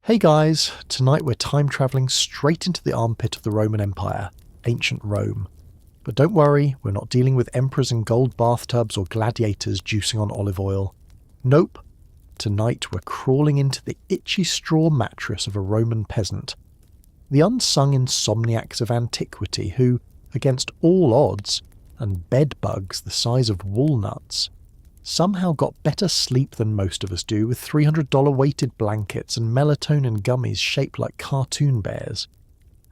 Hey guys, tonight we're time travelling straight into the armpit of the Roman Empire, ancient Rome. But don't worry, we're not dealing with emperors in gold bathtubs or gladiators juicing on olive oil. Nope. Tonight we're crawling into the itchy straw mattress of a Roman peasant. The unsung insomniacs of antiquity who, against all odds, and bed bugs the size of walnuts, somehow got better sleep than most of us do with $300 weighted blankets and melatonin gummies shaped like cartoon bears.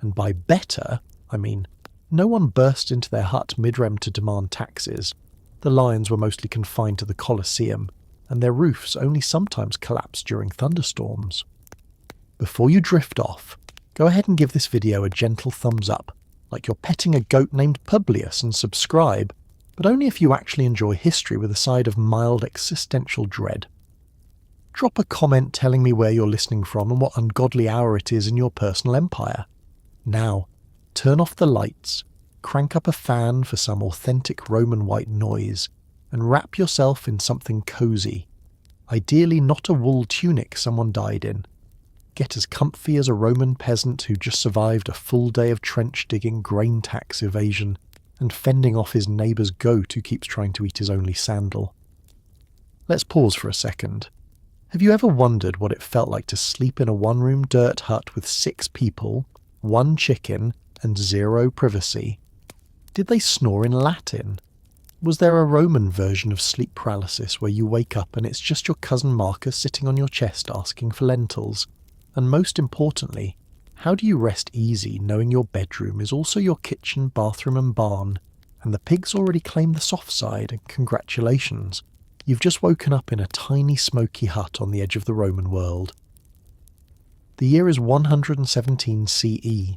And by better, I mean no one burst into their hut mid-rem to demand taxes. The lions were mostly confined to the Colosseum, and their roofs only sometimes collapsed during thunderstorms. Before you drift off, go ahead and give this video a gentle thumbs up, like you're petting a goat named Publius, and subscribe, but only if you actually enjoy history with a side of mild existential dread. Drop a comment telling me where you're listening from and what ungodly hour it is in your personal empire. Now, turn off the lights, crank up a fan for some authentic Roman white noise, and wrap yourself in something cosy. Ideally not a wool tunic someone died in. Get as comfy as a Roman peasant who just survived a full day of trench digging, grain tax evasion, and fending off his neighbour's goat who keeps trying to eat his only sandal. Let's pause for a second. Have you ever wondered what it felt like to sleep in a one-room dirt hut with 6 people, 1 chicken, and 0 privacy? Did they snore in Latin? Was there a Roman version of sleep paralysis where you wake up and it's just your cousin Marcus sitting on your chest asking for lentils? And most importantly, how do you rest easy knowing your bedroom is also your kitchen, bathroom and barn, and the pigs already claimed the soft side, and congratulations, you've just woken up in a tiny smoky hut on the edge of the Roman world. The year is 117 CE.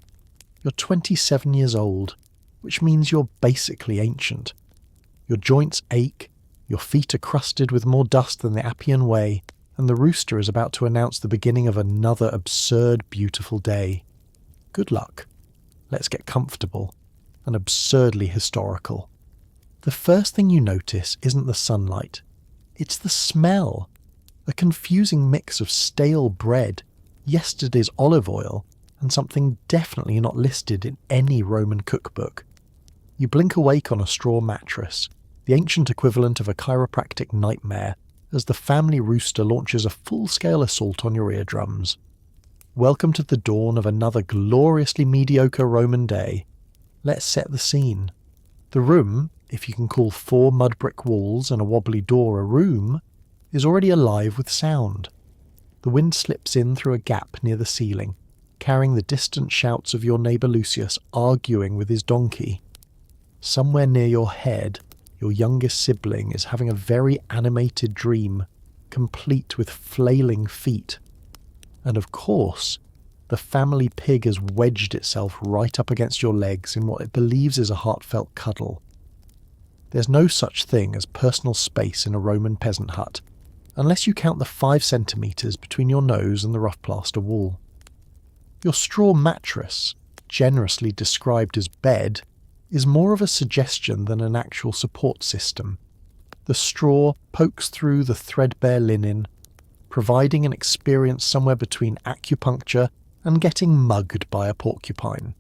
You're 27 years old, which means you're basically ancient. Your joints ache, your feet are crusted with more dust than the Appian Way, and the rooster is about to announce the beginning of another absurd, beautiful day. Good luck. Let's get comfortable and absurdly historical. The first thing you notice isn't the sunlight. It's the smell. A confusing mix of stale bread, yesterday's olive oil, and something definitely not listed in any Roman cookbook. You blink awake on a straw mattress, the ancient equivalent of a chiropractic nightmare, as the family rooster launches a full-scale assault on your eardrums. Welcome to the dawn of another gloriously mediocre Roman day. Let's set the scene. The room, if you can call 4 mud brick walls and a wobbly door a room, is already alive with sound. The wind slips in through a gap near the ceiling, carrying the distant shouts of your neighbour Lucius arguing with his donkey. Somewhere near your head, your youngest sibling is having a very animated dream, complete with flailing feet. And of course, the family pig has wedged itself right up against your legs in what it believes is a heartfelt cuddle. There's no such thing as personal space in a Roman peasant hut, unless you count the 5 centimetres between your nose and the rough plaster wall. Your straw mattress, generously described as bed, is more of a suggestion than an actual support system. The straw pokes through the threadbare linen, providing an experience somewhere between acupuncture and getting mugged by a porcupine.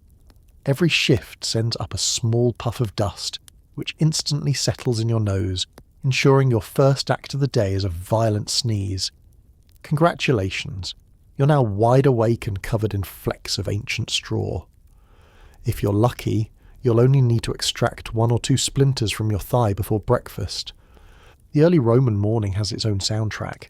Every shift sends up a small puff of dust, which instantly settles in your nose, ensuring your first act of the day is a violent sneeze. Congratulations, you're now wide awake and covered in flecks of ancient straw. If you're lucky, you'll only need to extract 1 or 2 splinters from your thigh before breakfast. The early Roman morning has its own soundtrack.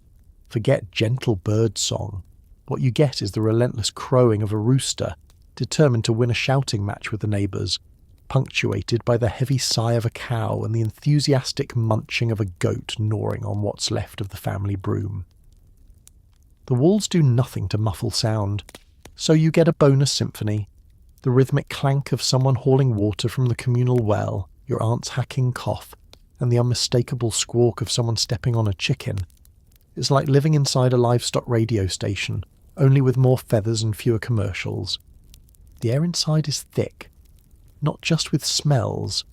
Forget gentle bird song. What you get is the relentless crowing of a rooster, determined to win a shouting match with the neighbours, punctuated by the heavy sigh of a cow and the enthusiastic munching of a goat gnawing on what's left of the family broom. The walls do nothing to muffle sound, so you get a bonus symphony. The rhythmic clank of someone hauling water from the communal well, your aunt's hacking cough, and the unmistakable squawk of someone stepping on a chicken. It's like living inside a livestock radio station, only with more feathers and fewer commercials. The air inside is thick, not just with smells,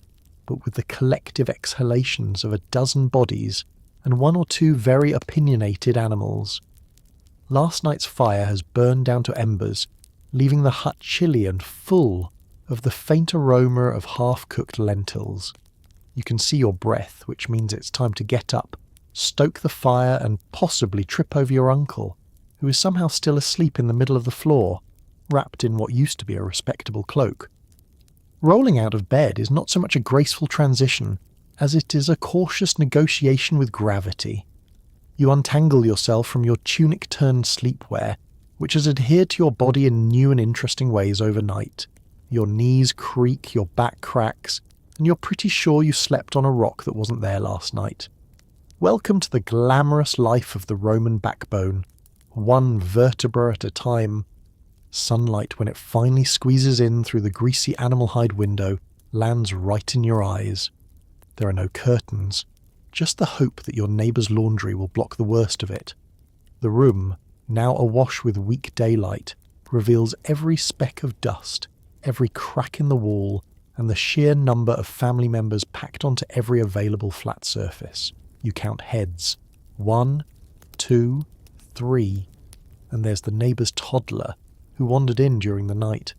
but with the collective exhalations of a dozen bodies and 1 or 2 very opinionated animals. Last night's fire has burned down to embers, leaving the hut chilly and full of the faint aroma of half-cooked lentils. You can see your breath, which means it's time to get up, stoke the fire and possibly trip over your uncle, who is somehow still asleep in the middle of the floor, wrapped in what used to be a respectable cloak. Rolling out of bed is not so much a graceful transition as it is a cautious negotiation with gravity. You untangle yourself from your tunic-turned sleepwear, which has adhered to your body in new and interesting ways overnight. Your knees creak, your back cracks, and you're pretty sure you slept on a rock that wasn't there last night. Welcome to the glamorous life of the Roman backbone, one vertebra at a time. Sunlight, when it finally squeezes in through the greasy animal hide window, lands right in your eyes. There are no curtains, just the hope that your neighbour's laundry will block the worst of it. The room, now awash with weak daylight, reveals every speck of dust, every crack in the wall, and the sheer number of family members packed onto every available flat surface. You count heads. 1, 2, 3, and there's the neighbour's toddler, who wandered in during the night.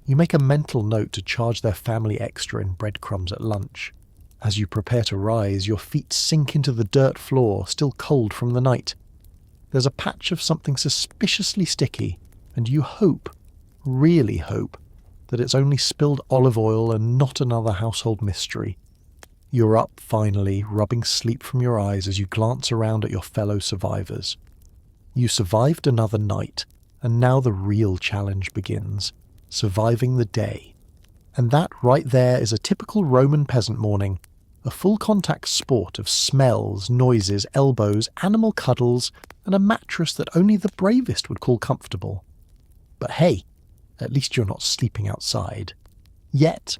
You make a mental note to charge their family extra in breadcrumbs at lunch. As you prepare to rise, your feet sink into the dirt floor, still cold from the night. There's a patch of something suspiciously sticky, and you hope, really hope, that it's only spilled olive oil and not another household mystery. You're up, finally, rubbing sleep from your eyes as you glance around at your fellow survivors. You survived another night, and now the real challenge begins, surviving the day. And that right there is a typical Roman peasant morning, a full-contact sport of smells, noises, elbows, animal cuddles, and a mattress that only the bravest would call comfortable. But hey, at least you're not sleeping outside. Yet,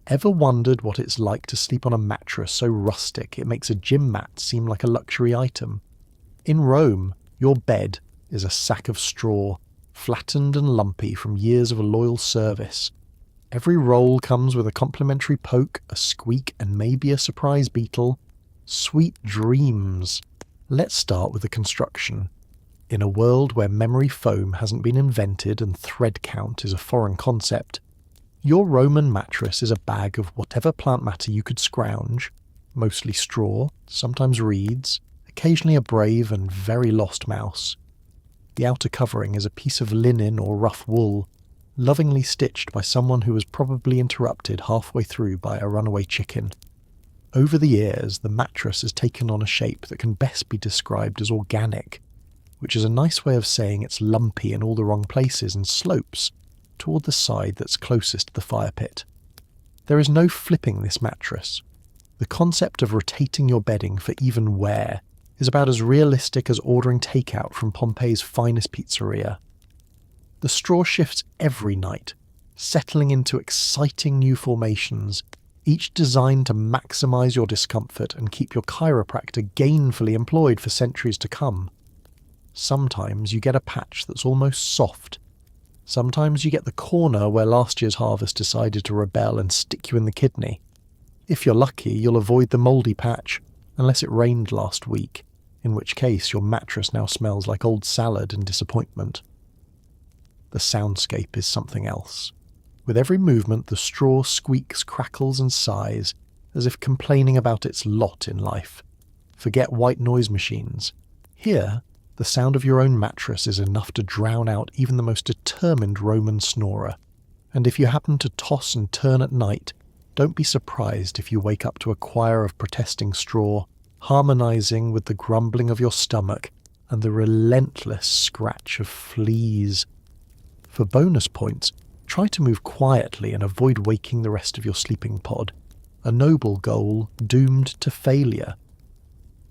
ever wondered what it's like to sleep on a mattress so rustic it makes a gym mat seem like a luxury item? In Rome, your bed is a sack of straw, flattened and lumpy from years of loyal service. Every roll comes with a complimentary poke, a squeak, and maybe a surprise beetle. Sweet dreams. Let's start with the construction. In a world where memory foam hasn't been invented and thread count is a foreign concept, your Roman mattress is a bag of whatever plant matter you could scrounge, mostly straw, sometimes reeds, occasionally a brave and very lost mouse. The outer covering is a piece of linen or rough wool, lovingly stitched by someone who was probably interrupted halfway through by a runaway chicken. Over the years, the mattress has taken on a shape that can best be described as organic, which is a nice way of saying it's lumpy in all the wrong places and slopes toward the side that's closest to the fire pit. There is no flipping this mattress. The concept of rotating your bedding for even wear is about as realistic as ordering takeout from Pompeii's finest pizzeria. The straw shifts every night, settling into exciting new formations, each designed to maximize your discomfort and keep your chiropractor gainfully employed for centuries to come. Sometimes you get a patch that's almost soft. Sometimes you get the corner where last year's harvest decided to rebel and stick you in the kidney. If you're lucky, you'll avoid the mouldy patch, unless it rained last week, in which case your mattress now smells like old salad and disappointment. The soundscape is something else. With every movement, the straw squeaks, crackles and sighs, as if complaining about its lot in life. Forget white noise machines. Here, the sound of your own mattress is enough to drown out even the most determined Roman snorer. And if you happen to toss and turn at night, don't be surprised if you wake up to a choir of protesting straw, harmonizing with the grumbling of your stomach and the relentless scratch of fleas. For bonus points, try to move quietly and avoid waking the rest of your sleeping pod, a noble goal doomed to failure.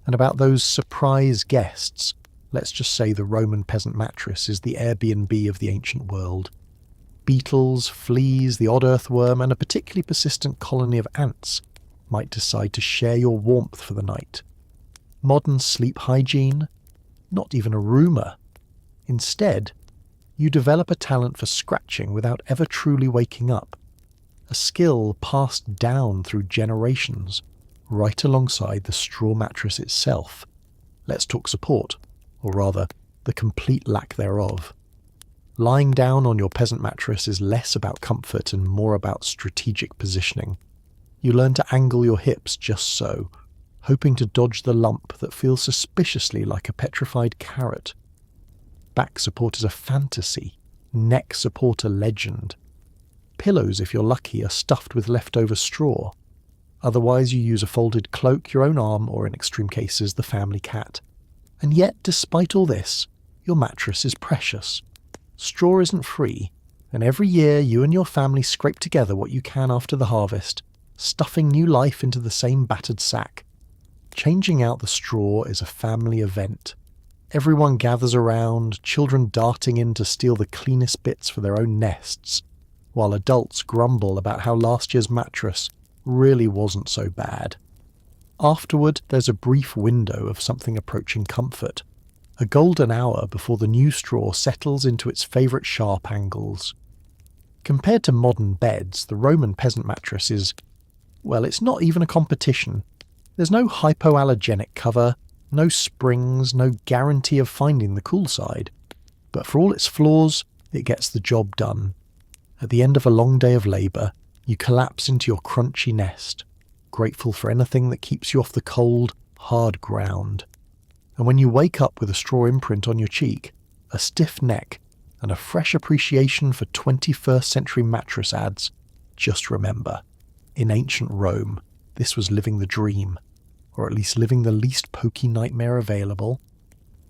And about those surprise guests, let's just say the Roman peasant mattress is the Airbnb of the ancient world. Beetles, fleas, the odd earthworm, and a particularly persistent colony of ants might decide to share your warmth for the night. Modern sleep hygiene? Not even a rumour. Instead, you develop a talent for scratching without ever truly waking up, a skill passed down through generations, right alongside the straw mattress itself. Let's talk support, or rather, the complete lack thereof. Lying down on your peasant mattress is less about comfort and more about strategic positioning. You learn to angle your hips just so, hoping to dodge the lump that feels suspiciously like a petrified carrot. Back support is a fantasy, neck support a legend. Pillows, if you're lucky, are stuffed with leftover straw. Otherwise you use a folded cloak, your own arm, or in extreme cases the family cat. And yet, despite all this, your mattress is precious. Straw isn't free, and every year you and your family scrape together what you can after the harvest, stuffing new life into the same battered sack. Changing out the straw is a family event. Everyone gathers around, children darting in to steal the cleanest bits for their own nests, while adults grumble about how last year's mattress really wasn't so bad. Afterward, there's a brief window of something approaching comfort, a golden hour before the new straw settles into its favourite sharp angles. Compared to modern beds, the Roman peasant mattress is, well, it's not even a competition. There's no hypoallergenic cover, no springs, no guarantee of finding the cool side. But for all its flaws, it gets the job done. At the end of a long day of labour, you collapse into your crunchy nest, grateful for anything that keeps you off the cold, hard ground. And when you wake up with a straw imprint on your cheek, a stiff neck, and a fresh appreciation for 21st century mattress ads, just remember, in ancient Rome, this was living the dream, or at least living the least pokey nightmare available.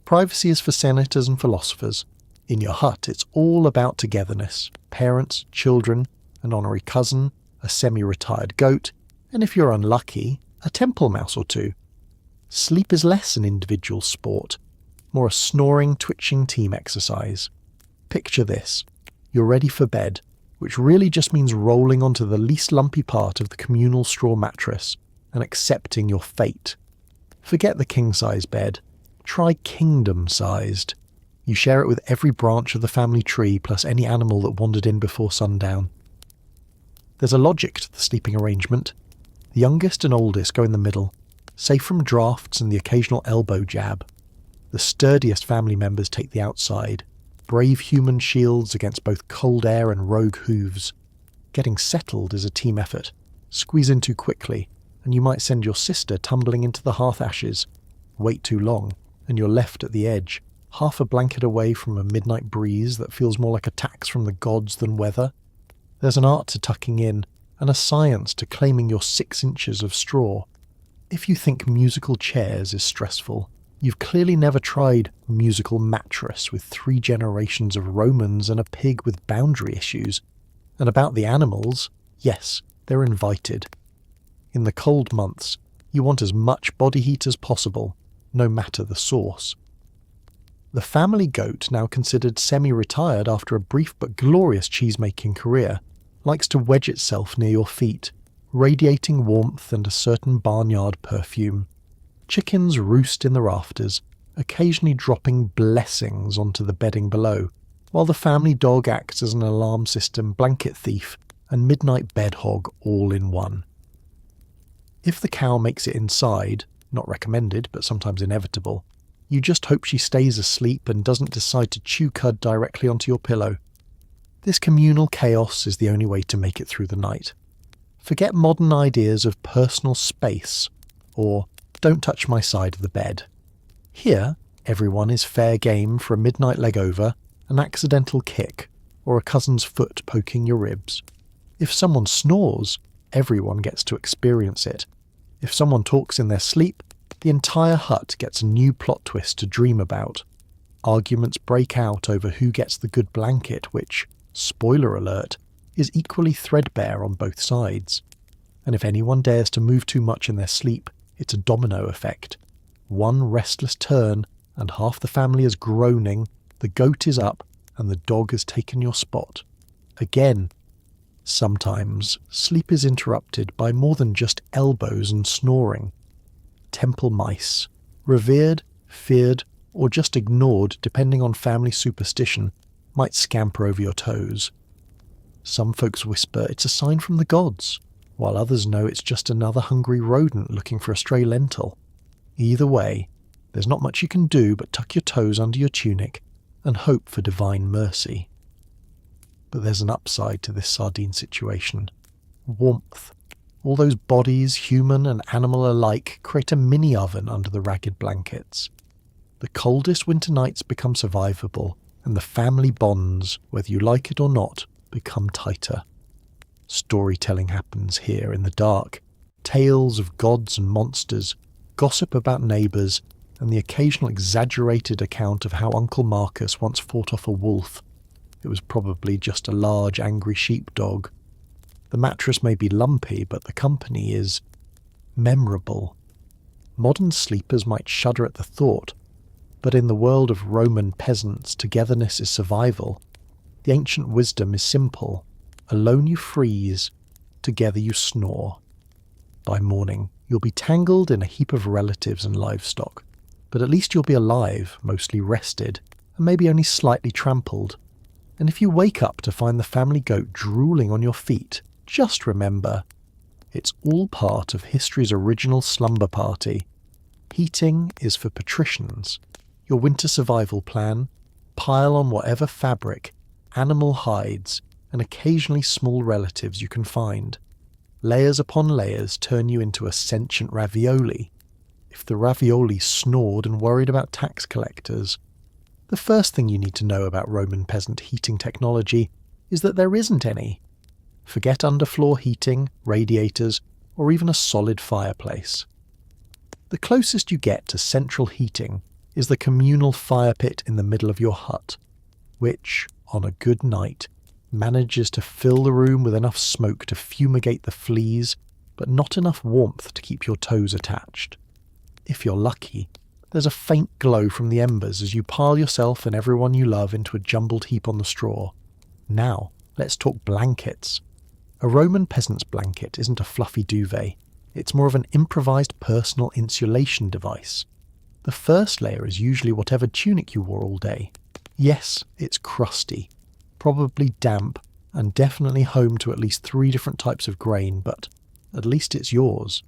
Privacy is for senators and philosophers. In your hut, it's all about togetherness, parents, children, an honorary cousin, a semi-retired goat, and if you're unlucky, a temple mouse or two. Sleep is less an individual sport, more a snoring, twitching team exercise. Picture this. You're ready for bed, which really just means rolling onto the least lumpy part of the communal straw mattress and accepting your fate. Forget the king-size bed. Try kingdom-sized. You share it with every branch of the family tree plus any animal that wandered in before sundown. There's a logic to the sleeping arrangement. The youngest and oldest go in the middle, safe from drafts and the occasional elbow jab. The sturdiest family members take the outside, brave human shields against both cold air and rogue hooves. Getting settled is a team effort. Squeeze in too quickly, and you might send your sister tumbling into the hearth ashes. Wait too long, and you're left at the edge, half a blanket away from a midnight breeze that feels more like a tax from the gods than weather. There's an art to tucking in, and a science to claiming your 6 inches of straw. If you think musical chairs is stressful, you've clearly never tried musical mattress with 3 generations of Romans and a pig with boundary issues. And about the animals, yes, they're invited. In the cold months, you want as much body heat as possible, no matter the source. The family goat, now considered semi-retired after a brief but glorious cheese-making career, likes to wedge itself near your feet, radiating warmth and a certain barnyard perfume. Chickens roost in the rafters, occasionally dropping blessings onto the bedding below, while the family dog acts as an alarm system, blanket thief, and midnight bed hog all in one. If the cow makes it inside, not recommended but sometimes inevitable, you just hope she stays asleep and doesn't decide to chew cud directly onto your pillow. This communal chaos is the only way to make it through the night. Forget modern ideas of personal space, or don't touch my side of the bed. Here, everyone is fair game for a midnight leg over, an accidental kick, or a cousin's foot poking your ribs. If someone snores, everyone gets to experience it. If someone talks in their sleep, the entire hut gets a new plot twist to dream about. Arguments break out over who gets the good blanket, which, spoiler alert, is equally threadbare on both sides. And if anyone dares to move too much in their sleep, it's a domino effect. One restless turn, and half the family is groaning, the goat is up, and the dog has taken your spot. Again. Sometimes, sleep is interrupted by more than just elbows and snoring. Temple mice, revered, feared, or just ignored depending on family superstition, might scamper over your toes. Some folks whisper it's a sign from the gods, while others know it's just another hungry rodent looking for a stray lentil. Either way, There's not much you can do but tuck your toes under your tunic and hope for divine mercy. But there's an upside to this sardine situation. Warmth. All those bodies, human and animal alike, create a mini oven under the ragged blankets. The coldest winter nights become survivable, and the family bonds, whether you like it or not, become tighter. Storytelling happens here in the dark. Tales of gods and monsters, gossip about neighbours, and the occasional exaggerated account of how Uncle Marcus once fought off a wolf. It was probably just a large angry sheepdog. The mattress may be lumpy, but the company is memorable. Modern sleepers might shudder at the thought, but in the world of Roman peasants, togetherness is survival. The ancient wisdom is simple. Alone you freeze, together you snore. By morning, you'll be tangled in a heap of relatives and livestock, but at least you'll be alive, mostly rested, and maybe only slightly trampled. And if you wake up to find the family goat drooling on your feet, just remember, it's all part of history's original slumber party. Heating is for patricians. Your winter survival plan: pile on whatever fabric, animal hides, and occasionally small relatives you can find. Layers upon layers turn you into a sentient ravioli. If the ravioli snored and worried about tax collectors. The first thing you need to know about Roman peasant heating technology is that there isn't any. Forget underfloor heating, radiators, or even a solid fireplace. The closest you get to central heating is the communal fire pit in the middle of your hut, which, on a good night, manages to fill the room with enough smoke to fumigate the fleas, but not enough warmth to keep your toes attached. If you're lucky, there's a faint glow from the embers as you pile yourself and everyone you love into a jumbled heap on the straw. Now, let's talk blankets. A Roman peasant's blanket isn't a fluffy duvet. It's more of an improvised personal insulation device. The first layer is usually whatever tunic you wore all day. Yes, it's crusty, probably damp, and definitely home to at least 3 different types of grain, but at least it's yours.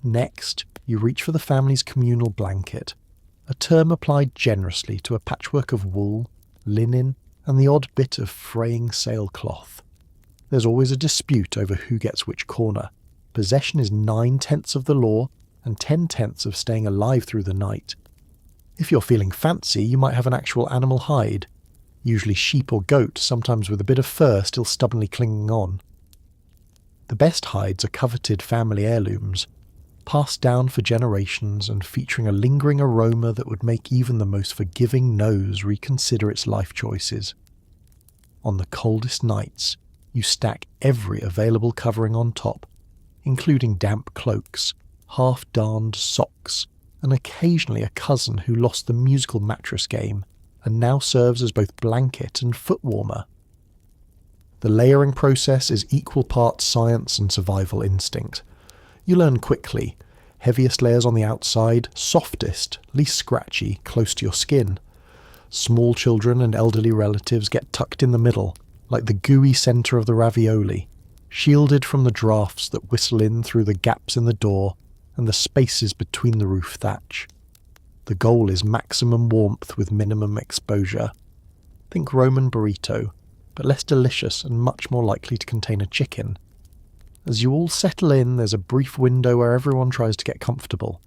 Next, you reach for the family's communal blanket, a term applied generously to a patchwork of wool, linen, and the odd bit of fraying sailcloth. There's always a dispute over who gets which corner. Possession is 9/10 of the law, and 10/10 of staying alive through the night. If you're feeling fancy, you might have an actual animal hide, usually sheep or goat, sometimes with a bit of fur still stubbornly clinging on. The best hides are coveted family heirlooms, passed down for generations and featuring a lingering aroma that would make even the most forgiving nose reconsider its life choices. On the coldest nights, you stack every available covering on top, including damp cloaks, half-darned socks, and occasionally a cousin who lost the musical mattress game and now serves as both blanket and foot warmer. The layering process is equal parts science and survival instinct. You learn quickly. Heaviest layers on the outside, softest, least scratchy, close to your skin. Small children and elderly relatives get tucked in the middle, like the gooey centre of the ravioli, shielded from the drafts that whistle in through the gaps in the door and the spaces between the roof thatch. The goal is maximum warmth with minimum exposure. Think Roman burrito, but less delicious and much more likely to contain a chicken. As you all settle in, there's a brief window where everyone tries to get comfortable.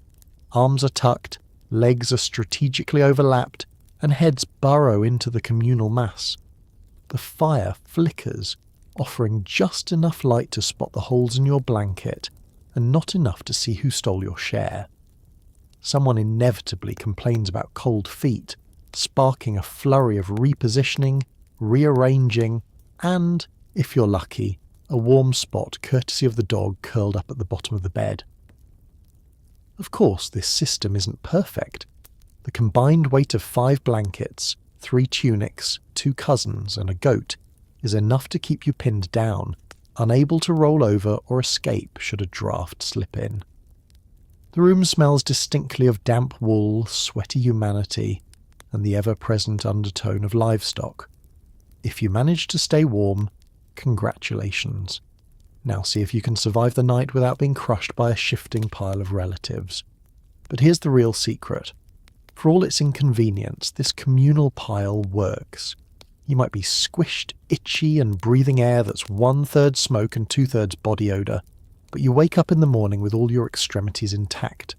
Arms are tucked, legs are strategically overlapped, and heads burrow into the communal mass. The fire flickers, offering just enough light to spot the holes in your blanket, and not enough to see who stole your share. Someone inevitably complains about cold feet, sparking a flurry of repositioning, rearranging, and, if you're lucky, a warm spot courtesy of the dog curled up at the bottom of the bed. Of course, this system isn't perfect. The combined weight of 5 blankets, 3 tunics, 2 cousins, and a goat is enough to keep you pinned down, unable to roll over or escape should a draft slip in. The room smells distinctly of damp wool, sweaty humanity, and the ever-present undertone of livestock. If you manage to stay warm, congratulations. Now see if you can survive the night without being crushed by a shifting pile of relatives. But here's the real secret. For all its inconvenience, this communal pile works. You might be squished, itchy, and breathing air that's 1/3 smoke and 2/3 body odour, but you wake up in the morning with all your extremities intact.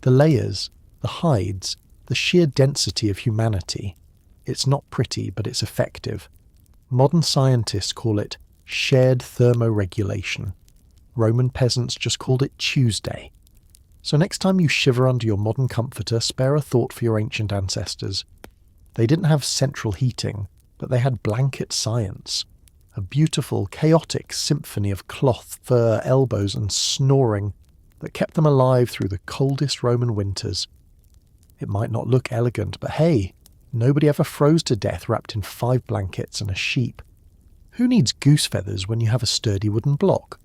The layers, the hides, the sheer density of humanity. It's not pretty, but it's effective. Modern scientists call it shared thermoregulation. Roman peasants just called it Tuesday. So next time you shiver under your modern comforter, spare a thought for your ancient ancestors. They didn't have central heating, but they had blanket science. A beautiful, chaotic symphony of cloth, fur, elbows, and snoring that kept them alive through the coldest Roman winters. It might not look elegant, but hey, nobody ever froze to death wrapped in 5 blankets and a sheep. Who needs goose feathers when you have a sturdy wooden block?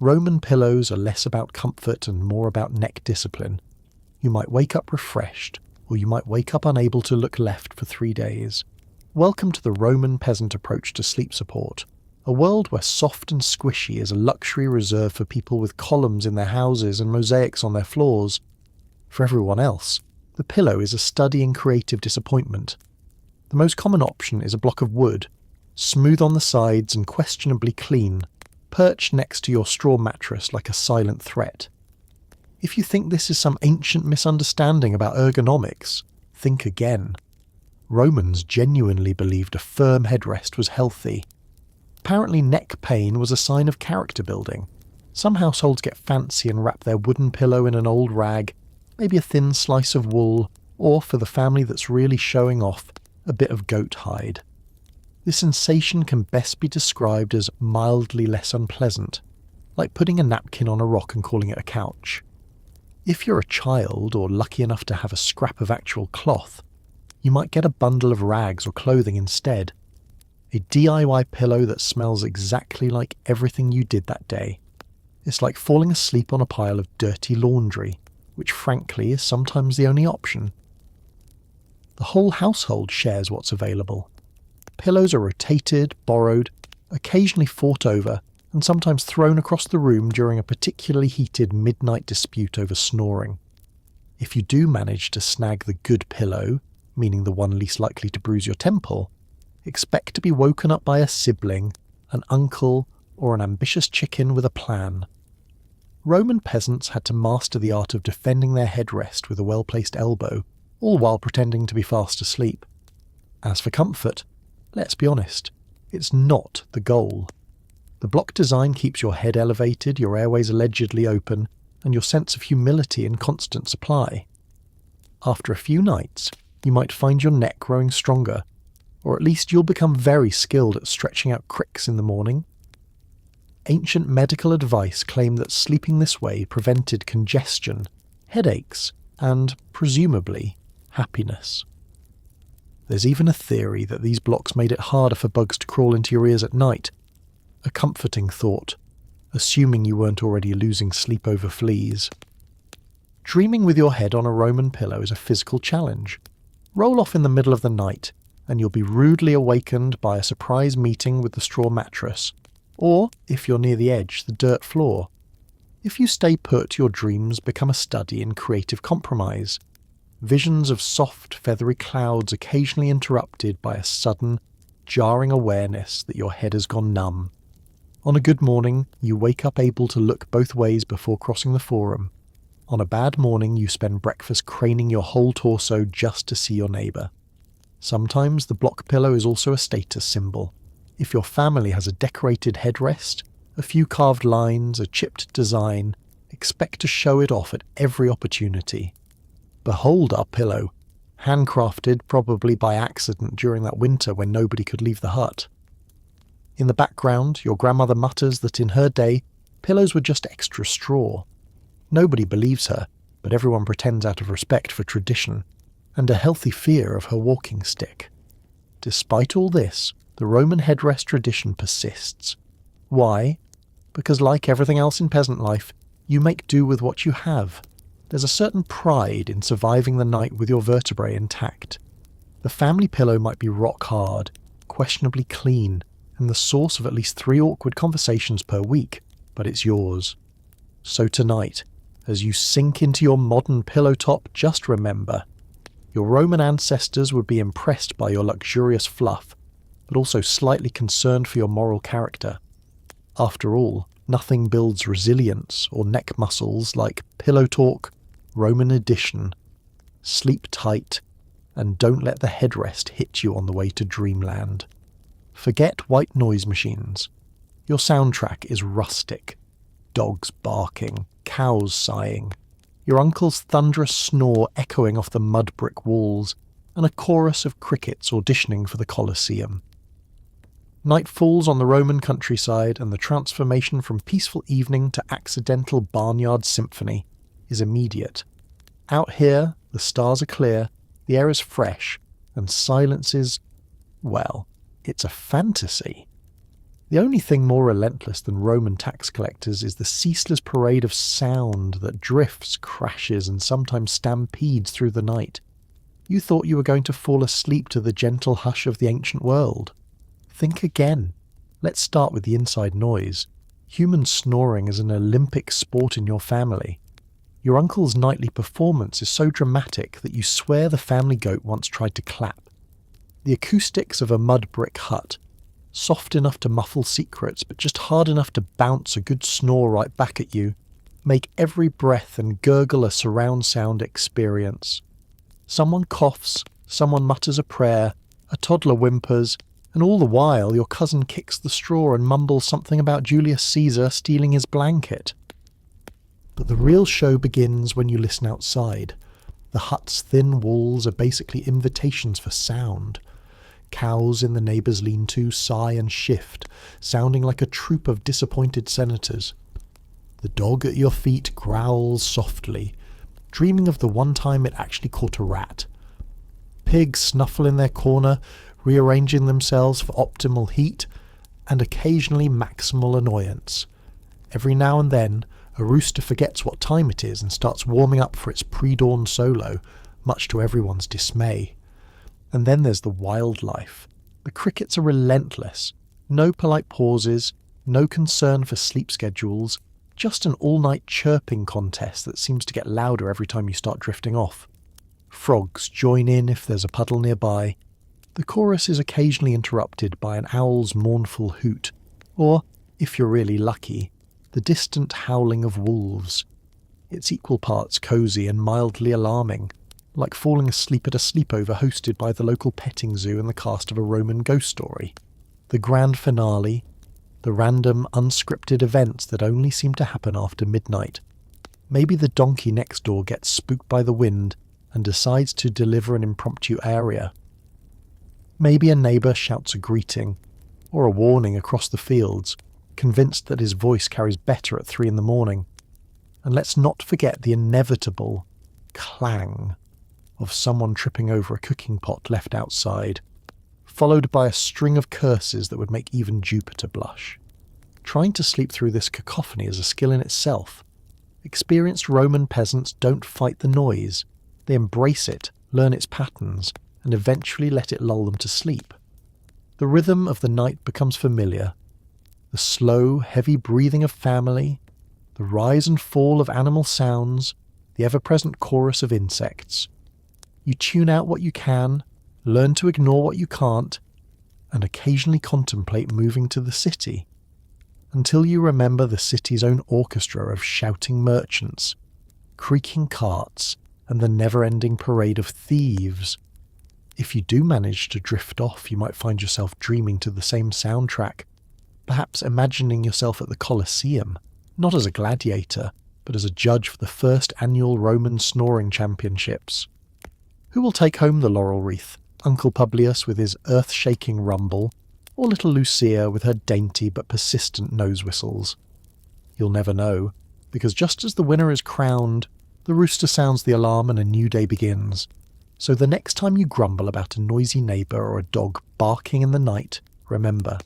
Roman pillows are less about comfort and more about neck discipline. You might wake up refreshed, or you might wake up unable to look left for 3 days. Welcome to the Roman peasant approach to sleep support, a world where soft and squishy is a luxury reserved for people with columns in their houses and mosaics on their floors. For everyone else, the pillow is a study in creative disappointment. The most common option is a block of wood, smooth on the sides and questionably clean, perched next to your straw mattress like a silent threat. If you think this is some ancient misunderstanding about ergonomics, think again. Romans genuinely believed a firm headrest was healthy. Apparently neck pain was a sign of character building. Some households get fancy and wrap their wooden pillow in an old rag, maybe a thin slice of wool, or for the family that's really showing off, a bit of goat hide. This sensation can best be described as mildly less unpleasant, like putting a napkin on a rock and calling it a couch. If you're a child or lucky enough to have a scrap of actual cloth, you might get a bundle of rags or clothing instead. A DIY pillow that smells exactly like everything you did that day. It's like falling asleep on a pile of dirty laundry, which frankly is sometimes the only option. The whole household shares what's available. Pillows are rotated, borrowed, occasionally fought over, and sometimes thrown across the room during a particularly heated midnight dispute over snoring. If you do manage to snag the good pillow, meaning the one least likely to bruise your temple, expect to be woken up by a sibling, an uncle, or an ambitious chicken with a plan. Roman peasants had to master the art of defending their headrest with a well-placed elbow, all while pretending to be fast asleep. As for comfort, let's be honest, it's not the goal. The block design keeps your head elevated, your airways allegedly open, and your sense of humility in constant supply. After a few nights, you might find your neck growing stronger, or at least you'll become very skilled at stretching out cricks in the morning. Ancient medical advice claimed that sleeping this way prevented congestion, headaches, and, presumably, happiness. There's even a theory that these blocks made it harder for bugs to crawl into your ears at night. A comforting thought, assuming you weren't already losing sleep over fleas. Dreaming with your head on a Roman pillow is a physical challenge. Roll off in the middle of the night, and you'll be rudely awakened by a surprise meeting with the straw mattress, or, if you're near the edge, the dirt floor. If you stay put, your dreams become a study in creative compromise. Visions of soft, feathery clouds occasionally interrupted by a sudden, jarring awareness that your head has gone numb. On a good morning, you wake up able to look both ways before crossing the forum. On a bad morning, you spend breakfast craning your whole torso just to see your neighbour. Sometimes the block pillow is also a status symbol. If your family has a decorated headrest, a few carved lines, a chipped design, expect to show it off at every opportunity. Behold our pillow, handcrafted probably by accident during that winter when nobody could leave the hut. In the background, your grandmother mutters that in her day, pillows were just extra straw. Nobody believes her, but everyone pretends out of respect for tradition, and a healthy fear of her walking stick. Despite all this, the Roman headrest tradition persists. Why? Because like everything else in peasant life, you make do with what you have. There's a certain pride in surviving the night with your vertebrae intact. The family pillow might be rock hard, questionably clean, and the source of at least 3 awkward conversations per week, but it's yours. So tonight, as you sink into your modern pillow top, just remember, Your Roman ancestors would be impressed by your luxurious fluff, but also slightly concerned for your moral character. After all, nothing builds resilience or neck muscles like pillow talk, Roman edition, sleep tight, and don't let the headrest hit you on the way to dreamland. Forget white noise machines. Your soundtrack is rustic. Dogs barking, cows sighing, your uncle's thunderous snore echoing off the mud brick walls, and a chorus of crickets auditioning for the Colosseum. Night falls on the Roman countryside, and the transformation from peaceful evening to accidental barnyard symphony is immediate. Out here, the stars are clear, the air is fresh, and silence is, well, it's a fantasy. The only thing more relentless than Roman tax collectors is the ceaseless parade of sound that drifts, crashes, and sometimes stampedes through the night. You thought you were going to fall asleep to the gentle hush of the ancient world. Think again. Let's start with the inside noise. Human snoring is an Olympic sport in your family. Your uncle's nightly performance is so dramatic that you swear the family goat once tried to clap. The acoustics of a mud brick hut, soft enough to muffle secrets but just hard enough to bounce a good snore right back at you, make every breath and gurgle a surround sound experience. Someone coughs, someone mutters a prayer, a toddler whimpers, and all the while your cousin kicks the straw and mumbles something about Julius Caesar stealing his blanket. But the real show begins when you listen outside. The hut's thin walls are basically invitations for sound. Cows in the neighbour's lean-to sigh and shift, sounding like a troop of disappointed senators. The dog at your feet growls softly, dreaming of the one time it actually caught a rat. Pigs snuffle in their corner, rearranging themselves for optimal heat and occasionally maximal annoyance. Every now and then, a rooster forgets what time it is and starts warming up for its pre-dawn solo, much to everyone's dismay. And then there's the wildlife. The crickets are relentless. No polite pauses, no concern for sleep schedules, just an all-night chirping contest that seems to get louder every time you start drifting off. Frogs join in if there's a puddle nearby. The chorus is occasionally interrupted by an owl's mournful hoot, or, if you're really lucky, the distant howling of wolves. It's equal parts cosy and mildly alarming, like falling asleep at a sleepover hosted by the local petting zoo and the cast of a Roman ghost story. The grand finale, the random, unscripted events that only seem to happen after midnight. Maybe the donkey next door gets spooked by the wind and decides to deliver an impromptu aria. Maybe a neighbour shouts a greeting, or a warning across the fields, convinced that his voice carries better at 3 a.m. And let's not forget the inevitable clang of someone tripping over a cooking pot left outside, followed by a string of curses that would make even Jupiter blush. Trying to sleep through this cacophony is a skill in itself. Experienced Roman peasants don't fight the noise. They embrace it, learn its patterns, and eventually let it lull them to sleep. The rhythm of the night becomes familiar. The slow, heavy breathing of family, the rise and fall of animal sounds, the ever-present chorus of insects. You tune out what you can, learn to ignore what you can't, and occasionally contemplate moving to the city, until you remember the city's own orchestra of shouting merchants, creaking carts, and the never-ending parade of thieves. If you do manage to drift off, you might find yourself dreaming to the same soundtrack, perhaps imagining yourself at the Colosseum, not as a gladiator, but as a judge for the first annual Roman Snoring Championships. Who will take home the laurel wreath? Uncle Publius with his earth-shaking rumble, or little Lucia with her dainty but persistent nose whistles? You'll never know, because just as the winner is crowned, the rooster sounds the alarm and a new day begins. So the next time you grumble about a noisy neighbour or a dog barking in the night, remember,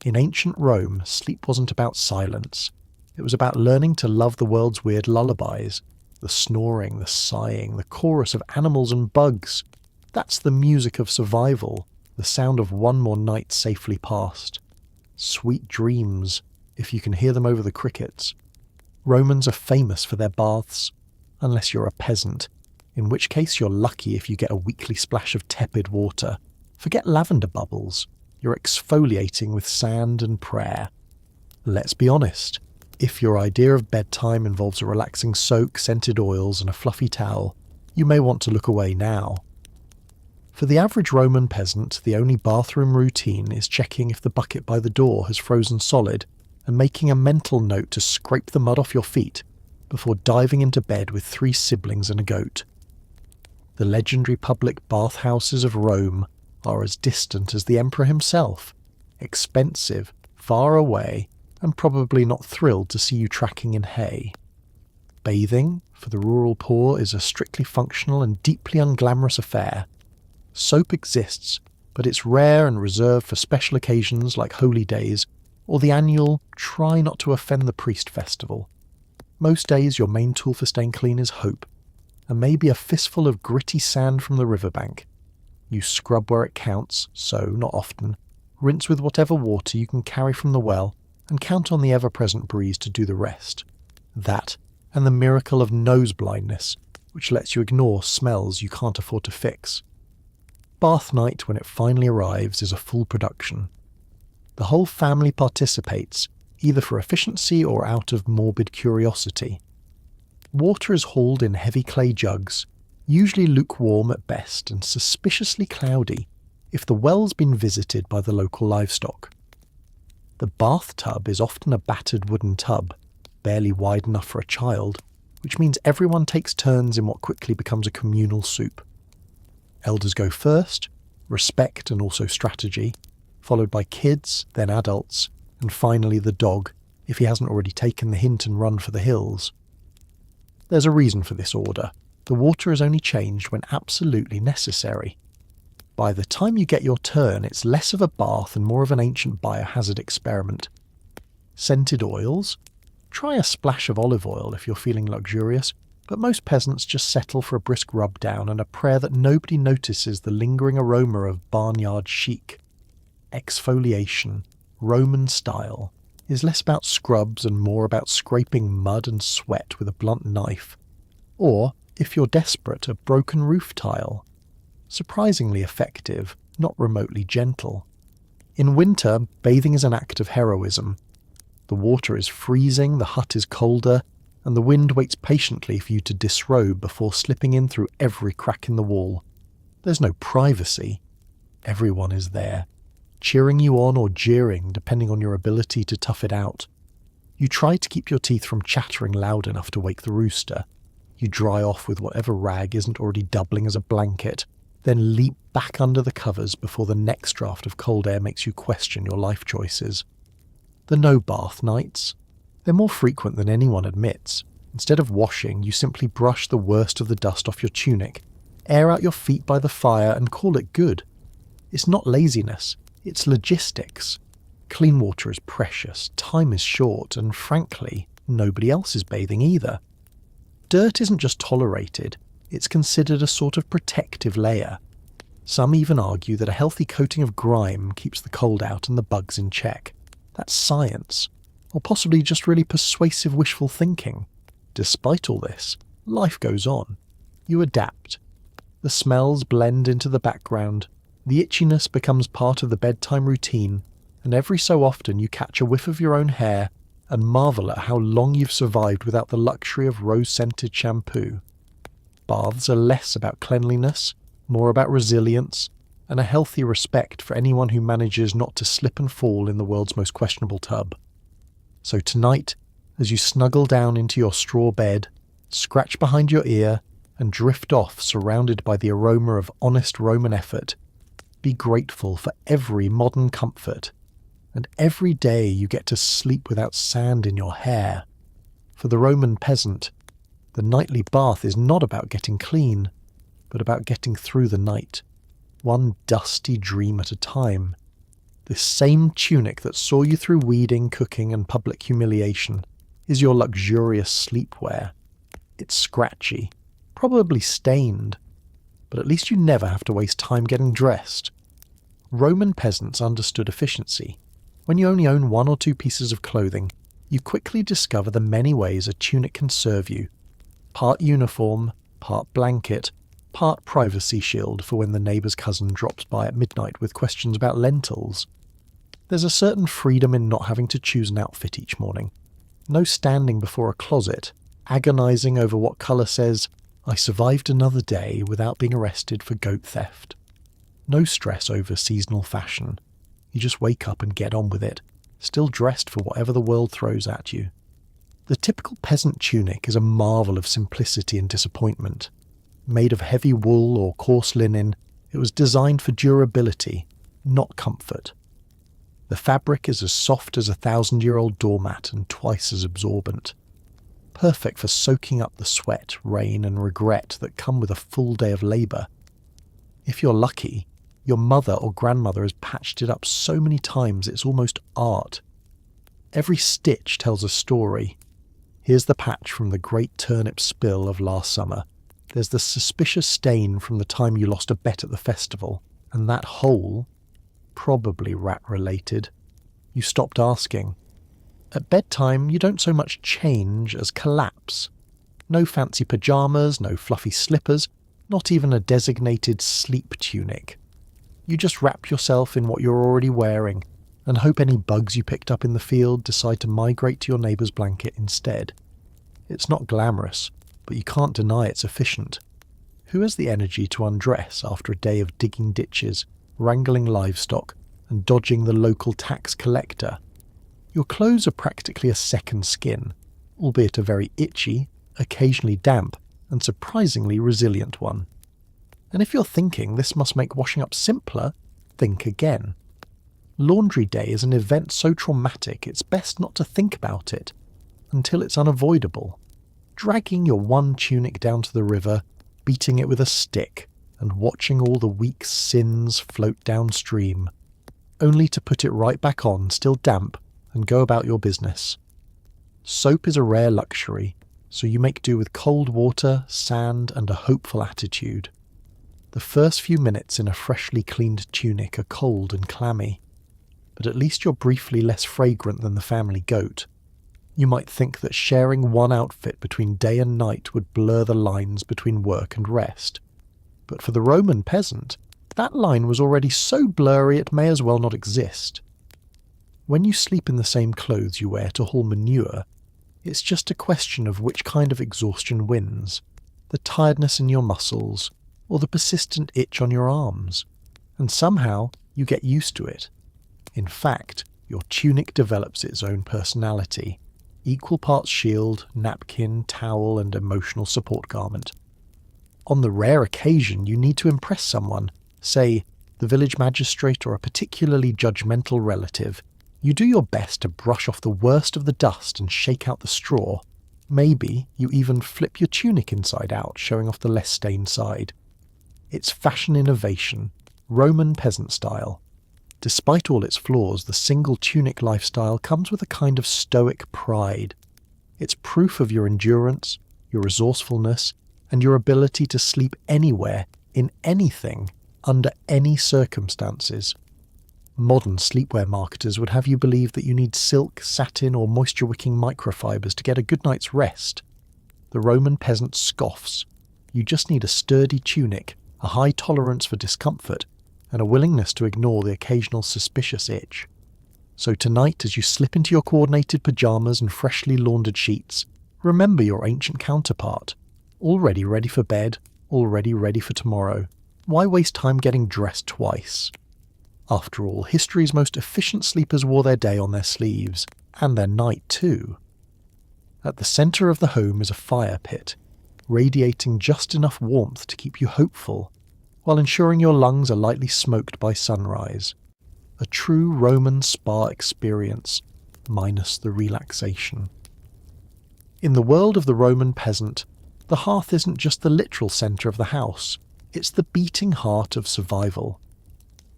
in ancient Rome, sleep wasn't about silence. It was about learning to love the world's weird lullabies. The snoring, the sighing, the chorus of animals and bugs. That's the music of survival, the sound of one more night safely passed. Sweet dreams, if you can hear them over the crickets. Romans are famous for their baths, unless you're a peasant. in which case you're lucky if you get a weekly splash of tepid water. Forget lavender bubbles. You're exfoliating with sand and prayer. Let's be honest. If your idea of bedtime involves a relaxing soak, scented oils, and a fluffy towel, you may want to look away now. For the average Roman peasant, the only bathroom routine is checking if the bucket by the door has frozen solid and making a mental note to scrape the mud off your feet before diving into bed with 3 siblings and a goat. The legendary public bathhouses of Rome are as distant as the emperor himself, expensive, far away, and probably not thrilled to see you tracking in hay. Bathing, for the rural poor, is a strictly functional and deeply unglamorous affair. Soap exists, but it's rare and reserved for special occasions like holy days or the annual Try Not to Offend the Priest festival. Most days your main tool for staying clean is hope, and maybe a fistful of gritty sand from the riverbank. You scrub where it counts, so, not often, rinse with whatever water you can carry from the well, and count on the ever-present breeze to do the rest. That, and the miracle of nose blindness, which lets you ignore smells you can't afford to fix. Bath night, when it finally arrives, is a full production. The whole family participates, either for efficiency or out of morbid curiosity. Water is hauled in heavy clay jugs, usually lukewarm at best and suspiciously cloudy if the well's been visited by the local livestock. The bathtub is often a battered wooden tub, barely wide enough for a child, which means everyone takes turns in what quickly becomes a communal soup. Elders go first, respect and also strategy, followed by kids, then adults, and finally the dog, if he hasn't already taken the hint and run for the hills. There's a reason for this order. The water is only changed when absolutely necessary. By the time you get your turn, it's less of a bath and more of an ancient biohazard experiment. Scented oils? Try a splash of olive oil if you're feeling luxurious, but most peasants just settle for a brisk rub-down and a prayer that nobody notices the lingering aroma of barnyard chic. Exfoliation, Roman style, is less about scrubs and more about scraping mud and sweat with a blunt knife. Or, if you're desperate, a broken roof tile. Surprisingly effective, not remotely gentle. In winter, bathing is an act of heroism. The water is freezing, the hut is colder, and the wind waits patiently for you to disrobe before slipping in through every crack in the wall. There's no privacy. Everyone is there, cheering you on or jeering depending on your ability to tough it out. You try to keep your teeth from chattering loud enough to wake the rooster. You dry off with whatever rag isn't already doubling as a blanket, then leap back under the covers before the next draft of cold air makes you question your life choices. The no-bath nights. They're more frequent than anyone admits. Instead of washing, you simply brush the worst of the dust off your tunic, air out your feet by the fire and call it good. It's not laziness, it's logistics. Clean water is precious, time is short, and frankly, nobody else is bathing either. Dirt isn't just tolerated, it's considered a sort of protective layer. Some even argue that a healthy coating of grime keeps the cold out and the bugs in check. That's science. Or possibly just really persuasive wishful thinking. Despite all this, life goes on. You adapt. The smells blend into the background, the itchiness becomes part of the bedtime routine, and every so often you catch a whiff of your own hair and marvel at how long you've survived without the luxury of rose-scented shampoo. Baths are less about cleanliness, more about resilience, and a healthy respect for anyone who manages not to slip and fall in the world's most questionable tub. So tonight, as you snuggle down into your straw bed, scratch behind your ear, and drift off surrounded by the aroma of honest Roman effort, be grateful for every modern comfort, and every day you get to sleep without sand in your hair. For the Roman peasant, the nightly bath is not about getting clean, but about getting through the night, one dusty dream at a time. This same tunic that saw you through weeding, cooking, and public humiliation is your luxurious sleepwear. It's scratchy, probably stained, but at least you never have to waste time getting dressed. Roman peasants understood efficiency. When you only own 1 or 2 pieces of clothing, you quickly discover the many ways a tunic can serve you. Part uniform, part blanket, part privacy shield for when the neighbour's cousin drops by at midnight with questions about lentils. There's a certain freedom in not having to choose an outfit each morning. No standing before a closet, agonising over what colour says, "I survived another day without being arrested for goat theft." No stress over seasonal fashion. You just wake up and get on with it, still dressed for whatever the world throws at you. The typical peasant tunic is a marvel of simplicity and disappointment. Made of heavy wool or coarse linen, it was designed for durability, not comfort. The fabric is as soft as a 1,000-year-old doormat and twice as absorbent. Perfect for soaking up the sweat, rain and regret that come with a full day of labour. If you're lucky, your mother or grandmother has patched it up so many times it's almost art. Every stitch tells a story. Here's the patch from the great turnip spill of last summer. There's the suspicious stain from the time you lost a bet at the festival. And that hole, probably rat-related. You stopped asking. At bedtime, you don't so much change as collapse. No fancy pyjamas, no fluffy slippers, not even a designated sleep tunic. You just wrap yourself in what you're already wearing and hope any bugs you picked up in the field decide to migrate to your neighbour's blanket instead. It's not glamorous, but you can't deny it's efficient. Who has the energy to undress after a day of digging ditches, wrangling livestock, and dodging the local tax collector? Your clothes are practically a second skin, albeit a very itchy, occasionally damp, and surprisingly resilient one. And if you're thinking this must make washing up simpler, think again. Laundry day is an event so traumatic it's best not to think about it, until it's unavoidable. Dragging your one tunic down to the river, beating it with a stick, and watching all the week's sins float downstream, only to put it right back on, still damp, and go about your business. Soap is a rare luxury, so you make do with cold water, sand, and a hopeful attitude. The first few minutes in a freshly cleaned tunic are cold and clammy, but at least you're briefly less fragrant than the family goat. You might think that sharing one outfit between day and night would blur the lines between work and rest. But for the Roman peasant, that line was already so blurry it may as well not exist. When you sleep in the same clothes you wear to haul manure, it's just a question of which kind of exhaustion wins, the tiredness in your muscles, or the persistent itch on your arms, and somehow you get used to it. In fact, your tunic develops its own personality, equal parts shield, napkin, towel, and emotional support garment. On the rare occasion you need to impress someone, say, the village magistrate or a particularly judgmental relative, you do your best to brush off the worst of the dust and shake out the straw. Maybe you even flip your tunic inside out, showing off the less stained side. It's fashion innovation, Roman peasant style. Despite all its flaws, the single tunic lifestyle comes with a kind of stoic pride. It's proof of your endurance, your resourcefulness, and your ability to sleep anywhere, in anything, under any circumstances. Modern sleepwear marketers would have you believe that you need silk, satin, or moisture-wicking microfibers to get a good night's rest. The Roman peasant scoffs. You just need a sturdy tunic, a high tolerance for discomfort, and a willingness to ignore the occasional suspicious itch. So tonight, as you slip into your coordinated pyjamas and freshly laundered sheets, remember your ancient counterpart. Already ready for bed, already ready for tomorrow. Why waste time getting dressed twice? After all, history's most efficient sleepers wore their day on their sleeves, and their night too. At the centre of the home is a fire pit, radiating just enough warmth to keep you hopeful, while ensuring your lungs are lightly smoked by sunrise. A true Roman spa experience, minus the relaxation. In the world of the Roman peasant, the hearth isn't just the literal centre of the house, it's the beating heart of survival.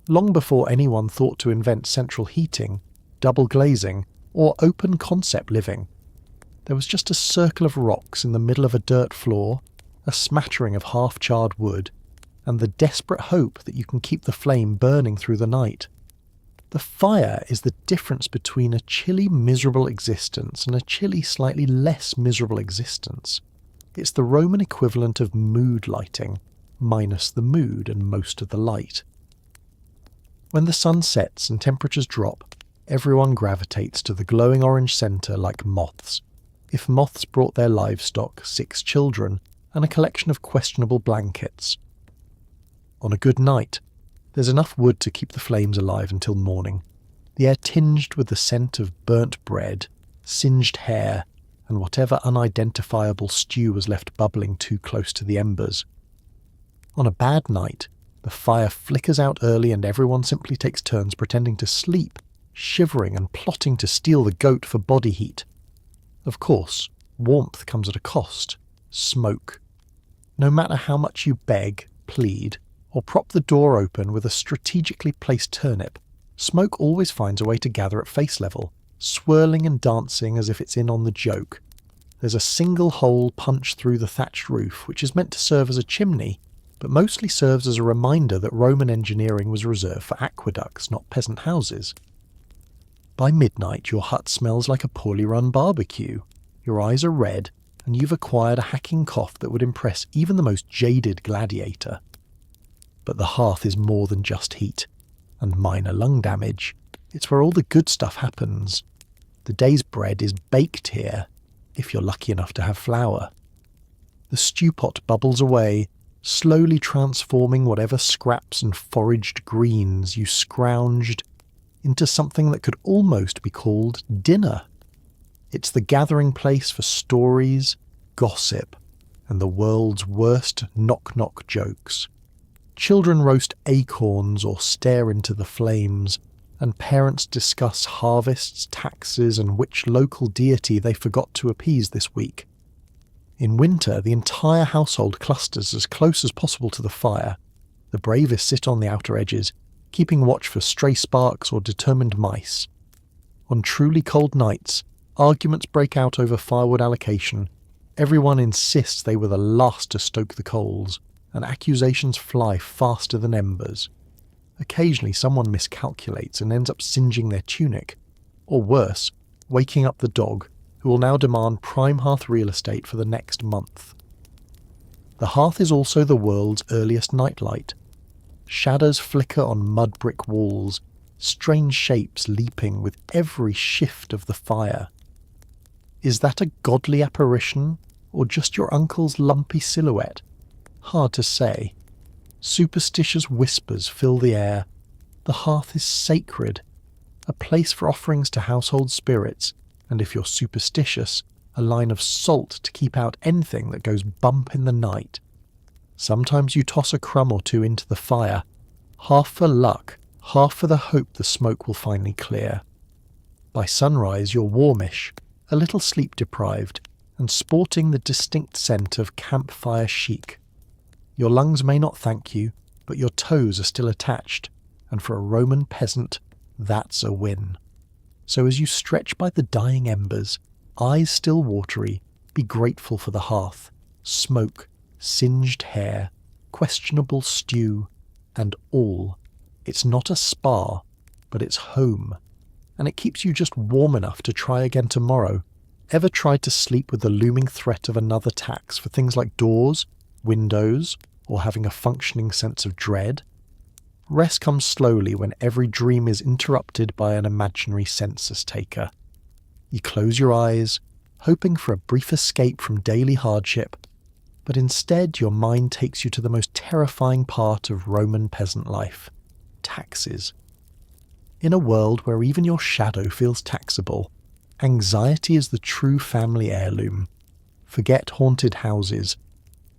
Long before anyone thought to invent central heating, double glazing, or open concept living, there was just a circle of rocks in the middle of a dirt floor, a smattering of half-charred wood, and the desperate hope that you can keep the flame burning through the night. The fire is the difference between a chilly, miserable existence and a chilly, slightly less miserable existence. It's the Roman equivalent of mood lighting, minus the mood and most of the light. When the sun sets and temperatures drop, everyone gravitates to the glowing orange centre like moths. If moths brought their livestock, 6 children, and a collection of questionable blankets. On a good night, there's enough wood to keep the flames alive until morning, the air tinged with the scent of burnt bread, singed hair, and whatever unidentifiable stew was left bubbling too close to the embers. On a bad night, the fire flickers out early and everyone simply takes turns pretending to sleep, shivering and plotting to steal the goat for body heat. Of course, warmth comes at a cost. Smoke. No matter how much you beg, plead, or prop the door open with a strategically placed turnip, smoke always finds a way to gather at face level, swirling and dancing as if it's in on the joke. There's a single hole punched through the thatched roof, which is meant to serve as a chimney, but mostly serves as a reminder that Roman engineering was reserved for aqueducts, not peasant houses. By midnight, your hut smells like a poorly run barbecue. Your eyes are red, and you've acquired a hacking cough that would impress even the most jaded gladiator. But the hearth is more than just heat, and minor lung damage. It's where all the good stuff happens. The day's bread is baked here, if you're lucky enough to have flour. The stew pot bubbles away, slowly transforming whatever scraps and foraged greens you scrounged into something that could almost be called dinner. It's the gathering place for stories, gossip, and the world's worst knock-knock jokes. Children roast acorns or stare into the flames, and parents discuss harvests, taxes, and which local deity they forgot to appease this week. In winter, the entire household clusters as close as possible to the fire. The bravest sit on the outer edges, keeping watch for stray sparks or determined mice. On truly cold nights, arguments break out over firewood allocation. Everyone insists they were the last to stoke the coals, and accusations fly faster than embers. Occasionally someone miscalculates and ends up singeing their tunic, or worse, waking up the dog, who will now demand prime hearth real estate for the next month. The hearth is also the world's earliest nightlight. Shadows flicker on mud brick walls, strange shapes leaping with every shift of the fire. Is that a godly apparition, or just your uncle's lumpy silhouette? Hard to say. Superstitious whispers fill the air. The hearth is sacred, a place for offerings to household spirits, and if you're superstitious, a line of salt to keep out anything that goes bump in the night. Sometimes you toss a crumb or two into the fire, half for luck, half for the hope the smoke will finally clear. By sunrise you're warmish, a little sleep-deprived, and sporting the distinct scent of campfire chic. Your lungs may not thank you, but your toes are still attached, and for a Roman peasant, that's a win. So as you stretch by the dying embers, eyes still watery, be grateful for the hearth, smoke, singed hair, questionable stew, and all. It's not a spa, but it's home, and it keeps you just warm enough to try again tomorrow. Ever tried to sleep with the looming threat of another tax for things like doors, windows, or having a functioning sense of dread? Rest comes slowly when every dream is interrupted by an imaginary census taker. You close your eyes, hoping for a brief escape from daily hardship, but instead your mind takes you to the most terrifying part of Roman peasant life: taxes. In a world where even your shadow feels taxable, anxiety is the true family heirloom. Forget haunted houses.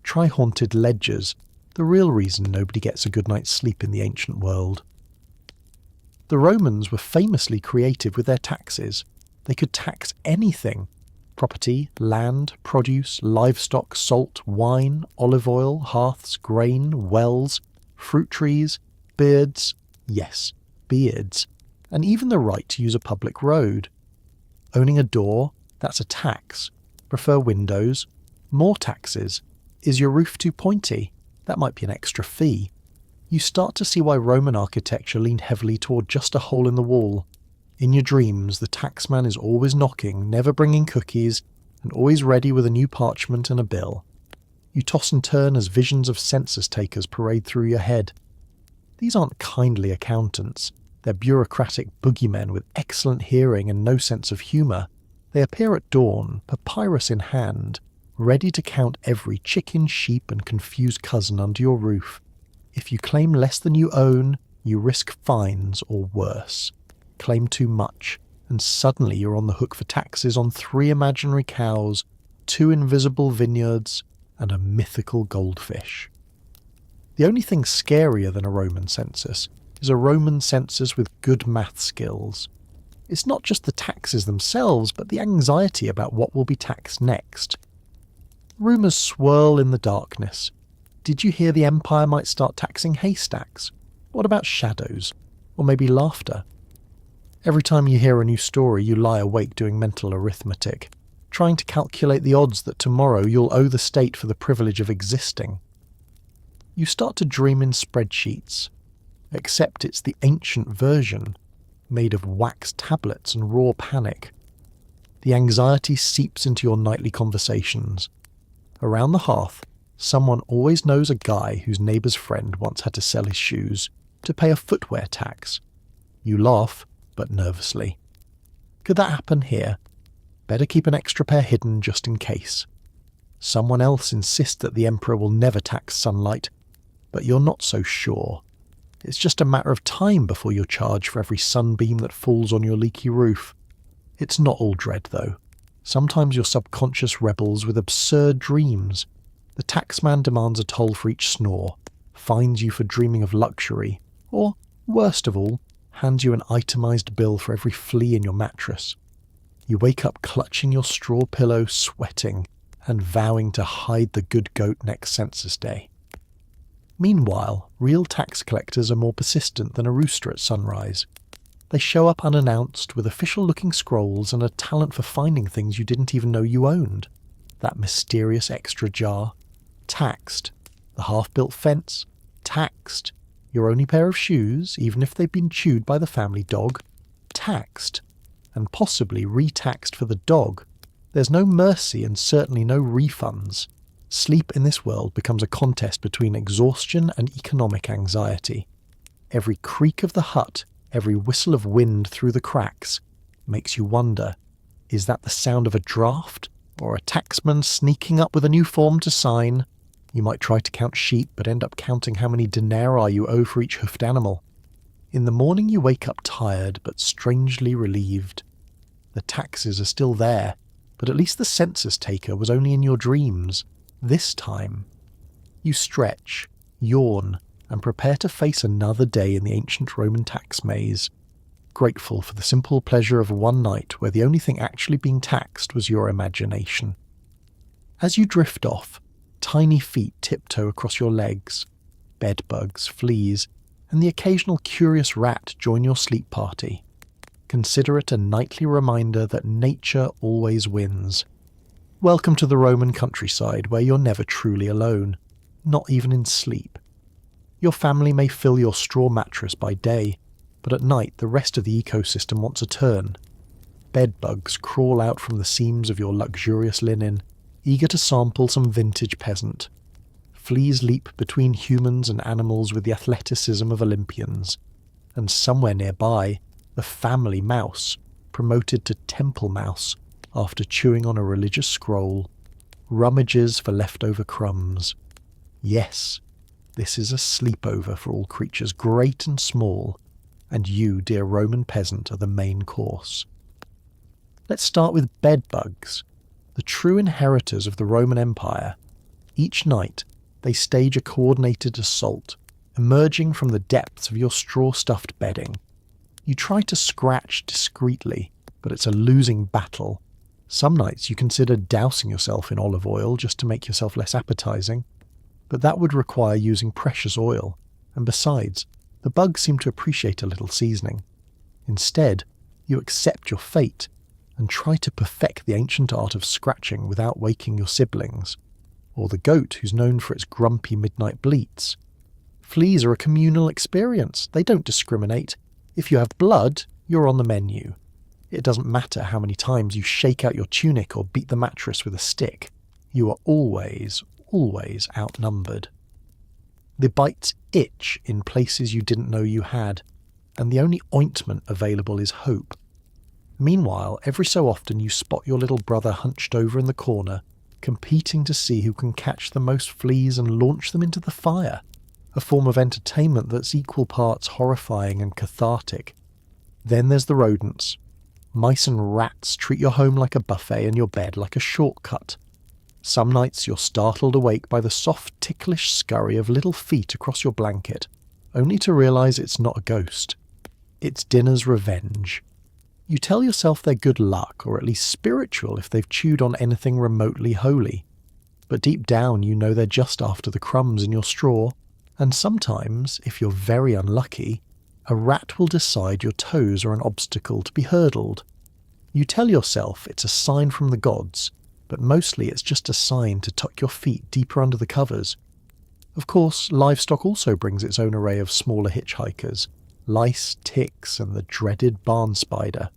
Try haunted ledgers, the real reason nobody gets a good night's sleep in the ancient world. The Romans were famously creative with their taxes. They could tax anything: property, land, produce, livestock, salt, wine, olive oil, hearths, grain, wells, fruit trees, beards, yes, beards, and even the right to use a public road. Owning a door, that's a tax. Prefer windows? More taxes. Is your roof too pointy? That might be an extra fee. You start to see why Roman architecture leaned heavily toward just a hole in the wall. In your dreams, the taxman is always knocking, never bringing cookies, and always ready with a new parchment and a bill. You toss and turn as visions of census takers parade through your head. These aren't kindly accountants. They're bureaucratic boogeymen with excellent hearing and no sense of humour. They appear at dawn, papyrus in hand, ready to count every chicken, sheep and confused cousin under your roof. If you claim less than you own, you risk fines or worse. Claim too much, and suddenly you're on the hook for taxes on 3 imaginary cows, 2 invisible vineyards, and a mythical goldfish. The only thing scarier than a Roman census is a Roman census with good math skills. It's not just the taxes themselves, but the anxiety about what will be taxed next. Rumours swirl in the darkness. Did you hear the empire might start taxing haystacks? What about shadows? Or maybe laughter? Every time you hear a new story, you lie awake doing mental arithmetic, trying to calculate the odds that tomorrow you'll owe the state for the privilege of existing. You start to dream in spreadsheets, except it's the ancient version, made of wax tablets and raw panic. The anxiety seeps into your nightly conversations. Around the hearth, someone always knows a guy whose neighbour's friend once had to sell his shoes to pay a footwear tax. You laugh, but nervously. Could that happen here? Better keep an extra pair hidden just in case. Someone else insists that the emperor will never tax sunlight, but you're not so sure. It's just a matter of time before you're charged for every sunbeam that falls on your leaky roof. It's not all dread, though. Sometimes your subconscious rebels with absurd dreams. The taxman demands a toll for each snore, fines you for dreaming of luxury, or, worst of all, hands you an itemised bill for every flea in your mattress. You wake up clutching your straw pillow, sweating, and vowing to hide the good goat next census day. Meanwhile, real tax collectors are more persistent than a rooster at sunrise. They show up unannounced with official-looking scrolls and a talent for finding things you didn't even know you owned. That mysterious extra jar. Taxed. The half-built fence. Taxed. Your only pair of shoes, even if they've been chewed by the family dog. Taxed. And possibly re-taxed for the dog. There's no mercy and certainly no refunds. Sleep in this world becomes a contest between exhaustion and economic anxiety. Every creak of the hut, every whistle of wind through the cracks, makes you wonder, is that the sound of a draft, or a taxman sneaking up with a new form to sign? You might try to count sheep, but end up counting how many denarii you owe for each hoofed animal. In the morning you wake up tired, but strangely relieved. The taxes are still there, but at least the census taker was only in your dreams. This time. You stretch, yawn, and prepare to face another day in the ancient Roman tax maze, grateful for the simple pleasure of one night where the only thing actually being taxed was your imagination. As you drift off, tiny feet tiptoe across your legs. Bedbugs, fleas, and the occasional curious rat join your sleep party. Consider it a nightly reminder that nature always wins. Welcome to the Roman countryside where you're never truly alone, not even in sleep. Your family may fill your straw mattress by day, but at night the rest of the ecosystem wants a turn. Bedbugs crawl out from the seams of your luxurious linen, eager to sample some vintage peasant. Fleas leap between humans and animals with the athleticism of Olympians. And somewhere nearby, the family mouse, promoted to temple mouse after chewing on a religious scroll, rummages for leftover crumbs. Yes, this is a sleepover for all creatures great and small, and you, dear Roman peasant, are the main course. Let's start with bedbugs, the true inheritors of the Roman Empire. Each night, they stage a coordinated assault, emerging from the depths of your straw-stuffed bedding. You try to scratch discreetly, but it's a losing battle. Some nights you consider dousing yourself in olive oil just to make yourself less appetizing, but that would require using precious oil, and besides, the bugs seem to appreciate a little seasoning. Instead, you accept your fate and try to perfect the ancient art of scratching without waking your siblings, or the goat who's known for its grumpy midnight bleats. Fleas are a communal experience. They don't discriminate. If you have blood, you're on the menu. It doesn't matter how many times you shake out your tunic or beat the mattress with a stick. You are always outnumbered. The bites itch in places you didn't know you had, and the only ointment available is hope. Meanwhile, every so often you spot your little brother hunched over in the corner, competing to see who can catch the most fleas and launch them into the fire, a form of entertainment that's equal parts horrifying and cathartic. Then there's the rodents. Mice and rats treat your home like a buffet and your bed like a shortcut. Some nights you're startled awake by the soft, ticklish scurry of little feet across your blanket, only to realise it's not a ghost. It's dinner's revenge. You tell yourself they're good luck, or at least spiritual if they've chewed on anything remotely holy. But deep down you know they're just after the crumbs in your straw, and sometimes, if you're very unlucky, a rat will decide your toes are an obstacle to be hurdled. You tell yourself it's a sign from the gods, but mostly it's just a sign to tuck your feet deeper under the covers. Of course, livestock also brings its own array of smaller hitchhikers, lice, ticks, and the dreaded barn spider.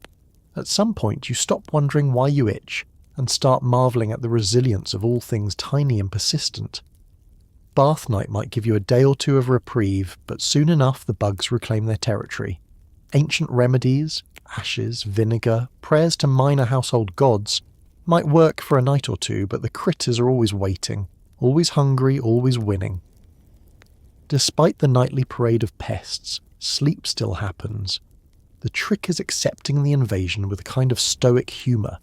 At some point you stop wondering why you itch, and start marvelling at the resilience of all things tiny and persistent. Bath night might give you a day or two of reprieve, but soon enough the bugs reclaim their territory. Ancient remedies, ashes, vinegar, prayers to minor household gods, might work for a night or two, but the critters are always waiting, always hungry, always winning. Despite the nightly parade of pests, sleep still happens. The trick is accepting the invasion with a kind of stoic humour.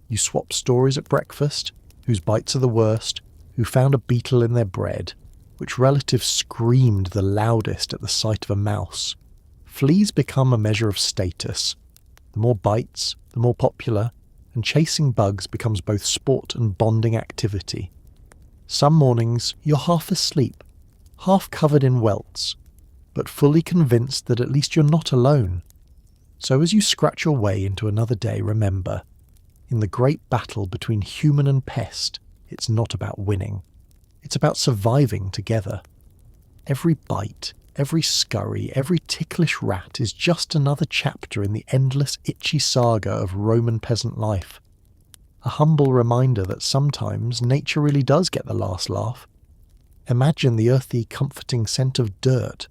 You swap stories at breakfast, whose bites are the worst, who found a beetle in their bread, which relative screamed the loudest at the sight of a mouse. Fleas become a measure of status. The more bites, the more popular, and chasing bugs becomes both sport and bonding activity. Some mornings you're half asleep, half covered in welts, but fully convinced that at least you're not alone. So as you scratch your way into another day, remember, in the great battle between human and pest, it's not about winning. It's about surviving together. Every bite, every scurry, every ticklish rat is just another chapter in the endless itchy saga of Roman peasant life. A humble reminder that sometimes nature really does get the last laugh. Imagine the earthy, comforting scent of dirt.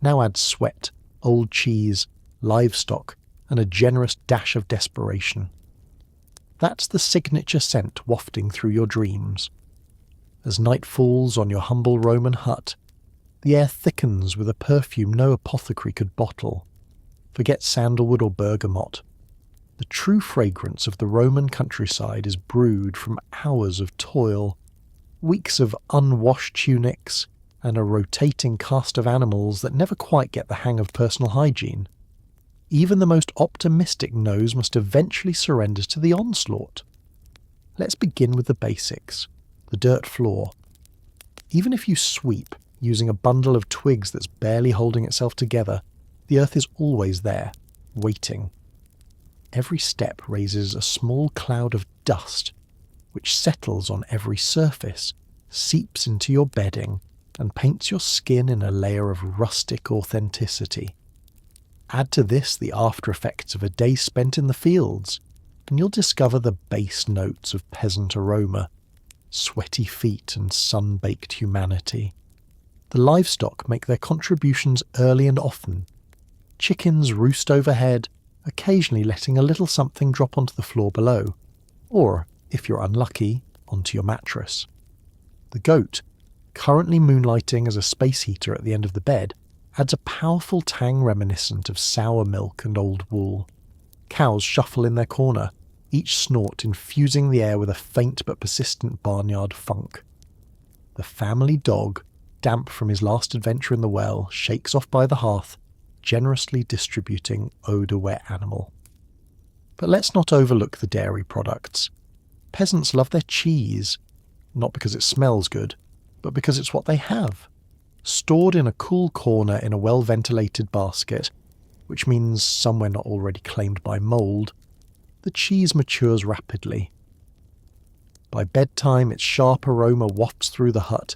Now add sweat, old cheese, livestock, and a generous dash of desperation. That's the signature scent wafting through your dreams. As night falls on your humble Roman hut, the air thickens with a perfume no apothecary could bottle. Forget sandalwood or bergamot. The true fragrance of the Roman countryside is brewed from hours of toil, weeks of unwashed tunics, and a rotating cast of animals that never quite get the hang of personal hygiene. Even the most optimistic nose must eventually surrender to the onslaught. Let's begin with the basics, the dirt floor. Even if you sweep using a bundle of twigs that's barely holding itself together, the earth is always there, waiting. Every step raises a small cloud of dust, which settles on every surface, seeps into your bedding, and paints your skin in a layer of rustic authenticity. Add to this the after effects of a day spent in the fields, and you'll discover the base notes of peasant aroma, sweaty feet and sun-baked humanity. The livestock make their contributions early and often. Chickens roost overhead, occasionally letting a little something drop onto the floor below, or, if you're unlucky, onto your mattress. The goat, currently moonlighting as a space heater at the end of the bed, adds a powerful tang reminiscent of sour milk and old wool. Cows shuffle in their corner, each snort infusing the air with a faint but persistent barnyard funk. The family dog, damp from his last adventure in the well, shakes off by the hearth, generously distributing odour-wet animal. But let's not overlook the dairy products. Peasants love their cheese, not because it smells good, but because it's what they have. Stored in a cool corner in a well-ventilated basket, which means somewhere not already claimed by mould, the cheese matures rapidly. By bedtime, its sharp aroma wafts through the hut,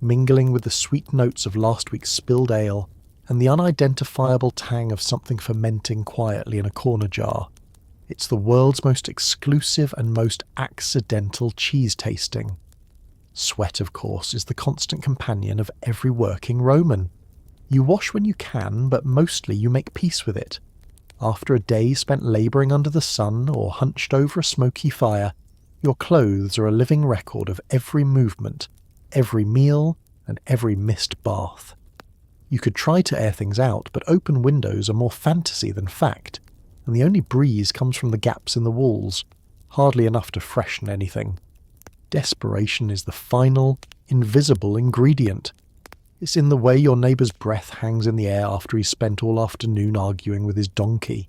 mingling with the sweet notes of last week's spilled ale and the unidentifiable tang of something fermenting quietly in a corner jar. It's the world's most exclusive and most accidental cheese tasting. Sweat, of course, is the constant companion of every working Roman. You wash when you can, but mostly you make peace with it. After a day spent labouring under the sun or hunched over a smoky fire, your clothes are a living record of every movement, every meal, and every missed bath. You could try to air things out, but open windows are more fantasy than fact, and the only breeze comes from the gaps in the walls, hardly enough to freshen anything. Desperation is the final, invisible ingredient. It's in the way your neighbour's breath hangs in the air after he's spent all afternoon arguing with his donkey.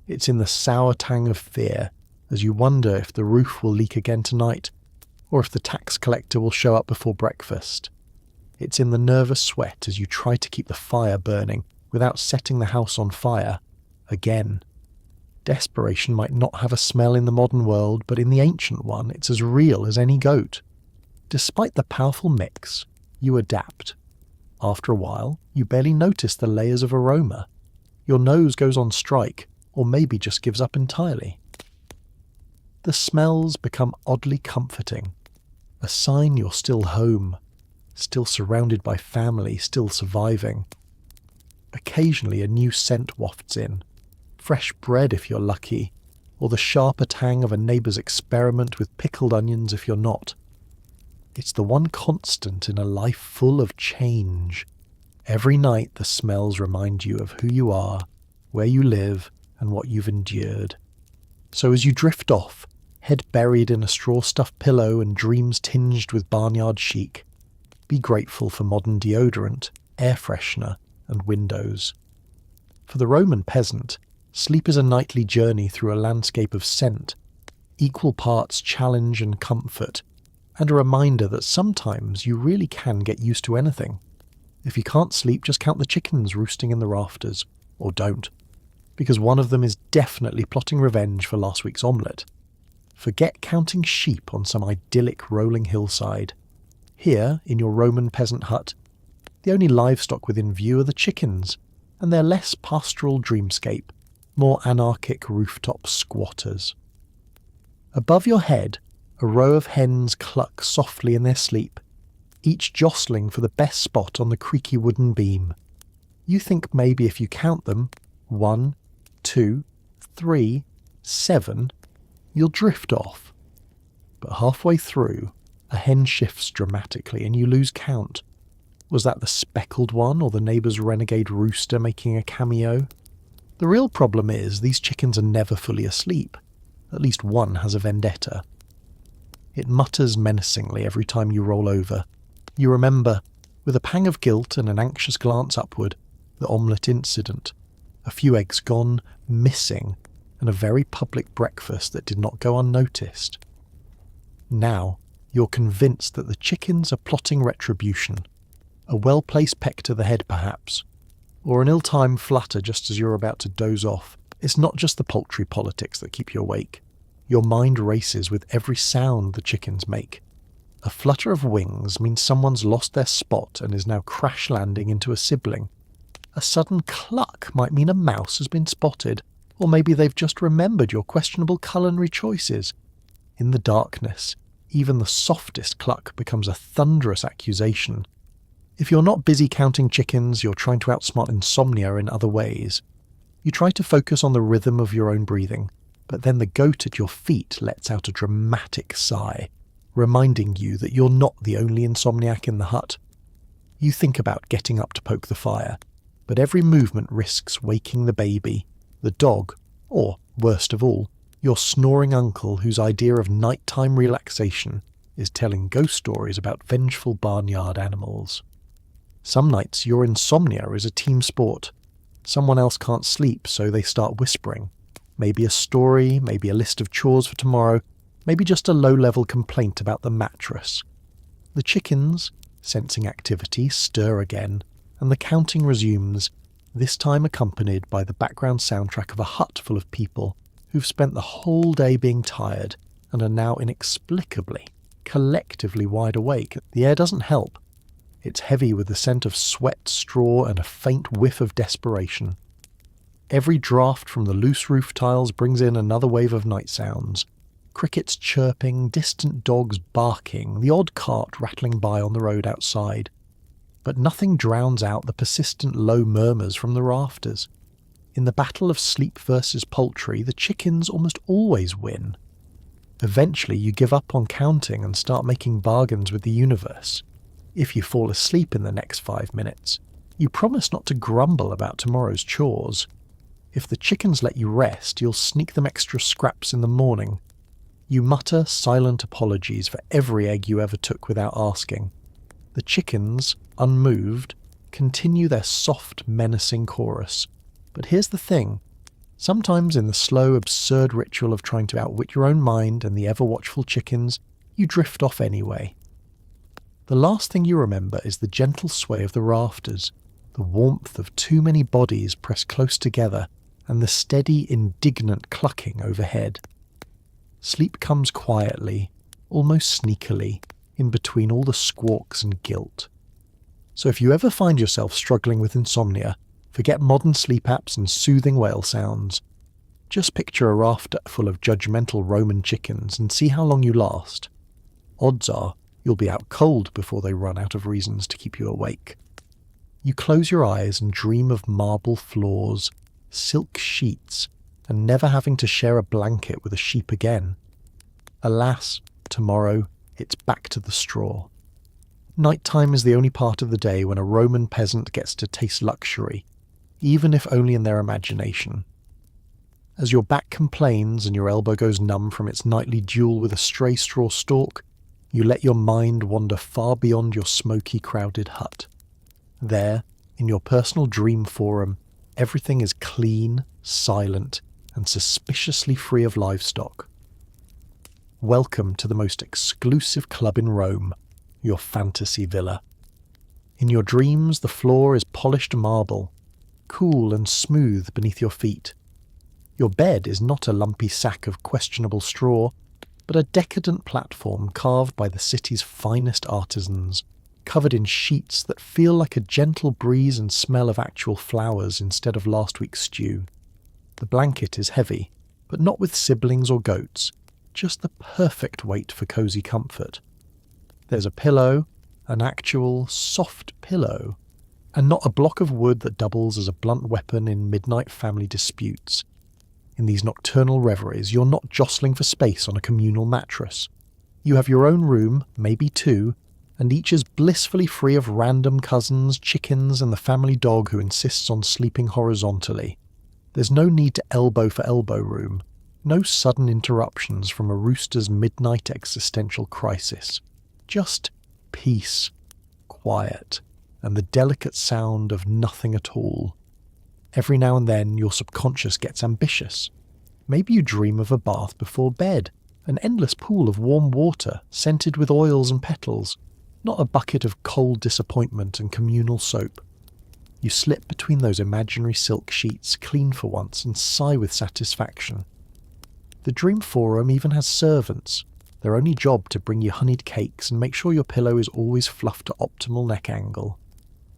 It's in the sour tang of fear, as you wonder if the roof will leak again tonight, or if the tax collector will show up before breakfast. It's in the nervous sweat as you try to keep the fire burning without setting the house on fire again. Desperation might not have a smell in the modern world, but in the ancient one it's as real as any goat. Despite the powerful mix, you adapt. After a while, you barely notice the layers of aroma. Your nose goes on strike, or maybe just gives up entirely. The smells become oddly comforting, a sign you're still home, still surrounded by family, still surviving. Occasionally a new scent wafts in, fresh bread if you're lucky, or the sharper tang of a neighbour's experiment with pickled onions if you're not. It's the one constant in a life full of change. Every night the smells remind you of who you are, where you live, and what you've endured. So as you drift off, head buried in a straw-stuffed pillow and dreams tinged with barnyard chic, be grateful for modern deodorant, air freshener, and windows. For the Roman peasant, sleep is a nightly journey through a landscape of scent, equal parts challenge and comfort, and a reminder that sometimes you really can get used to anything. If you can't sleep, just count the chickens roosting in the rafters, or don't, because one of them is definitely plotting revenge for last week's omelette. Forget counting sheep on some idyllic rolling hillside. Here, in your Roman peasant hut, the only livestock within view are the chickens, and their less pastoral dreamscape, more anarchic rooftop squatters. Above your head, a row of hens cluck softly in their sleep, each jostling for the best spot on the creaky wooden beam. You think maybe if you count them, 1, 2, 3, 7, you'll drift off. But halfway through, a hen shifts dramatically and you lose count. Was that the speckled one or the neighbour's renegade rooster making a cameo? The real problem is these chickens are never fully asleep. At least one has a vendetta. It mutters menacingly every time you roll over. You remember, with a pang of guilt and an anxious glance upward, the omelette incident, a few eggs gone, missing, and a very public breakfast that did not go unnoticed. Now, you're convinced that the chickens are plotting retribution. A well-placed peck to the head, perhaps, or an ill-timed flutter just as you're about to doze off. It's not just the poultry politics that keep you awake. Your mind races with every sound the chickens make. A flutter of wings means someone's lost their spot and is now crash-landing into a sibling. A sudden cluck might mean a mouse has been spotted, or maybe they've just remembered your questionable culinary choices. In the darkness, even the softest cluck becomes a thunderous accusation. If you're not busy counting chickens, you're trying to outsmart insomnia in other ways. You try to focus on the rhythm of your own breathing, but then the goat at your feet lets out a dramatic sigh, reminding you that you're not the only insomniac in the hut. You think about getting up to poke the fire, but every movement risks waking the baby, the dog, or, worst of all, your snoring uncle whose idea of nighttime relaxation is telling ghost stories about vengeful barnyard animals. Some nights your insomnia is a team sport. Someone else can't sleep, so they start whispering. Maybe a story, maybe a list of chores for tomorrow, maybe just a low-level complaint about the mattress. The chickens, sensing activity, stir again, and the counting resumes, this time accompanied by the background soundtrack of a hut full of people who've spent the whole day being tired and are now inexplicably, collectively wide awake. The air doesn't help. It's heavy with the scent of sweat, straw, and a faint whiff of desperation. Every draft from the loose roof tiles brings in another wave of night sounds. Crickets chirping, distant dogs barking, the odd cart rattling by on the road outside. But nothing drowns out the persistent low murmurs from the rafters. In the battle of sleep versus poultry, the chickens almost always win. Eventually you give up on counting and start making bargains with the universe. If you fall asleep in the next 5 minutes, you promise not to grumble about tomorrow's chores. If the chickens let you rest, you'll sneak them extra scraps in the morning. You mutter silent apologies for every egg you ever took without asking. The chickens, unmoved, continue their soft, menacing chorus. But here's the thing. Sometimes in the slow, absurd ritual of trying to outwit your own mind and the ever-watchful chickens, you drift off anyway. The last thing you remember is the gentle sway of the rafters, the warmth of too many bodies pressed close together, and the steady, indignant clucking overhead. Sleep comes quietly, almost sneakily, in between all the squawks and guilt. So if you ever find yourself struggling with insomnia, forget modern sleep apps and soothing whale sounds. Just picture a rafter full of judgmental Roman chickens and see how long you last. Odds are you'll be out cold before they run out of reasons to keep you awake. You close your eyes and dream of marble floors, silk sheets, and never having to share a blanket with a sheep again. Alas, tomorrow it's back to the straw. Nighttime is the only part of the day when a Roman peasant gets to taste luxury, even if only in their imagination. As your back complains and your elbow goes numb from its nightly duel with a stray straw stalk, you let your mind wander far beyond your smoky, crowded hut. There, in your personal dream forum, everything is clean, silent, and suspiciously free of livestock. Welcome to the most exclusive club in Rome, your fantasy villa. In your dreams, the floor is polished marble, cool and smooth beneath your feet. Your bed is not a lumpy sack of questionable straw, but a decadent platform carved by the city's finest artisans, covered in sheets that feel like a gentle breeze and smell of actual flowers instead of last week's stew. The blanket is heavy, but not with siblings or goats, just the perfect weight for cosy comfort. There's a pillow, an actual soft pillow, and not a block of wood that doubles as a blunt weapon in midnight family disputes. In these nocturnal reveries, you're not jostling for space on a communal mattress. You have your own room, maybe two, and each is blissfully free of random cousins, chickens, and the family dog who insists on sleeping horizontally. There's no need to elbow for elbow room, no sudden interruptions from a rooster's midnight existential crisis. Just peace, quiet, and the delicate sound of nothing at all. Every now and then your subconscious gets ambitious. Maybe you dream of a bath before bed, an endless pool of warm water scented with oils and petals, not a bucket of cold disappointment and communal soap. You slip between those imaginary silk sheets, clean for once, and sigh with satisfaction. The dream forum even has servants, their only job to bring you honeyed cakes and make sure your pillow is always fluffed to optimal neck angle.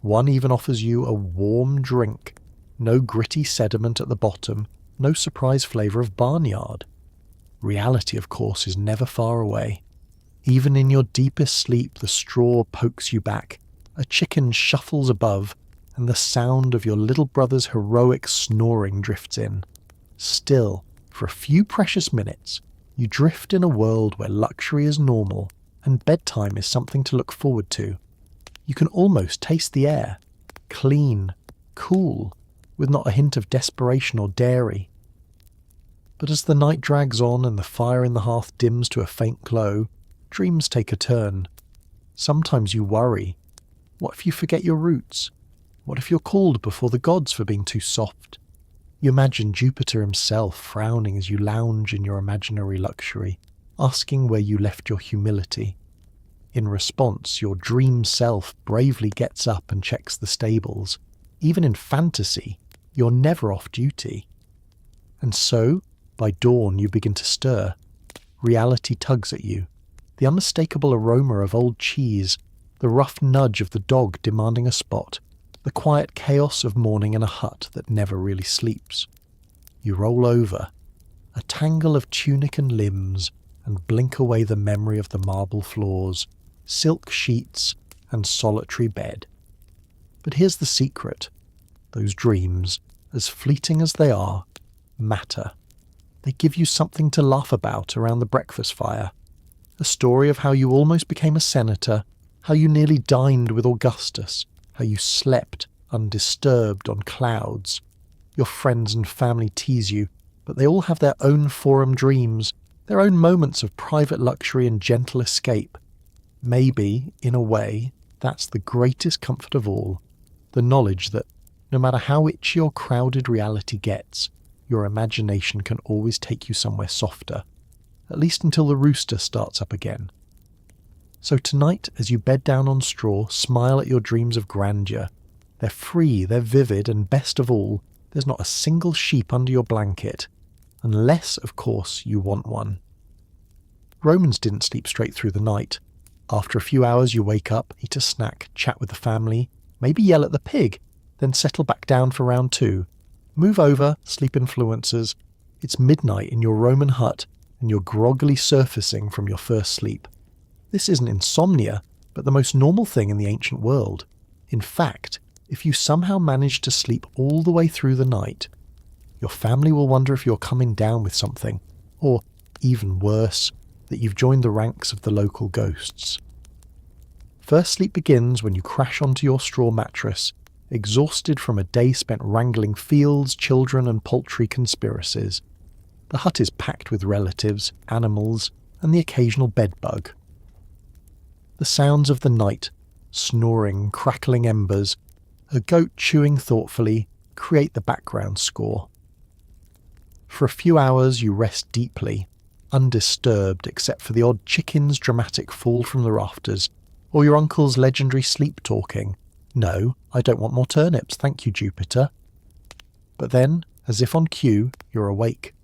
One even offers you a warm drink, no gritty sediment at the bottom, no surprise flavour of barnyard. Reality, of course, is never far away. Even in your deepest sleep, the straw pokes you back, a chicken shuffles above, and the sound of your little brother's heroic snoring drifts in. Still, for a few precious minutes, you drift in a world where luxury is normal, and bedtime is something to look forward to. You can almost taste the air. Clean, cool, with not a hint of desperation or dairy. But as the night drags on and the fire in the hearth dims to a faint glow, dreams take a turn. Sometimes you worry. What if you forget your roots? What if you're called before the gods for being too soft? You imagine Jupiter himself frowning as you lounge in your imaginary luxury, asking where you left your humility. In response, your dream self bravely gets up and checks the stables. Even in fantasy, you're never off duty. And so, by dawn you begin to stir. Reality tugs at you. The unmistakable aroma of old cheese, the rough nudge of the dog demanding a spot, the quiet chaos of morning in a hut that never really sleeps. You roll over, a tangle of tunic and limbs, and blink away the memory of the marble floors, silk sheets, and solitary bed. But here's the secret. Those dreams, as fleeting as they are, matter. They give you something to laugh about around the breakfast fire. A story of how you almost became a senator, how you nearly dined with Augustus, how you slept undisturbed on clouds. Your friends and family tease you, but they all have their own forum dreams, their own moments of private luxury and gentle escape. Maybe, in a way, that's the greatest comfort of all, the knowledge that, no matter how itchy or crowded reality gets, your imagination can always take you somewhere softer, at least until the rooster starts up again. So tonight, as you bed down on straw, smile at your dreams of grandeur. They're free, they're vivid, and best of all, there's not a single sheep under your blanket, unless, of course, you want one. Romans didn't sleep straight through the night. After a few hours you wake up, eat a snack, chat with the family, maybe yell at the pig, then settle back down for round 2. Move over, sleep influencers. It's midnight in your Roman hut, and you're groggily surfacing from your first sleep. This isn't insomnia, but the most normal thing in the ancient world. In fact, if you somehow manage to sleep all the way through the night, your family will wonder if you're coming down with something, or, even worse, that you've joined the ranks of the local ghosts. First sleep begins when you crash onto your straw mattress, exhausted from a day spent wrangling fields, children and poultry conspiracies. The hut is packed with relatives, animals, and the occasional bedbug. The sounds of the night, snoring, crackling embers, a goat chewing thoughtfully, create the background score. For a few hours you rest deeply, undisturbed except for the odd chicken's dramatic fall from the rafters, or your uncle's legendary sleep-talking. No, I don't want more turnips, thank you, Jupiter. But then, as if on cue, you're awake.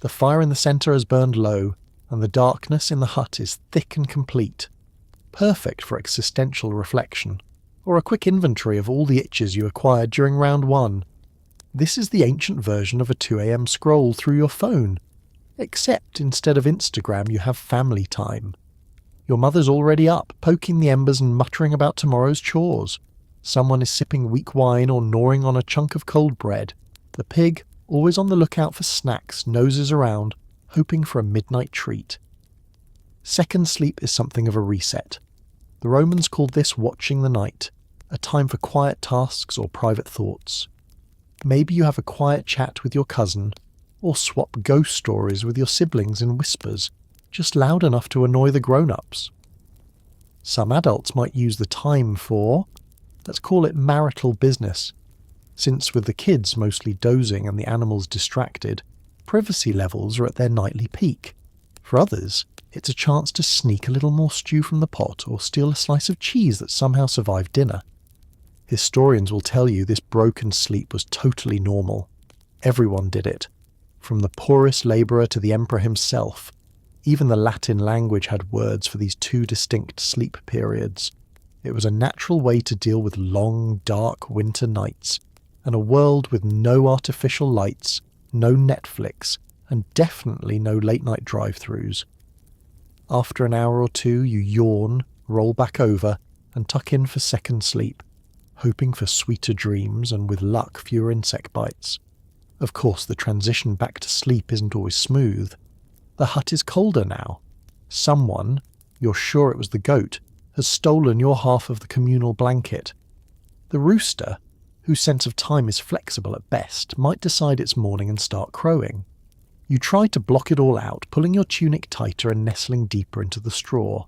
The fire in the centre has burned low, and the darkness in the hut is thick and complete. Perfect for existential reflection, or a quick inventory of all the itches you acquired during round 1. This is the ancient version of a 2 a.m. scroll through your phone, except instead of Instagram you have family time. Your mother's already up, poking the embers and muttering about tomorrow's chores. Someone is sipping weak wine or gnawing on a chunk of cold bread. The pig, always on the lookout for snacks, noses around, hoping for a midnight treat. Second sleep is something of a reset. The Romans called this watching the night, a time for quiet tasks or private thoughts. Maybe you have a quiet chat with your cousin, or swap ghost stories with your siblings in whispers, just loud enough to annoy the grown-ups. Some adults might use the time for, let's call it marital business, since with the kids mostly dozing and the animals distracted, privacy levels are at their nightly peak. For others, it's a chance to sneak a little more stew from the pot or steal a slice of cheese that somehow survived dinner. Historians will tell you this broken sleep was totally normal. Everyone did it, from the poorest labourer to the emperor himself. Even the Latin language had words for these 2 distinct sleep periods. It was a natural way to deal with long, dark winter nights, and a world with no artificial lights, no Netflix, and definitely no late-night drive-thrus. After an hour or 2 you yawn, roll back over, and tuck in for second sleep, hoping for sweeter dreams and with luck fewer insect bites. Of course the transition back to sleep isn't always smooth. The hut is colder now. Someone, you're sure it was the goat, has stolen your half of the communal blanket. The rooster, whose sense of time is flexible at best, might decide it's morning and start crowing. You try to block it all out, pulling your tunic tighter and nestling deeper into the straw.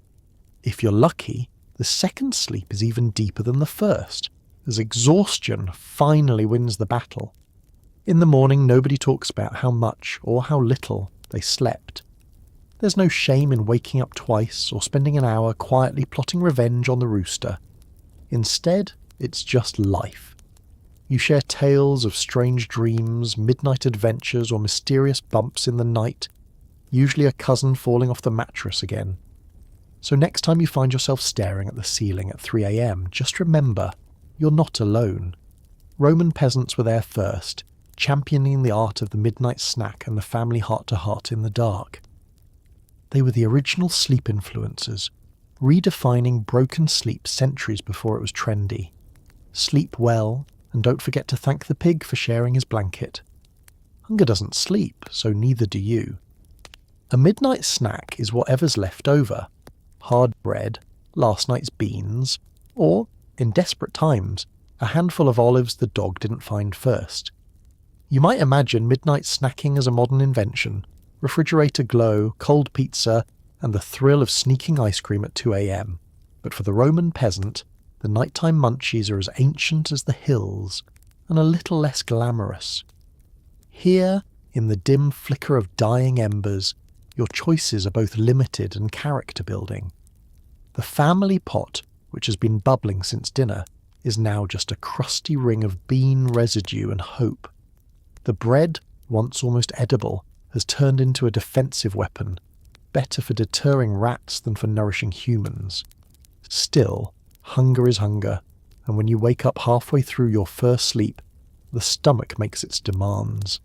If you're lucky, the second sleep is even deeper than the first, as exhaustion finally wins the battle. In the morning nobody talks about how much or how little they slept. There's no shame in waking up twice or spending an hour quietly plotting revenge on the rooster. Instead, it's just life. You share tales of strange dreams, midnight adventures or mysterious bumps in the night, usually a cousin falling off the mattress again. So next time you find yourself staring at the ceiling at 3 a.m, just remember, you're not alone. Roman peasants were there first, championing the art of the midnight snack and the family heart-to-heart in the dark. They were the original sleep influencers, redefining broken sleep centuries before it was trendy. Sleep well, and don't forget to thank the pig for sharing his blanket. Hunger doesn't sleep, so neither do you. A midnight snack is whatever's left over. Hard bread, last night's beans, or, in desperate times, a handful of olives the dog didn't find first. You might imagine midnight snacking as a modern invention, refrigerator glow, cold pizza, and the thrill of sneaking ice cream at 2 a.m. But for the Roman peasant, the nighttime munchies are as ancient as the hills, and a little less glamorous. Here, in the dim flicker of dying embers, your choices are both limited and character-building. The family pot, which has been bubbling since dinner, is now just a crusty ring of bean residue and hope. The bread, once almost edible, has turned into a defensive weapon, better for deterring rats than for nourishing humans. Still, hunger is hunger, and when you wake up halfway through your first sleep, the stomach makes its demands.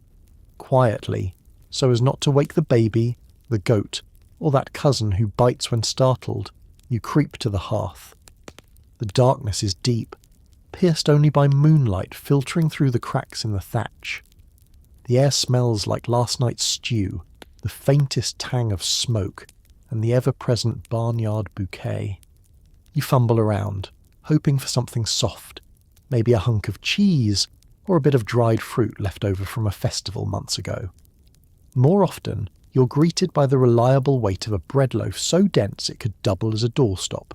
Quietly, so as not to wake the baby, the goat, or that cousin who bites when startled, you creep to the hearth. The darkness is deep, pierced only by moonlight filtering through the cracks in the thatch. The air smells like last night's stew, the faintest tang of smoke, and the ever-present barnyard bouquet. You fumble around, hoping for something soft, maybe a hunk of cheese, or a bit of dried fruit left over from a festival months ago. More often, you're greeted by the reliable weight of a bread loaf so dense it could double as a doorstop.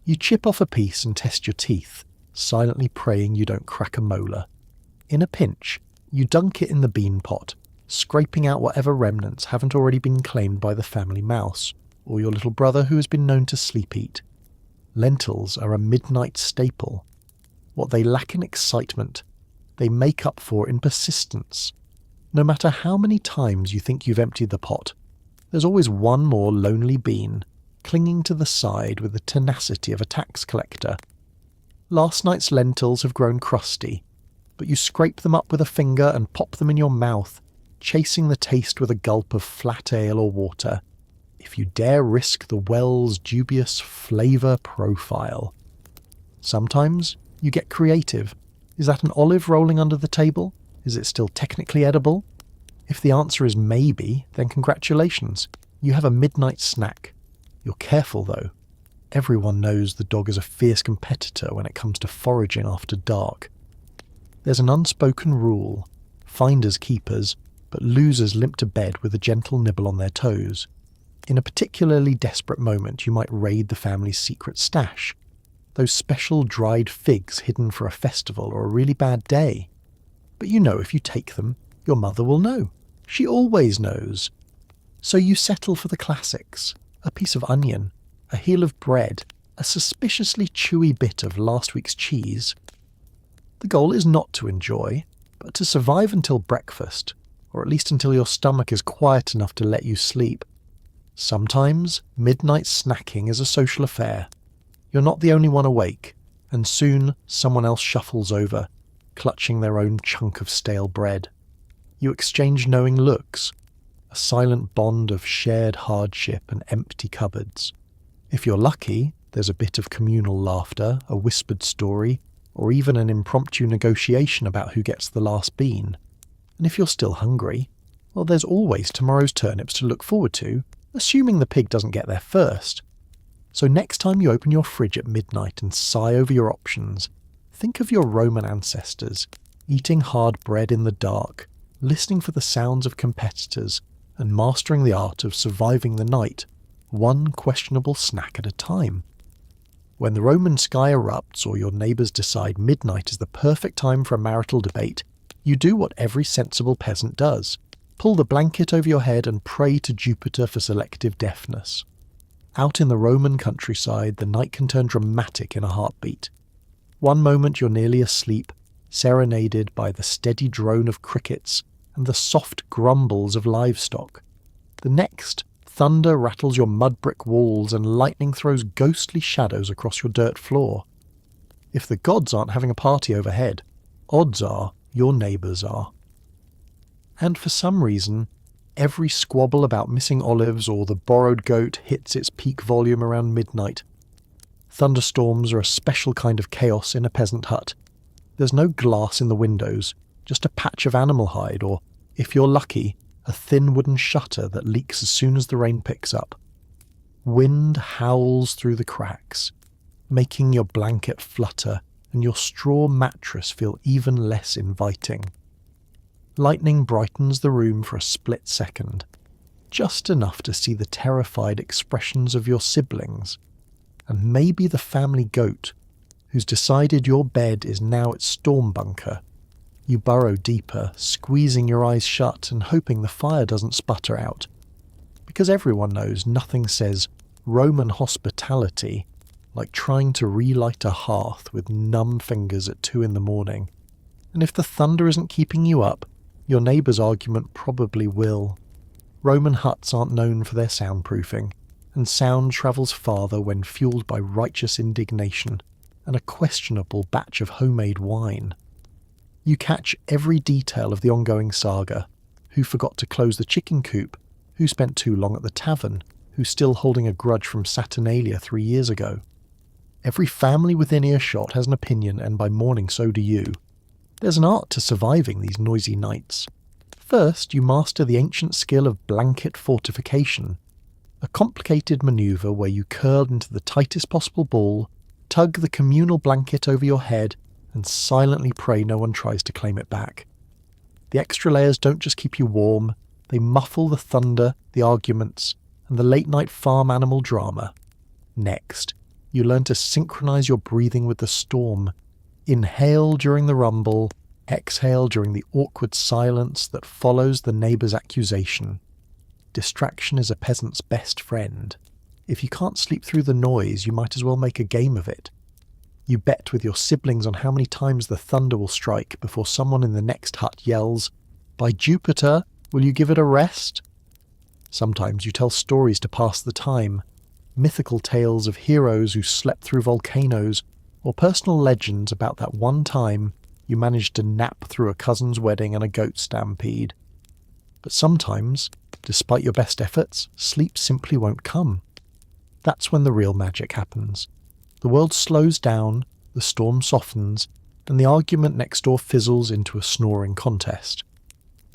You chip off a piece and test your teeth, silently praying you don't crack a molar. In a pinch, you dunk it in the bean pot, scraping out whatever remnants haven't already been claimed by the family mouse, or your little brother who has been known to sleep eat. Lentils are a midnight staple. What they lack in excitement, they make up for in persistence. No matter how many times you think you've emptied the pot, there's always one more lonely bean, clinging to the side with the tenacity of a tax collector. Last night's lentils have grown crusty, but you scrape them up with a finger and pop them in your mouth, chasing the taste with a gulp of flat ale or water, if you dare risk the well's dubious flavour profile. Sometimes you get creative. Is that an olive rolling under the table? Is it still technically edible? If the answer is maybe, then congratulations. You have a midnight snack. You're careful though. Everyone knows the dog is a fierce competitor when it comes to foraging after dark. There's an unspoken rule. Finders keepers, but losers limp to bed with a gentle nibble on their toes. In a particularly desperate moment, you might raid the family's secret stash. Those special dried figs hidden for a festival or a really bad day. But you know if you take them, your mother will know. She always knows. So you settle for the classics. A piece of onion, a heel of bread, a suspiciously chewy bit of last week's cheese. The goal is not to enjoy, but to survive until breakfast, or at least until your stomach is quiet enough to let you sleep. Sometimes, midnight snacking is a social affair. You're not the only one awake, and soon someone else shuffles over, clutching their own chunk of stale bread. You exchange knowing looks, a silent bond of shared hardship and empty cupboards. If you're lucky, there's a bit of communal laughter, a whispered story, or even an impromptu negotiation about who gets the last bean. And if you're still hungry, well, there's always tomorrow's turnips to look forward to, assuming the pig doesn't get there first. So next time you open your fridge at midnight and sigh over your options, think of your Roman ancestors, eating hard bread in the dark, listening for the sounds of competitors, and mastering the art of surviving the night, one questionable snack at a time. When the Roman sky erupts or your neighbours decide midnight is the perfect time for a marital debate, you do what every sensible peasant does. Pull the blanket over your head and pray to Jupiter for selective deafness. Out in the Roman countryside, the night can turn dramatic in a heartbeat. One moment you're nearly asleep, serenaded by the steady drone of crickets and the soft grumbles of livestock. The next, thunder rattles your mud brick walls and lightning throws ghostly shadows across your dirt floor. If the gods aren't having a party overhead, odds are your neighbours are. And for some reason, every squabble about missing olives or the borrowed goat hits its peak volume around midnight. Thunderstorms are a special kind of chaos in a peasant hut. There's no glass in the windows, just a patch of animal hide or, if you're lucky, a thin wooden shutter that leaks as soon as the rain picks up. Wind howls through the cracks, making your blanket flutter and your straw mattress feel even less inviting. Lightning brightens the room for a split second, just enough to see the terrified expressions of your siblings, and maybe the family goat, who's decided your bed is now its storm bunker. You burrow deeper, squeezing your eyes shut and hoping the fire doesn't sputter out, because everyone knows nothing says Roman hospitality like trying to relight a hearth with numb fingers at 2 a.m, and if the thunder isn't keeping you up, your neighbour's argument probably will. Roman huts aren't known for their soundproofing, and sound travels farther when fueled by righteous indignation and a questionable batch of homemade wine. You catch every detail of the ongoing saga: who forgot to close the chicken coop, who spent too long at the tavern, who's still holding a grudge from Saturnalia 3 years ago. Every family within earshot has an opinion, and by morning so do you. There's an art to surviving these noisy nights. First, you master the ancient skill of blanket fortification, a complicated manoeuvre where you curl into the tightest possible ball, tug the communal blanket over your head, and silently pray no one tries to claim it back. The extra layers don't just keep you warm, they muffle the thunder, the arguments, and the late-night farm animal drama. Next, you learn to synchronize your breathing with the storm. Inhale during the rumble, exhale during the awkward silence that follows the neighbour's accusation. Distraction is a peasant's best friend. If you can't sleep through the noise, you might as well make a game of it. You bet with your siblings on how many times the thunder will strike before someone in the next hut yells, "By Jupiter, will you give it a rest?" Sometimes you tell stories to pass the time, mythical tales of heroes who slept through volcanoes, or personal legends about that one time you managed to nap through a cousin's wedding and a goat stampede. But sometimes, despite your best efforts, sleep simply won't come. That's when the real magic happens. The world slows down, the storm softens, and the argument next door fizzles into a snoring contest.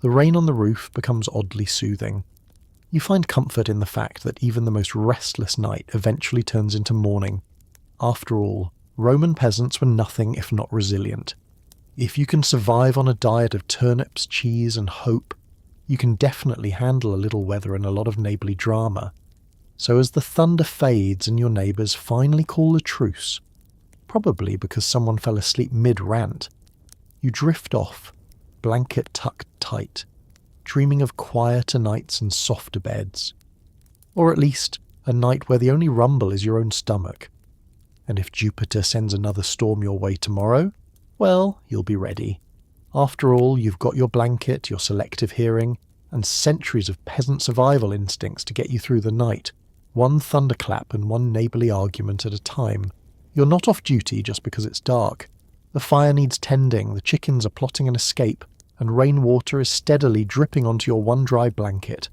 The rain on the roof becomes oddly soothing. You find comfort in the fact that even the most restless night eventually turns into morning. After all, Roman peasants were nothing if not resilient. If you can survive on a diet of turnips, cheese, and hope, you can definitely handle a little weather and a lot of neighbourly drama. So as the thunder fades and your neighbours finally call a truce, probably because someone fell asleep mid-rant, you drift off, blanket tucked tight, dreaming of quieter nights and softer beds. Or at least, a night where the only rumble is your own stomach. And if Jupiter sends another storm your way tomorrow, well, you'll be ready. After all, you've got your blanket, your selective hearing, and centuries of peasant survival instincts to get you through the night, one thunderclap and one neighbourly argument at a time. You're not off duty just because it's dark. The fire needs tending, the chickens are plotting an escape, and rainwater is steadily dripping onto your one dry blanket.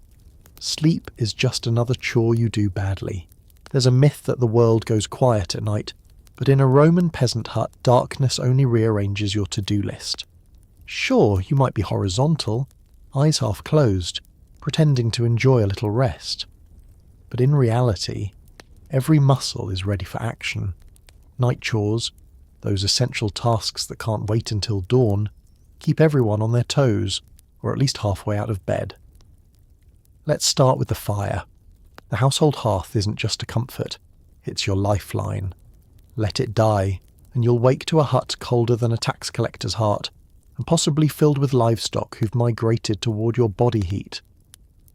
Sleep is just another chore you do badly. There's a myth that the world goes quiet at night, but in a Roman peasant hut, darkness only rearranges your to-do list. Sure, you might be horizontal, eyes half closed, pretending to enjoy a little rest. But in reality, every muscle is ready for action. Night chores, those essential tasks that can't wait until dawn, keep everyone on their toes, or at least halfway out of bed. Let's start with the fire. The household hearth isn't just a comfort, it's your lifeline. Let it die, and you'll wake to a hut colder than a tax collector's heart, and possibly filled with livestock who've migrated toward your body heat.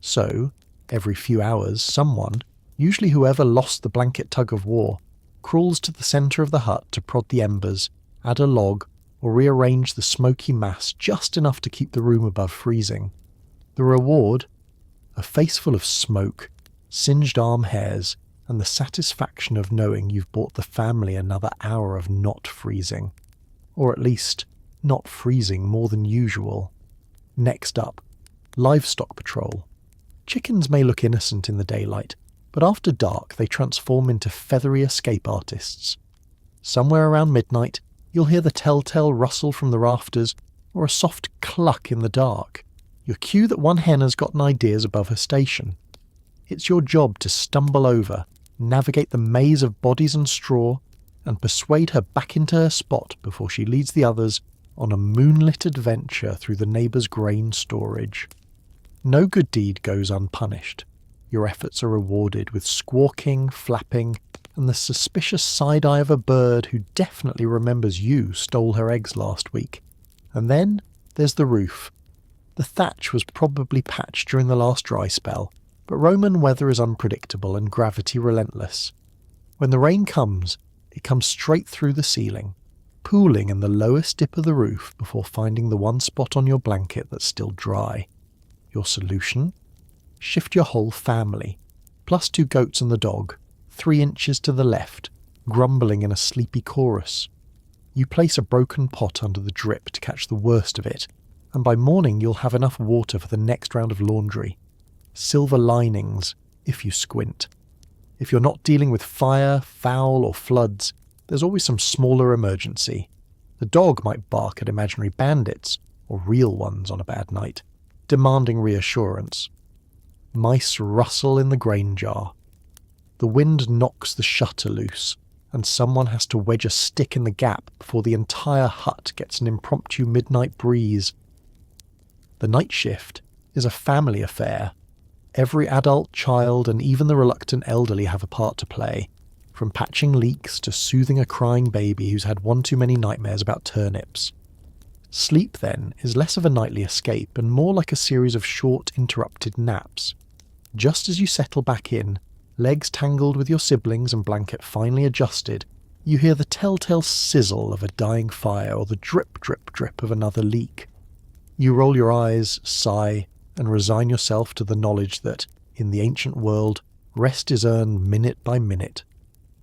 So, every few hours, someone, usually whoever lost the blanket tug of war, crawls to the centre of the hut to prod the embers, add a log, or rearrange the smoky mass just enough to keep the room above freezing. The reward? A face full of smoke, singed arm hairs, and the satisfaction of knowing you've bought the family another hour of not freezing. Or at least, not freezing more than usual. Next up, livestock patrol. Chickens may look innocent in the daylight, but after dark they transform into feathery escape artists. Somewhere around midnight, you'll hear the telltale rustle from the rafters or a soft cluck in the dark, your cue that one hen has gotten ideas above her station. It's your job to stumble over, navigate the maze of bodies and straw, and persuade her back into her spot before she leads the others on a moonlit adventure through the neighbour's grain storage. No good deed goes unpunished. Your efforts are rewarded with squawking, flapping, and the suspicious side-eye of a bird who definitely remembers you stole her eggs last week. And then there's the roof. The thatch was probably patched during the last dry spell, but Roman weather is unpredictable and gravity relentless. When the rain comes, it comes straight through the ceiling, pooling in the lowest dip of the roof before finding the one spot on your blanket that's still dry. Your solution? Shift your whole family, plus 2 goats and the dog, 3 inches to the left, grumbling in a sleepy chorus. You place a broken pot under the drip to catch the worst of it, and by morning you'll have enough water for the next round of laundry. Silver linings, if you squint. If you're not dealing with fire, foul, or floods, there's always some smaller emergency. The dog might bark at imaginary bandits, or real ones on a bad night, demanding reassurance. Mice rustle in the grain jar. The wind knocks the shutter loose, and someone has to wedge a stick in the gap before the entire hut gets an impromptu midnight breeze. The night shift is a family affair. Every adult, child, and even the reluctant elderly have a part to play, from patching leaks to soothing a crying baby who's had one too many nightmares about turnips. Sleep, then, is less of a nightly escape and more like a series of short, interrupted naps. Just as you settle back in, legs tangled with your siblings and blanket finally adjusted, you hear the telltale sizzle of a dying fire or the drip, drip, drip of another leak. You roll your eyes, sigh, and resign yourself to the knowledge that, in the ancient world, rest is earned minute by minute.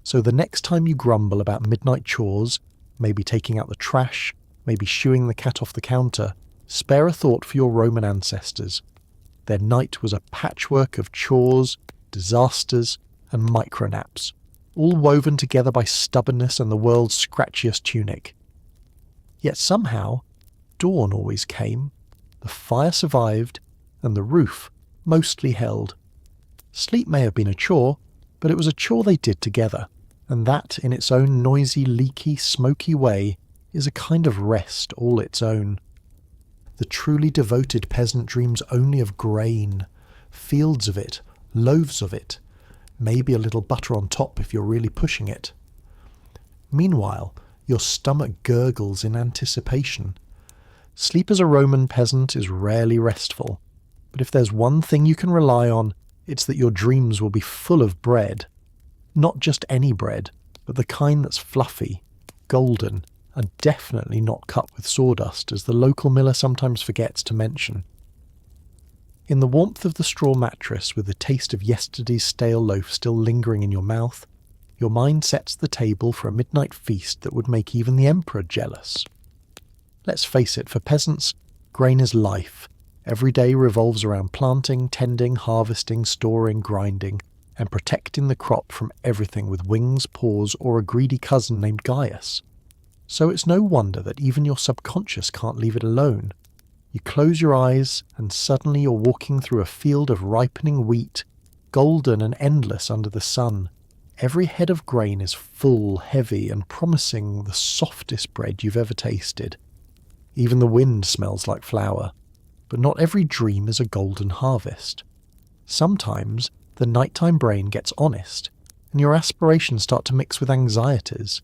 So the next time you grumble about midnight chores, maybe taking out the trash, maybe shooing the cat off the counter, spare a thought for your Roman ancestors. Their night was a patchwork of chores, disasters, and micronaps, all woven together by stubbornness and the world's scratchiest tunic. Yet somehow, dawn always came, the fire survived, and the roof mostly held. Sleep may have been a chore, but it was a chore they did together, and that, in its own noisy, leaky, smoky way, is a kind of rest all its own. The truly devoted peasant dreams only of grain, fields of it, loaves of it, maybe a little butter on top if you're really pushing it. Meanwhile, your stomach gurgles in anticipation. Sleep as a Roman peasant is rarely restful, but if there's one thing you can rely on, it's that your dreams will be full of bread. Not just any bread, but the kind that's fluffy, golden, and definitely not cut with sawdust, as the local miller sometimes forgets to mention. In the warmth of the straw mattress, with the taste of yesterday's stale loaf still lingering in your mouth, your mind sets the table for a midnight feast that would make even the emperor jealous. Let's face it, for peasants, grain is life. Every day revolves around planting, tending, harvesting, storing, grinding, and protecting the crop from everything with wings, paws, or a greedy cousin named Gaius. So it's no wonder that even your subconscious can't leave it alone. You close your eyes, and suddenly you're walking through a field of ripening wheat, golden and endless under the sun. Every head of grain is full, heavy, and promising the softest bread you've ever tasted. Even the wind smells like flour. But not every dream is a golden harvest. Sometimes the nighttime brain gets honest, and your aspirations start to mix with anxieties.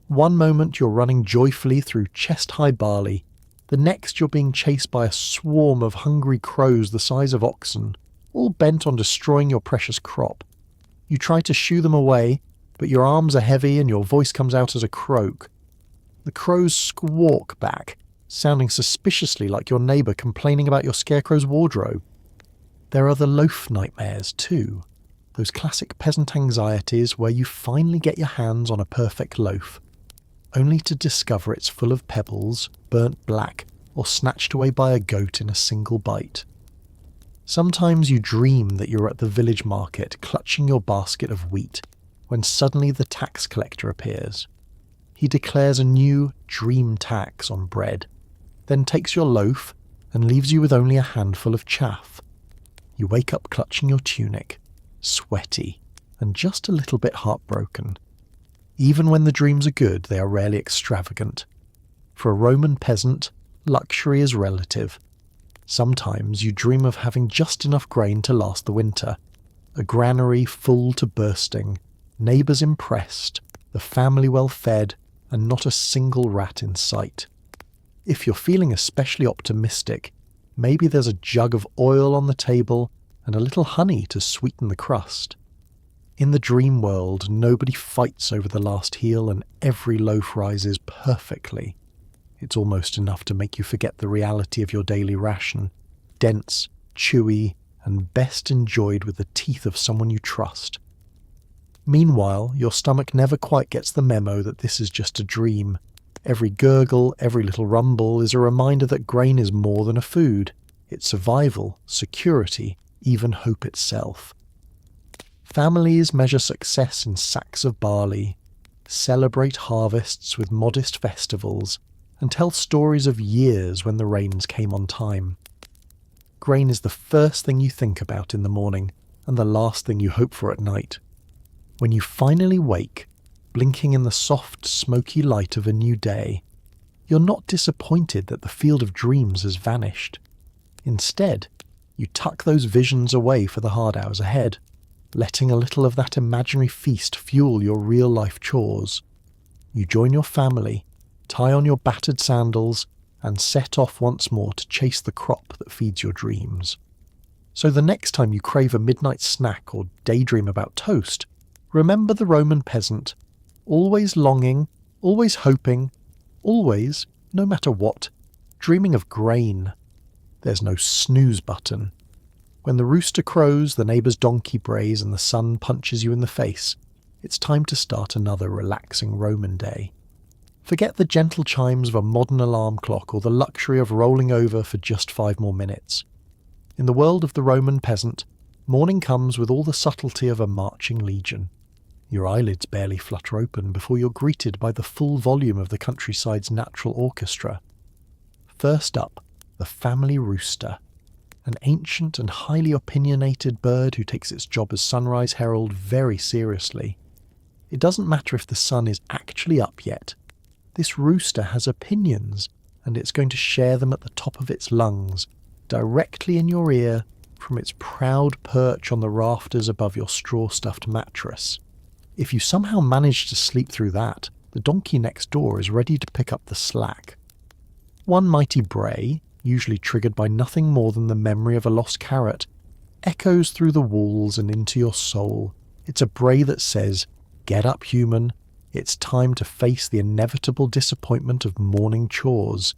One moment you're running joyfully through chest-high barley, the next you're being chased by a swarm of hungry crows the size of oxen, all bent on destroying your precious crop. You try to shoo them away, but your arms are heavy and your voice comes out as a croak. The crows squawk back, sounding suspiciously like your neighbour complaining about your scarecrow's wardrobe. There are the loaf nightmares too. Those classic peasant anxieties where you finally get your hands on a perfect loaf, only to discover it's full of pebbles, burnt black, or snatched away by a goat in a single bite. Sometimes you dream that you're at the village market clutching your basket of wheat, when suddenly the tax collector appears. He declares a new dream tax on bread, then takes your loaf and leaves you with only a handful of chaff. You wake up clutching your tunic, sweaty, and just a little bit heartbroken. Even when the dreams are good, they are rarely extravagant. For a Roman peasant, luxury is relative. Sometimes you dream of having just enough grain to last the winter, a granary full to bursting, neighbours impressed, the family well fed, and not a single rat in sight. If you're feeling especially optimistic, maybe there's a jug of oil on the table and a little honey to sweeten the crust. In the dream world, nobody fights over the last heel and every loaf rises perfectly. It's almost enough to make you forget the reality of your daily ration, dense, chewy, and best enjoyed with the teeth of someone you trust. Meanwhile, your stomach never quite gets the memo that this is just a dream. Every gurgle, every little rumble is a reminder that grain is more than a food. It's survival, security, even hope itself. Families measure success in sacks of barley, celebrate harvests with modest festivals, and tell stories of years when the rains came on time. Grain is the first thing you think about in the morning, and the last thing you hope for at night. When you finally wake, blinking in the soft, smoky light of a new day, you're not disappointed that the field of dreams has vanished. Instead, you tuck those visions away for the hard hours ahead, letting a little of that imaginary feast fuel your real-life chores. You join your family, tie on your battered sandals, and set off once more to chase the crop that feeds your dreams. So the next time you crave a midnight snack or daydream about toast, remember the Roman peasant, always longing, always hoping, always, no matter what, dreaming of grain. There's no snooze button. When the rooster crows, the neighbour's donkey brays, and the sun punches you in the face, it's time to start another relaxing Roman day. Forget the gentle chimes of a modern alarm clock or the luxury of rolling over for just 5 more minutes. In the world of the Roman peasant, morning comes with all the subtlety of a marching legion. Your eyelids barely flutter open before you're greeted by the full volume of the countryside's natural orchestra. First up, the family rooster, an ancient and highly opinionated bird who takes its job as sunrise herald very seriously. It doesn't matter if the sun is actually up yet. This rooster has opinions, and it's going to share them at the top of its lungs, directly in your ear, from its proud perch on the rafters above your straw-stuffed mattress. If you somehow manage to sleep through that, the donkey next door is ready to pick up the slack. One mighty bray, usually triggered by nothing more than the memory of a lost carrot, echoes through the walls and into your soul. It's a bray that says, "Get up, human. It's time to face the inevitable disappointment of morning chores."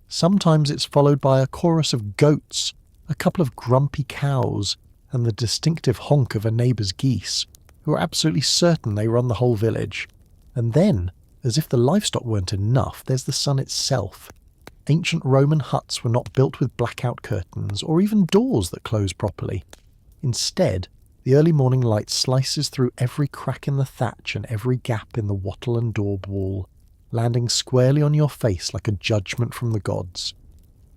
Sometimes it's followed by a chorus of goats, a couple of grumpy cows, and the distinctive honk of a neighbour's geese, who are absolutely certain they run the whole village. And then, as if the livestock weren't enough, there's the sun itself. Ancient Roman huts were not built with blackout curtains or even doors that close properly. Instead, the early morning light slices through every crack in the thatch and every gap in the wattle and daub wall, landing squarely on your face like a judgment from the gods.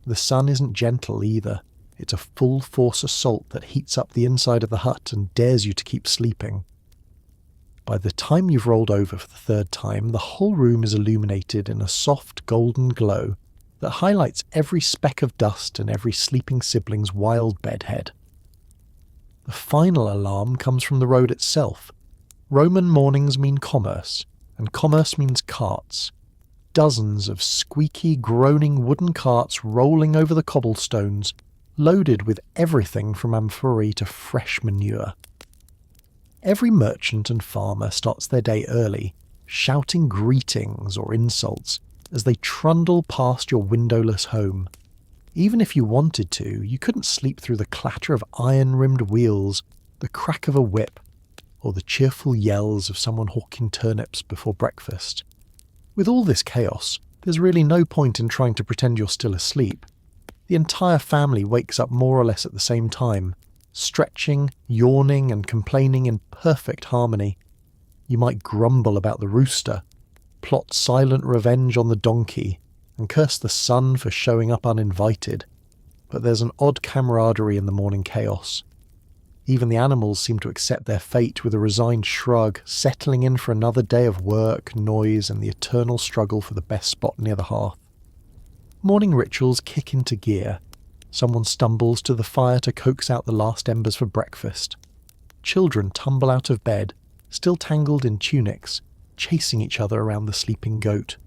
The sun isn't gentle either. It's a full-force assault that heats up the inside of the hut and dares you to keep sleeping. By the time you've rolled over for the 3rd time, the whole room is illuminated in a soft golden glow that highlights every speck of dust and every sleeping sibling's wild bedhead. The final alarm comes from the road itself. Roman mornings mean commerce, and commerce means carts. Dozens of squeaky, groaning wooden carts rolling over the cobblestones, loaded with everything from amphorae to fresh manure. Every merchant and farmer starts their day early, shouting greetings or insults as they trundle past your windowless home. Even if you wanted to, you couldn't sleep through the clatter of iron-rimmed wheels, the crack of a whip, or the cheerful yells of someone hawking turnips before breakfast. With all this chaos, there's really no point in trying to pretend you're still asleep. The entire family wakes up more or less at the same time, stretching, yawning and complaining in perfect harmony. You might grumble about the rooster, plot silent revenge on the donkey, and curse the sun for showing up uninvited. But there's an odd camaraderie in the morning chaos. Even the animals seem to accept their fate with a resigned shrug, settling in for another day of work, noise, and the eternal struggle for the best spot near the hearth. Morning rituals kick into gear. Someone stumbles to the fire to coax out the last embers for breakfast. Children tumble out of bed, still tangled in tunics, chasing each other around the sleeping goat.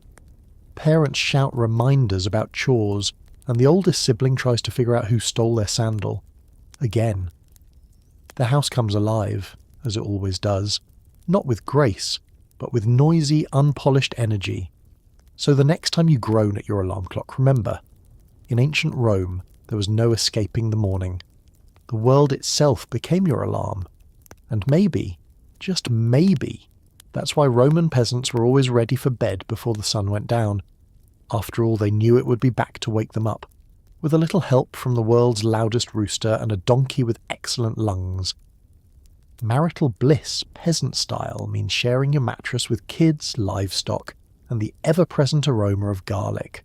Parents shout reminders about chores, and the oldest sibling tries to figure out who stole their sandal. Again. The house comes alive, as it always does, not with grace, but with noisy, unpolished energy. So the next time you groan at your alarm clock, remember, in ancient Rome, there was no escaping the morning. The world itself became your alarm. And maybe, just maybe, that's why Roman peasants were always ready for bed before the sun went down. After all, they knew it would be back to wake them up, with a little help from the world's loudest rooster and a donkey with excellent lungs. Marital bliss, peasant style, means sharing your mattress with kids, livestock, and the ever-present aroma of garlic.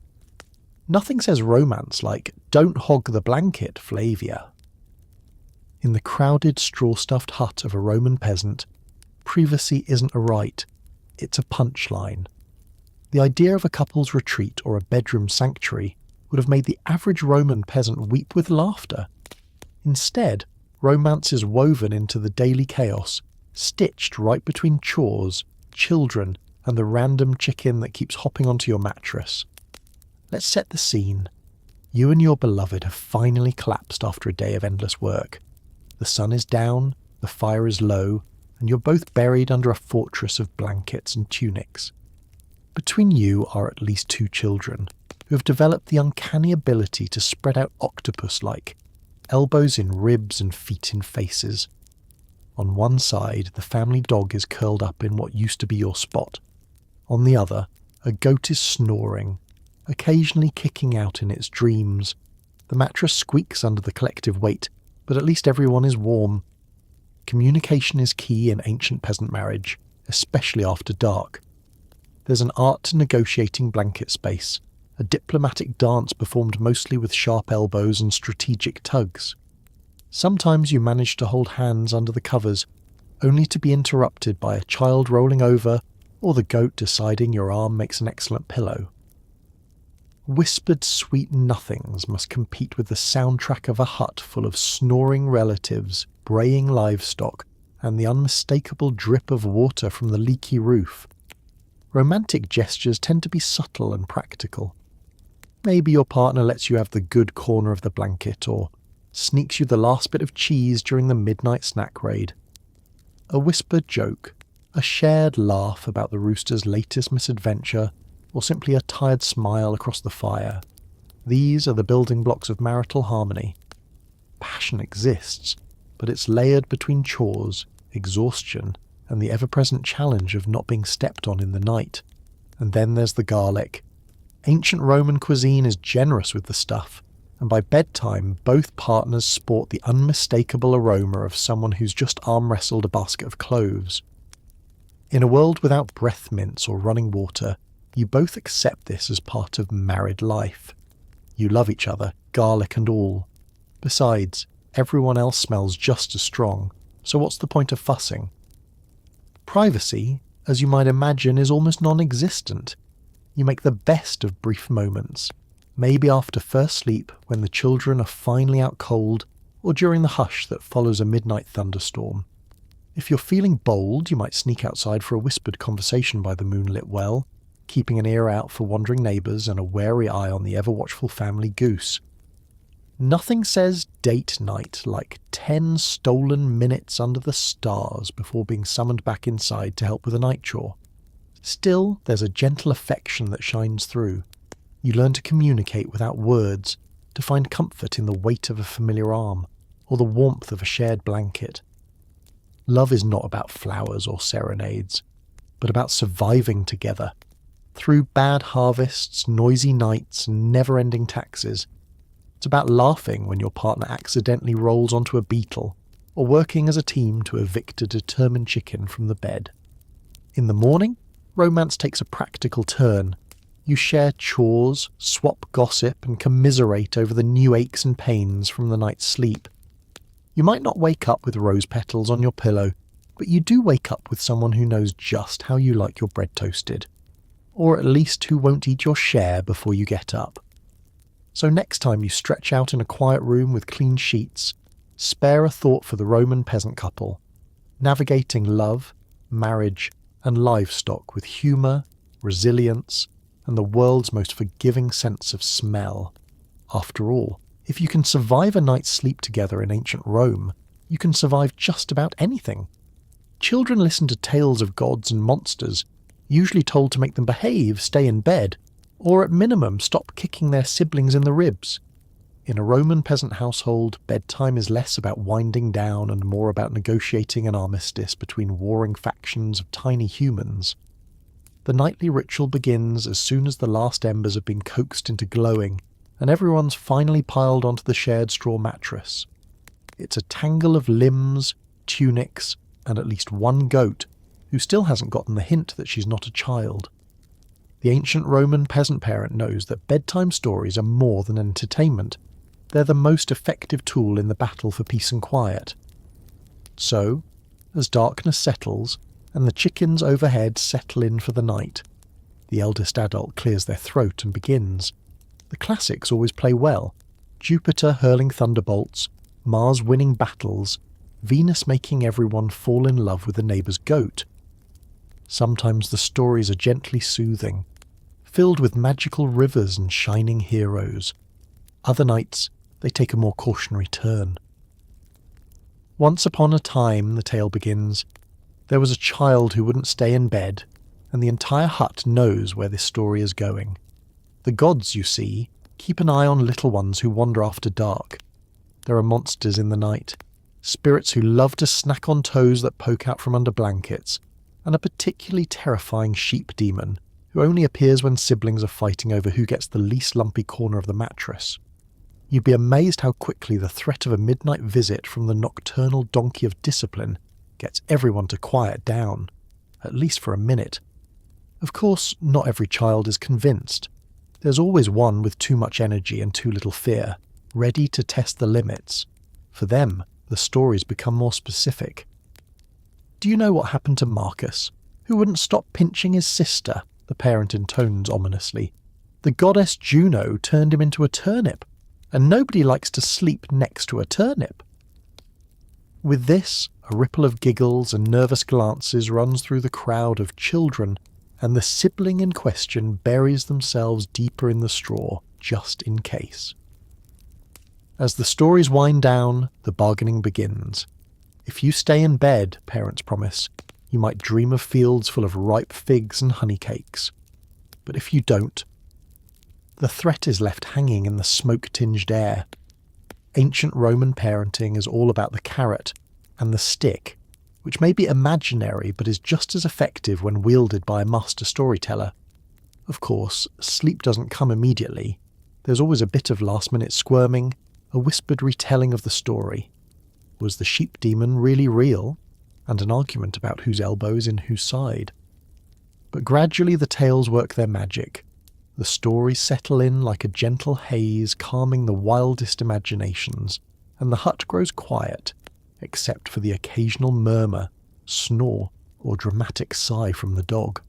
Nothing says romance like, "Don't hog the blanket, Flavia." In the crowded straw-stuffed hut of a Roman peasant, privacy isn't a right, it's a punchline. The idea of a couple's retreat or a bedroom sanctuary would have made the average Roman peasant weep with laughter. Instead, romance is woven into the daily chaos, stitched right between chores, children, and the random chicken that keeps hopping onto your mattress. Let's set the scene. You and your beloved have finally collapsed after a day of endless work. The sun is down, the fire is low, and you're both buried under a fortress of blankets and tunics. Between you are at least 2 children, who have developed the uncanny ability to spread out octopus-like, elbows in ribs and feet in faces. On one side, the family dog is curled up in what used to be your spot. On the other, a goat is snoring, occasionally kicking out in its dreams. The mattress squeaks under the collective weight, but at least everyone is warm. Communication is key in ancient peasant marriage, especially after dark. There's an art to negotiating blanket space, a diplomatic dance performed mostly with sharp elbows and strategic tugs. Sometimes you manage to hold hands under the covers, only to be interrupted by a child rolling over or the goat deciding your arm makes an excellent pillow. Whispered sweet nothings must compete with the soundtrack of a hut full of snoring relatives, braying livestock, and the unmistakable drip of water from the leaky roof. Romantic gestures tend to be subtle and practical. Maybe your partner lets you have the good corner of the blanket, or sneaks you the last bit of cheese during the midnight snack raid. A whispered joke, a shared laugh about the rooster's latest misadventure, or simply a tired smile across the fire. These are the building blocks of marital harmony. Passion exists, but it's layered between chores, exhaustion, and the ever-present challenge of not being stepped on in the night. And then there's the garlic. Ancient Roman cuisine is generous with the stuff, and by bedtime both partners sport the unmistakable aroma of someone who's just arm-wrestled a basket of cloves. In a world without breath mints or running water, you both accept this as part of married life. You love each other, garlic and all. Besides, everyone else smells just as strong, so what's the point of fussing? Privacy, as you might imagine, is almost non-existent. You make the best of brief moments, maybe after first sleep when the children are finally out cold, or during the hush that follows a midnight thunderstorm. If you're feeling bold, you might sneak outside for a whispered conversation by the moonlit well, keeping an ear out for wandering neighbours and a wary eye on the ever-watchful family goose. Nothing says date night like 10 stolen minutes under the stars before being summoned back inside to help with a night chore. Still, there's a gentle affection that shines through. You learn to communicate without words, to find comfort in the weight of a familiar arm, or the warmth of a shared blanket. Love is not about flowers or serenades, but about surviving together. Through bad harvests, noisy nights, and never-ending taxes. It's about laughing when your partner accidentally rolls onto a beetle, or working as a team to evict a determined chicken from the bed. In the morning, romance takes a practical turn. You share chores, swap gossip, and commiserate over the new aches and pains from the night's sleep. You might not wake up with rose petals on your pillow, but you do wake up with someone who knows just how you like your bread toasted. Or at least who won't eat your share before you get up. So next time you stretch out in a quiet room with clean sheets, spare a thought for the Roman peasant couple, navigating love, marriage, and livestock with humour, resilience, and the world's most forgiving sense of smell. After all, if you can survive a night's sleep together in ancient Rome, you can survive just about anything. Children listen to tales of gods and monsters, usually told to make them behave, stay in bed, or at minimum stop kicking their siblings in the ribs. In a Roman peasant household, bedtime is less about winding down and more about negotiating an armistice between warring factions of tiny humans. The nightly ritual begins as soon as the last embers have been coaxed into glowing, and everyone's finally piled onto the shared straw mattress. It's a tangle of limbs, tunics, and at least one goat, who still hasn't gotten the hint that she's not a child. The ancient Roman peasant parent knows that bedtime stories are more than entertainment. They're the most effective tool in the battle for peace and quiet. So, as darkness settles, and the chickens overhead settle in for the night, the eldest adult clears their throat and begins. The classics always play well. Jupiter hurling thunderbolts, Mars winning battles, Venus making everyone fall in love with the neighbour's goat. Sometimes the stories are gently soothing, filled with magical rivers and shining heroes. Other nights, they take a more cautionary turn. Once upon a time, the tale begins, there was a child who wouldn't stay in bed, and the entire hut knows where this story is going. The gods, you see, keep an eye on little ones who wander after dark. There are monsters in the night, spirits who love to snack on toes that poke out from under blankets, and a particularly terrifying sheep demon who only appears when siblings are fighting over who gets the least lumpy corner of the mattress. You'd be amazed how quickly the threat of a midnight visit from the nocturnal donkey of discipline gets everyone to quiet down, at least for a minute. Of course, not every child is convinced. There's always one with too much energy and too little fear, ready to test the limits. For them, the stories become more specific. Do you know what happened to Marcus, who wouldn't stop pinching his sister? The parent intones ominously. The goddess Juno turned him into a turnip, and nobody likes to sleep next to a turnip. With this, a ripple of giggles and nervous glances runs through the crowd of children, and the sibling in question buries themselves deeper in the straw, just in case. As the stories wind down, the bargaining begins. If you stay in bed, parents promise, you might dream of fields full of ripe figs and honey cakes. But if you don't, the threat is left hanging in the smoke-tinged air. Ancient Roman parenting is all about the carrot and the stick, which may be imaginary but is just as effective when wielded by a master storyteller. Of course, sleep doesn't come immediately. There's always a bit of last-minute squirming, a whispered retelling of the story. Was the sheep demon really real? And an argument about whose elbow is in whose side. But gradually the tales work their magic. The stories settle in like a gentle haze, calming the wildest imaginations, and the hut grows quiet, except for the occasional murmur, snore, or dramatic sigh from the dog.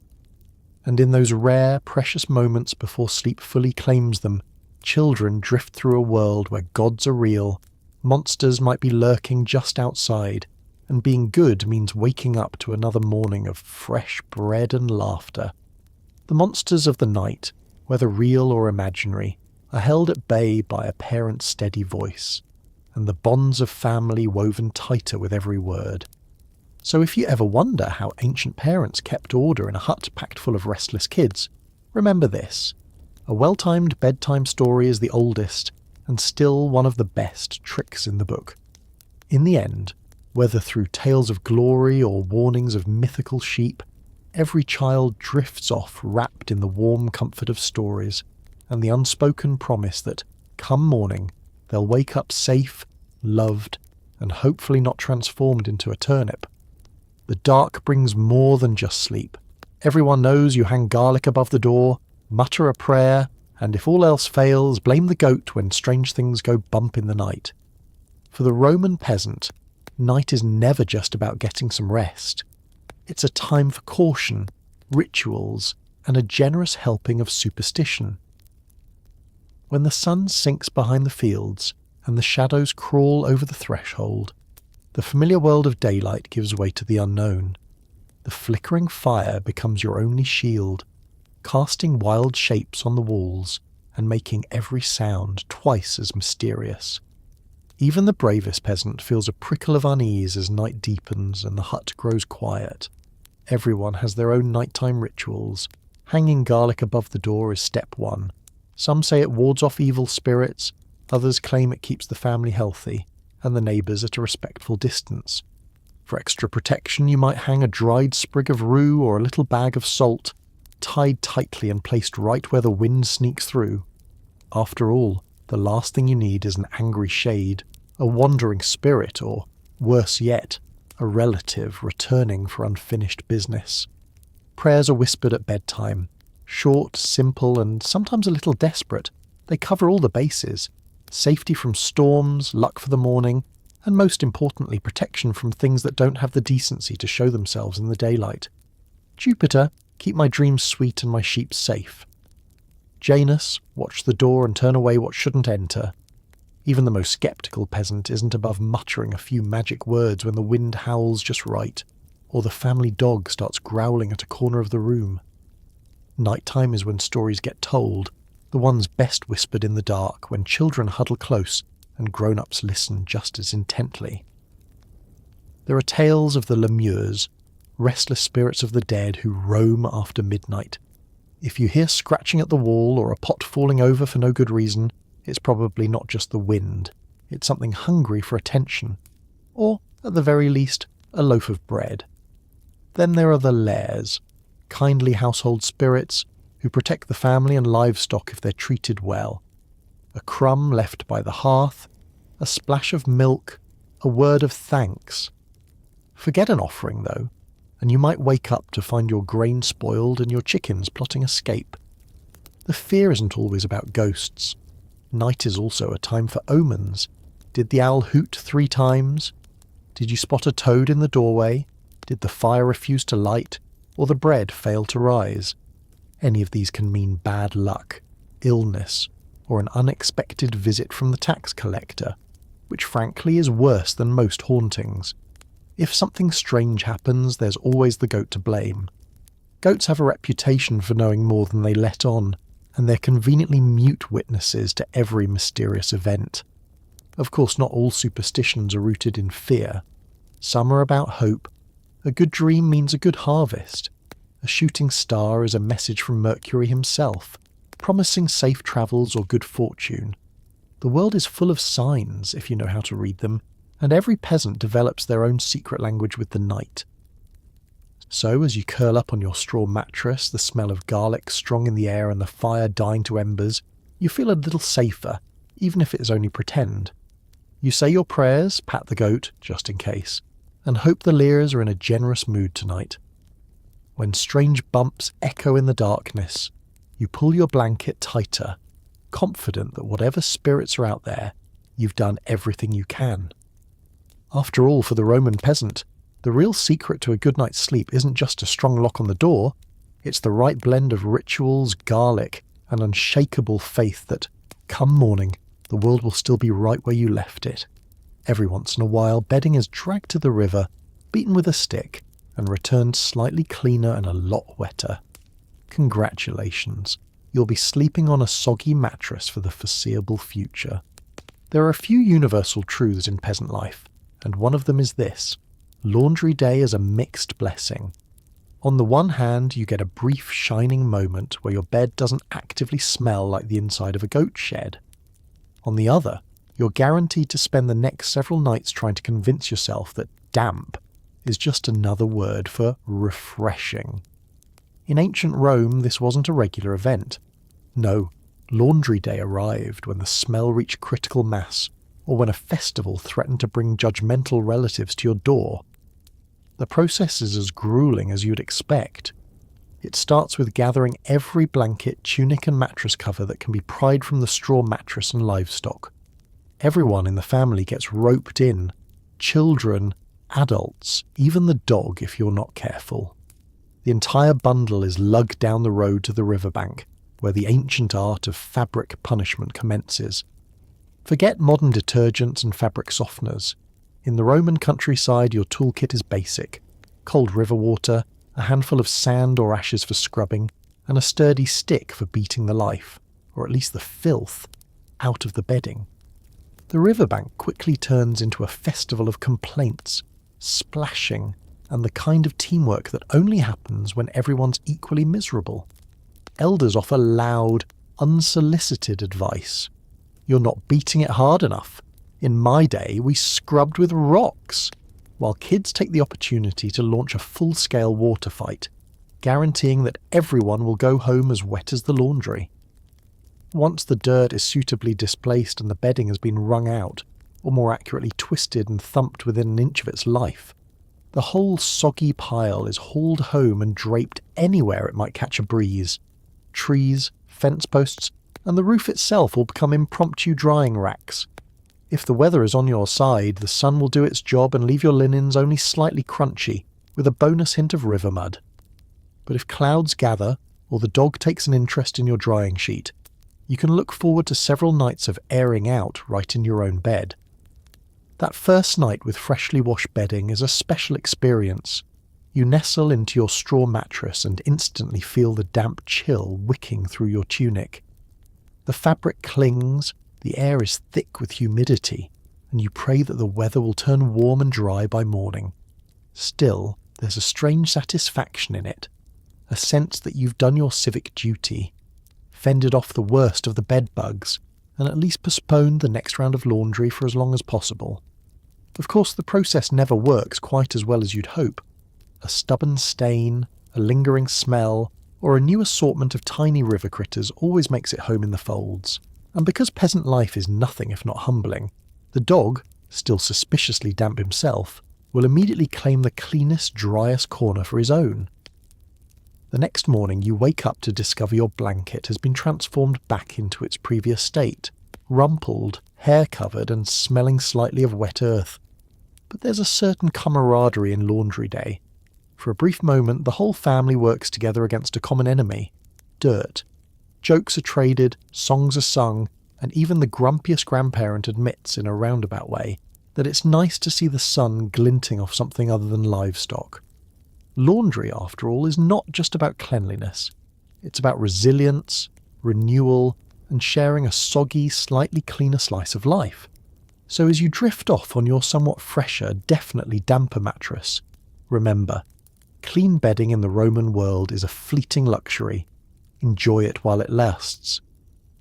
And in those rare, precious moments before sleep fully claims them, children drift through a world where gods are real, monsters might be lurking just outside, and being good means waking up to another morning of fresh bread and laughter. The monsters of the night, whether real or imaginary, are held at bay by a parent's steady voice, and the bonds of family woven tighter with every word. So if you ever wonder how ancient parents kept order in a hut packed full of restless kids, remember this. A well-timed bedtime story is the oldest, and still one of the best tricks in the book. In the end, Whether through tales of glory or warnings of mythical sheep, every child drifts off wrapped in the warm comfort of stories and the unspoken promise that, come morning, they'll wake up safe, loved, and hopefully not transformed into a turnip. The dark brings more than just sleep. Everyone knows you hang garlic above the door, mutter a prayer, and if all else fails, blame the goat when strange things go bump in the night. For the Roman peasant, night is never just about getting some rest. It's a time for caution, rituals, and a generous helping of superstition. When the sun sinks behind the fields and the shadows crawl over the threshold, the familiar world of daylight gives way to the unknown. The flickering fire becomes your only shield, casting wild shapes on the walls and making every sound twice as mysterious. Even the bravest peasant feels a prickle of unease as night deepens and the hut grows quiet. Everyone has their own nighttime rituals. Hanging garlic above the door is step one. Some say it wards off evil spirits, others claim it keeps the family healthy, and the neighbours at a respectful distance. For extra protection, you might hang a dried sprig of rue or a little bag of salt, tied tightly and placed right where the wind sneaks through. After all, the last thing you need is an angry shade, a wandering spirit, or, worse yet, a relative returning for unfinished business. Prayers are whispered at bedtime. Short, simple, and sometimes a little desperate, they cover all the bases. Safety from storms, luck for the morning, and most importantly protection from things that don't have the decency to show themselves in the daylight. Jupiter, keep my dreams sweet and my sheep safe. Janus, watch the door and turn away what shouldn't enter. Even the most sceptical peasant isn't above muttering a few magic words when the wind howls just right, or the family dog starts growling at a corner of the room. Nighttime is when stories get told, the ones best whispered in the dark when children huddle close and grown-ups listen just as intently. There are tales of the lemures, restless spirits of the dead who roam after midnight. If you hear scratching at the wall or a pot falling over for no good reason, it's probably not just the wind. It's something hungry for attention. Or, at the very least, a loaf of bread. Then there are the lares, kindly household spirits who protect the family and livestock if they're treated well. A crumb left by the hearth, a splash of milk, a word of thanks. Forget an offering, though, and you might wake up to find your grain spoiled and your chickens plotting escape. The fear isn't always about ghosts. Night is also a time for omens. Did the owl hoot 3 times? Did you spot a toad in the doorway? Did the fire refuse to light? Or the bread fail to rise? Any of these can mean bad luck, illness, or an unexpected visit from the tax collector, which frankly is worse than most hauntings. If something strange happens, there's always the goat to blame. Goats have a reputation for knowing more than they let on, and they're conveniently mute witnesses to every mysterious event. Of course, not all superstitions are rooted in fear. Some are about hope. A good dream means a good harvest. A shooting star is a message from Mercury himself, promising safe travels or good fortune. The world is full of signs, if you know how to read them, and every peasant develops their own secret language with the night. So, as you curl up on your straw mattress, the smell of garlic strong in the air and the fire dying to embers, you feel a little safer, even if it is only pretend. You say your prayers, pat the goat, just in case, and hope the Lears are in a generous mood tonight. When strange bumps echo in the darkness, you pull your blanket tighter, confident that whatever spirits are out there, you've done everything you can. After all, for the Roman peasant, the real secret to a good night's sleep isn't just a strong lock on the door, it's the right blend of rituals, garlic, and unshakable faith that, come morning, the world will still be right where you left it. Every once in a while, bedding is dragged to the river, beaten with a stick, and returned slightly cleaner and a lot wetter. Congratulations, you'll be sleeping on a soggy mattress for the foreseeable future. There are a few universal truths in peasant life, and one of them is this: laundry day is a mixed blessing. On the one hand, you get a brief shining moment where your bed doesn't actively smell like the inside of a goat shed. On the other, you're guaranteed to spend the next several nights trying to convince yourself that damp is just another word for refreshing. In ancient Rome, this wasn't a regular event. No, laundry day arrived when the smell reached critical mass, or when a festival threatened to bring judgmental relatives to your door. The process is as grueling as you'd expect. It starts with gathering every blanket, tunic and mattress cover that can be pried from the straw mattress and livestock. Everyone in the family gets roped in. Children, adults, even the dog if you're not careful. The entire bundle is lugged down the road to the riverbank, where the ancient art of fabric punishment commences. Forget modern detergents and fabric softeners. In the Roman countryside, your toolkit is basic. Cold river water, a handful of sand or ashes for scrubbing, and a sturdy stick for beating the life, or at least the filth, out of the bedding. The riverbank quickly turns into a festival of complaints, splashing, and the kind of teamwork that only happens when everyone's equally miserable. Elders offer loud, unsolicited advice. You're not beating it hard enough. In my day, we scrubbed with rocks, while kids take the opportunity to launch a full-scale water fight, guaranteeing that everyone will go home as wet as the laundry. Once the dirt is suitably displaced and the bedding has been wrung out, or more accurately twisted and thumped within an inch of its life, the whole soggy pile is hauled home and draped anywhere it might catch a breeze. Trees, fence posts, and the roof itself will become impromptu drying racks. If the weather is on your side, the sun will do its job and leave your linens only slightly crunchy, with a bonus hint of river mud. But if clouds gather, or the dog takes an interest in your drying sheet, you can look forward to several nights of airing out right in your own bed. That first night with freshly washed bedding is a special experience. You nestle into your straw mattress and instantly feel the damp chill wicking through your tunic. The fabric clings, the air is thick with humidity, and you pray that the weather will turn warm and dry by morning. Still, there's a strange satisfaction in it, a sense that you've done your civic duty, fended off the worst of the bed bugs, and at least postponed the next round of laundry for as long as possible. Of course, the process never works quite as well as you'd hope. A stubborn stain, a lingering smell, or a new assortment of tiny river critters always makes it home in the folds. And because peasant life is nothing if not humbling, the dog, still suspiciously damp himself, will immediately claim the cleanest, driest corner for his own. The next morning you wake up to discover your blanket has been transformed back into its previous state, rumpled, hair-covered and smelling slightly of wet earth. But there's a certain camaraderie in laundry day. For a brief moment, the whole family works together against a common enemy, dirt. Jokes are traded, songs are sung, and even the grumpiest grandparent admits, in a roundabout way, that it's nice to see the sun glinting off something other than livestock. Laundry, after all, is not just about cleanliness. It's about resilience, renewal, and sharing a soggy, slightly cleaner slice of life. So as you drift off on your somewhat fresher, definitely damper mattress, remember, clean bedding in the Roman world is a fleeting luxury. Enjoy it while it lasts.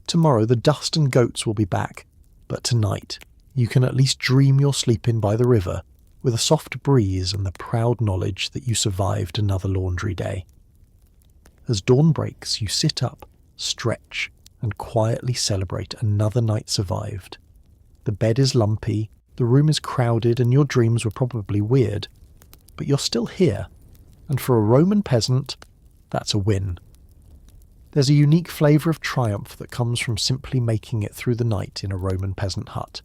Tomorrow the dust and goats will be back, but tonight you can at least dream your sleep in by the river, with a soft breeze and the proud knowledge that you survived another laundry day. As dawn breaks, you sit up, stretch, and quietly celebrate another night survived. The bed is lumpy, the room is crowded, and your dreams were probably weird. But you're still here, and for a Roman peasant, that's a win. There's a unique flavour of triumph that comes from simply making it through the night in a Roman peasant hut.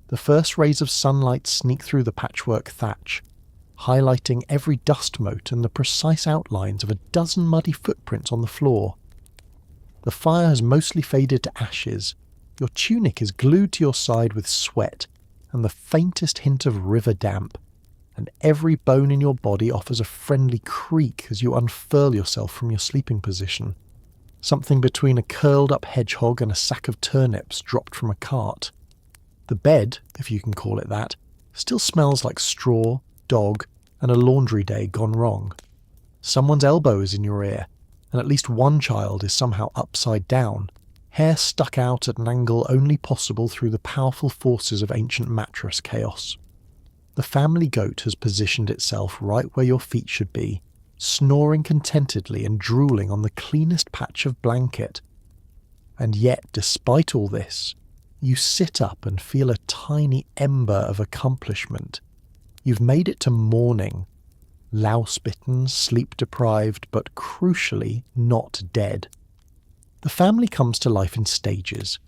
The first rays of sunlight sneak through the patchwork thatch, highlighting every dust mote and the precise outlines of a dozen muddy footprints on the floor. The fire has mostly faded to ashes. Your tunic is glued to your side with sweat and the faintest hint of river damp, and every bone in your body offers a friendly creak as you unfurl yourself from your sleeping position. Something between a curled-up hedgehog and a sack of turnips dropped from a cart. The bed, if you can call it that, still smells like straw, dog, and a laundry day gone wrong. Someone's elbow is in your ear, and at least one child is somehow upside down, hair stuck out at an angle only possible through the powerful forces of ancient mattress chaos. The family goat has positioned itself right where your feet should be, snoring contentedly and drooling on the cleanest patch of blanket. And yet, despite all this, you sit up and feel a tiny ember of accomplishment. You've made it to morning, louse-bitten, sleep-deprived, but crucially not dead. The family comes to life in stages.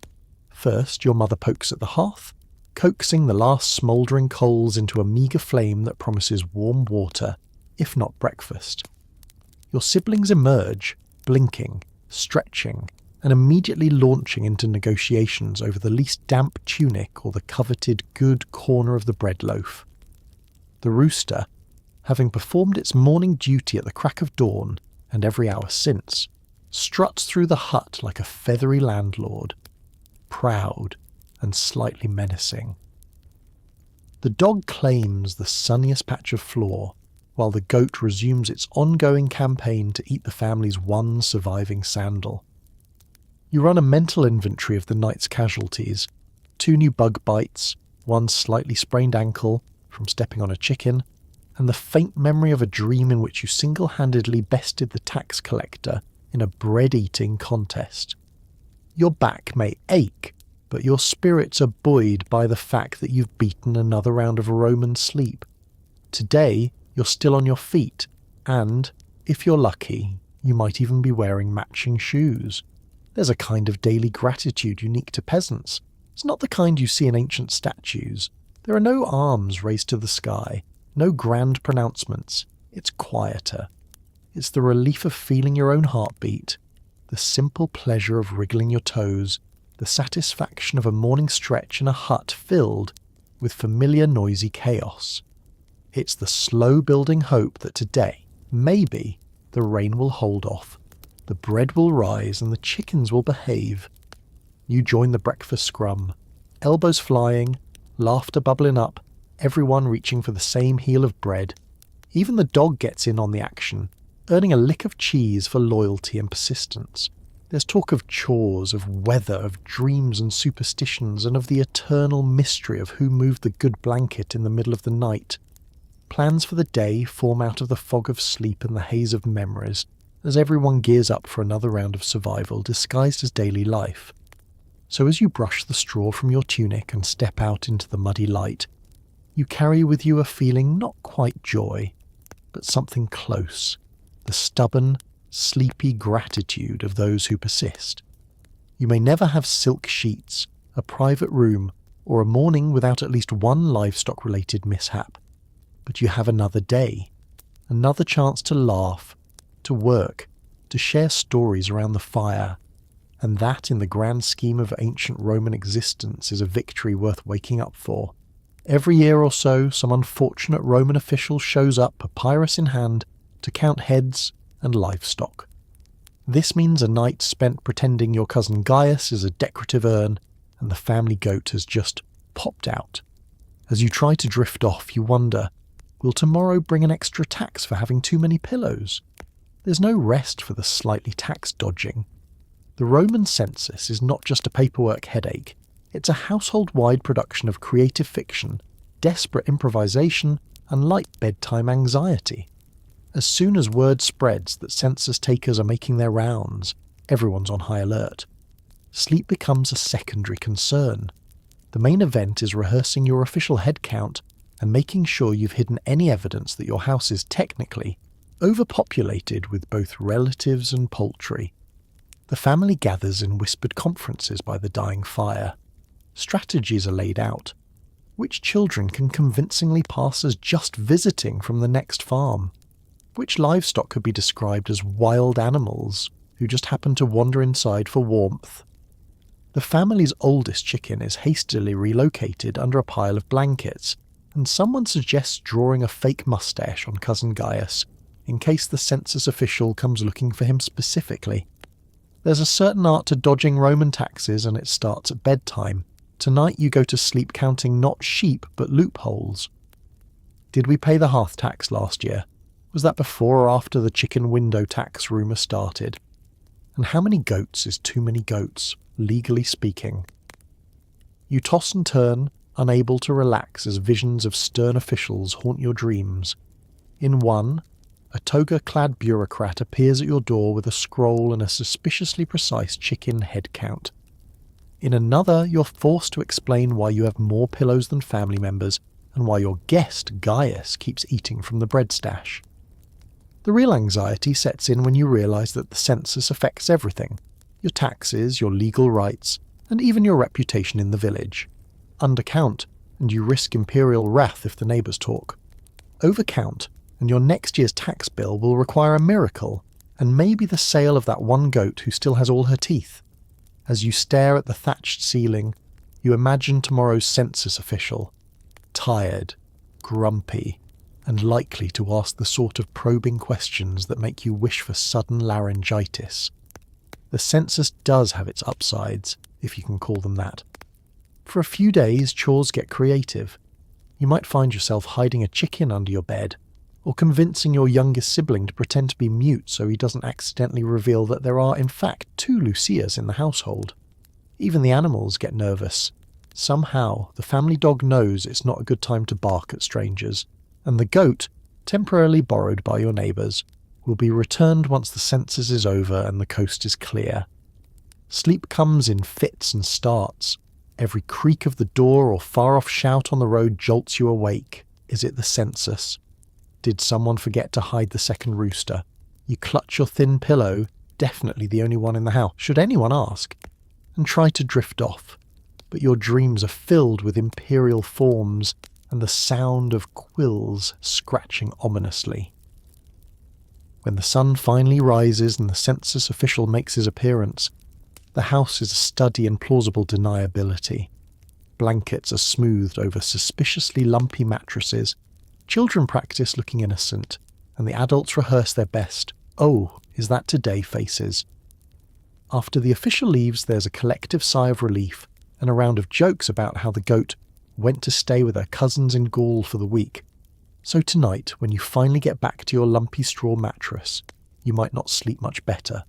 First, your mother pokes at the hearth, coaxing the last smouldering coals into a meagre flame that promises warm water, if not breakfast. Your siblings emerge, blinking, stretching, and immediately launching into negotiations over the least damp tunic or the coveted good corner of the bread loaf. The rooster, having performed its morning duty at the crack of dawn, and every hour since, struts through the hut like a feathery landlord, proud and slightly menacing. The dog claims the sunniest patch of floor, while the goat resumes its ongoing campaign to eat the family's one surviving sandal. You run a mental inventory of the night's casualties: 2 new bug bites, 1 slightly sprained ankle from stepping on a chicken, and the faint memory of a dream in which you single-handedly bested the tax collector in a bread-eating contest. Your back may ache, but your spirits are buoyed by the fact that you've beaten another round of Roman sleep. Today, you're still on your feet, and, if you're lucky, you might even be wearing matching shoes. There's a kind of daily gratitude unique to peasants. It's not the kind you see in ancient statues. There are no arms raised to the sky, no grand pronouncements. It's quieter. It's the relief of feeling your own heartbeat, the simple pleasure of wriggling your toes, the satisfaction of a morning stretch in a hut filled with familiar noisy chaos. It's the slow-building hope that today, maybe, the rain will hold off, the bread will rise and the chickens will behave. You join the breakfast scrum, elbows flying, laughter bubbling up, everyone reaching for the same heel of bread. Even the dog gets in on the action, earning a lick of cheese for loyalty and persistence. There's talk of chores, of weather, of dreams and superstitions, and of the eternal mystery of who moved the good blanket in the middle of the night. Plans for the day form out of the fog of sleep and the haze of memories, as everyone gears up for another round of survival disguised as daily life. So as you brush the straw from your tunic and step out into the muddy light, you carry with you a feeling not quite joy, but something close, the stubborn, sleepy gratitude of those who persist. You may never have silk sheets, a private room, or a morning without at least one livestock-related mishap, but you have another day, another chance to laugh, to work, to share stories around the fire, and that in the grand scheme of ancient Roman existence is a victory worth waking up for. Every year or so, some unfortunate Roman official shows up, papyrus in hand, to count heads and livestock. This means a night spent pretending your cousin Gaius is a decorative urn and the family goat has just popped out. As you try to drift off, you wonder, will tomorrow bring an extra tax for having too many pillows? There's no rest for the slightly tax dodging. The Roman census is not just a paperwork headache, it's a household-wide production of creative fiction, desperate improvisation, and light bedtime anxiety. As soon as word spreads that census takers are making their rounds, everyone's on high alert. Sleep becomes a secondary concern. The main event is rehearsing your official head count and making sure you've hidden any evidence that your house is technically overpopulated with both relatives and poultry. The family gathers in whispered conferences by the dying fire. Strategies are laid out. Which children can convincingly pass as just visiting from the next farm? Which livestock could be described as wild animals who just happen to wander inside for warmth? The family's oldest chicken is hastily relocated under a pile of blankets, and someone suggests drawing a fake mustache on cousin Gaius, in case the census official comes looking for him specifically. There's a certain art to dodging Roman taxes, and it starts at bedtime. Tonight you go to sleep counting not sheep but loopholes. Did we pay the hearth tax last year? Was that before or after the chicken window tax rumour started? And how many goats is too many goats, legally speaking? You toss and turn, unable to relax as visions of stern officials haunt your dreams. In one, a toga-clad bureaucrat appears at your door with a scroll and a suspiciously precise chicken head count. In another, you're forced to explain why you have more pillows than family members and why your guest, Gaius, keeps eating from the bread stash. The real anxiety sets in when you realise that the census affects everything: your taxes, your legal rights, and even your reputation in the village. Undercount, and you risk imperial wrath if the neighbours talk. Overcount, and your next year's tax bill will require a miracle, and maybe the sale of that one goat who still has all her teeth. As you stare at the thatched ceiling, you imagine tomorrow's census official, tired, grumpy, and likely to ask the sort of probing questions that make you wish for sudden laryngitis. The census does have its upsides, if you can call them that. For a few days, chores get creative. You might find yourself hiding a chicken under your bed, or convincing your youngest sibling to pretend to be mute so he doesn't accidentally reveal that there are in fact 2 Lucias in the household. Even the animals get nervous. Somehow, the family dog knows it's not a good time to bark at strangers, and the goat, temporarily borrowed by your neighbours, will be returned once the census is over and the coast is clear. Sleep comes in fits and starts. Every creak of the door or far-off shout on the road jolts you awake. Is it the census? Did someone forget to hide the second rooster? You clutch your thin pillow, definitely the only one in the house, should anyone ask, and try to drift off. But your dreams are filled with imperial forms and the sound of quills scratching ominously. When the sun finally rises and the census official makes his appearance, the house is a study in plausible deniability. Blankets are smoothed over suspiciously lumpy mattresses. Children practice looking innocent, and the adults rehearse their best "Oh, is that today?" faces. After the official leaves, there's a collective sigh of relief and a round of jokes about how the goat went to stay with her cousins in Gaul for the week. So tonight, when you finally get back to your lumpy straw mattress, you might not sleep much better,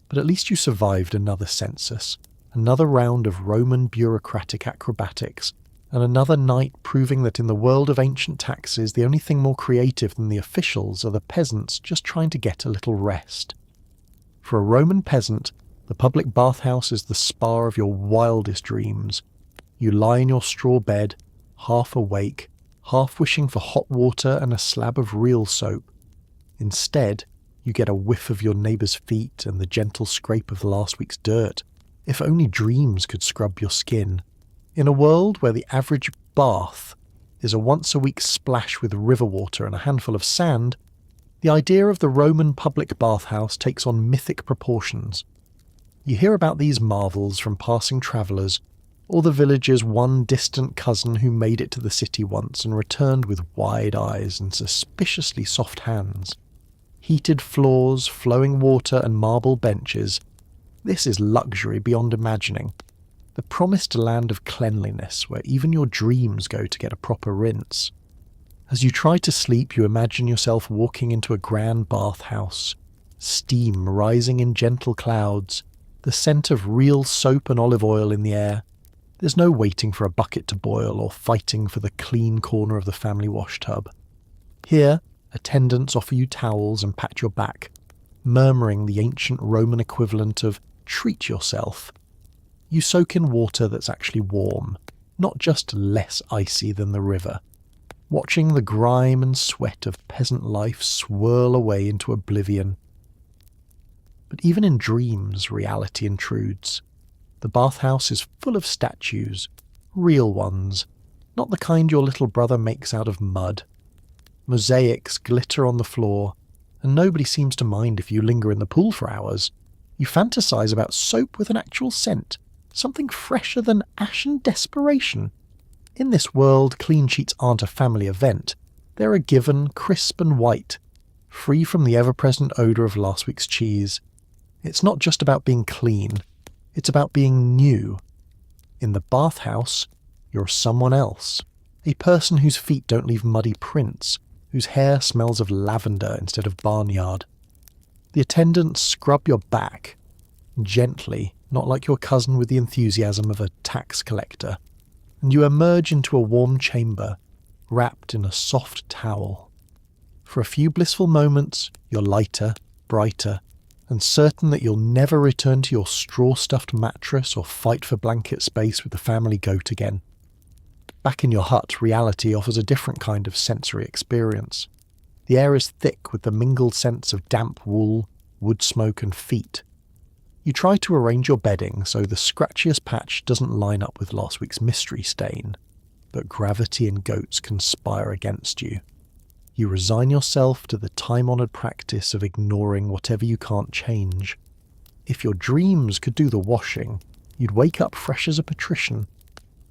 but at least you survived another census, another round of Roman bureaucratic acrobatics, and another night proving that in the world of ancient taxes, the only thing more creative than the officials are the peasants just trying to get a little rest. For a Roman peasant, the public bathhouse is the spa of your wildest dreams. You lie in your straw bed, half awake, half wishing for hot water and a slab of real soap. Instead, you get a whiff of your neighbour's feet and the gentle scrape of last week's dirt. If only dreams could scrub your skin. In a world where the average bath is a once-a-week splash with river water and a handful of sand, the idea of the Roman public bathhouse takes on mythic proportions. You hear about these marvels from passing travellers, or the village's one distant cousin who made it to the city once and returned with wide eyes and suspiciously soft hands. Heated floors, flowing water and marble benches. This is luxury beyond imagining. The promised land of cleanliness where even your dreams go to get a proper rinse. As you try to sleep, you imagine yourself walking into a grand bathhouse. Steam rising in gentle clouds. The scent of real soap and olive oil in the air. There's no waiting for a bucket to boil or fighting for the clean corner of the family wash tub. Here, attendants offer you towels and pat your back, murmuring the ancient Roman equivalent of "treat yourself." You soak in water that's actually warm, not just less icy than the river, watching the grime and sweat of peasant life swirl away into oblivion. But even in dreams, reality intrudes. The bathhouse is full of statues, real ones, not the kind your little brother makes out of mud. Mosaics glitter on the floor, and nobody seems to mind if you linger in the pool for hours. You fantasize about soap with an actual scent, something fresher than ashen desperation. In this world, clean sheets aren't a family event. They're a given, crisp and white, free from the ever-present odour of last week's cheese. It's not just about being clean. It's about being new. In the bathhouse, you're someone else. A person whose feet don't leave muddy prints, whose hair smells of lavender instead of barnyard. The attendants scrub your back, gently, not like your cousin with the enthusiasm of a tax collector. and you emerge into a warm chamber, wrapped in a soft towel. For a few blissful moments, you're lighter, brighter, and certain that you'll never return to your straw-stuffed mattress or fight for blanket space with the family goat again. Back in your hut, reality offers a different kind of sensory experience. The air is thick with the mingled scents of damp wool, wood smoke and feet. You try to arrange your bedding so the scratchiest patch doesn't line up with last week's mystery stain, but gravity and goats conspire against you. You resign yourself to the time-honoured practice of ignoring whatever you can't change. If your dreams could do the washing, you'd wake up fresh as a patrician.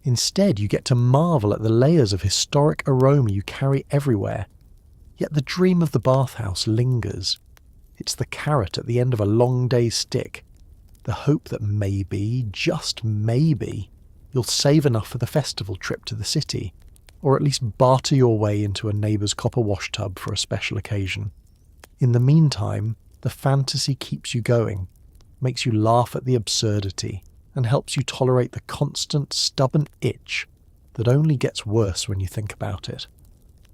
Instead, you get to marvel at the layers of historic aroma you carry everywhere. Yet the dream of the bathhouse lingers. It's the carrot at the end of a long day's stick, the hope that maybe, just maybe, you'll save enough for the festival trip to the city, or at least barter your way into a neighbour's copper wash tub for a special occasion. In the meantime, the fantasy keeps you going, makes you laugh at the absurdity, and helps you tolerate the constant, stubborn itch that only gets worse when you think about it.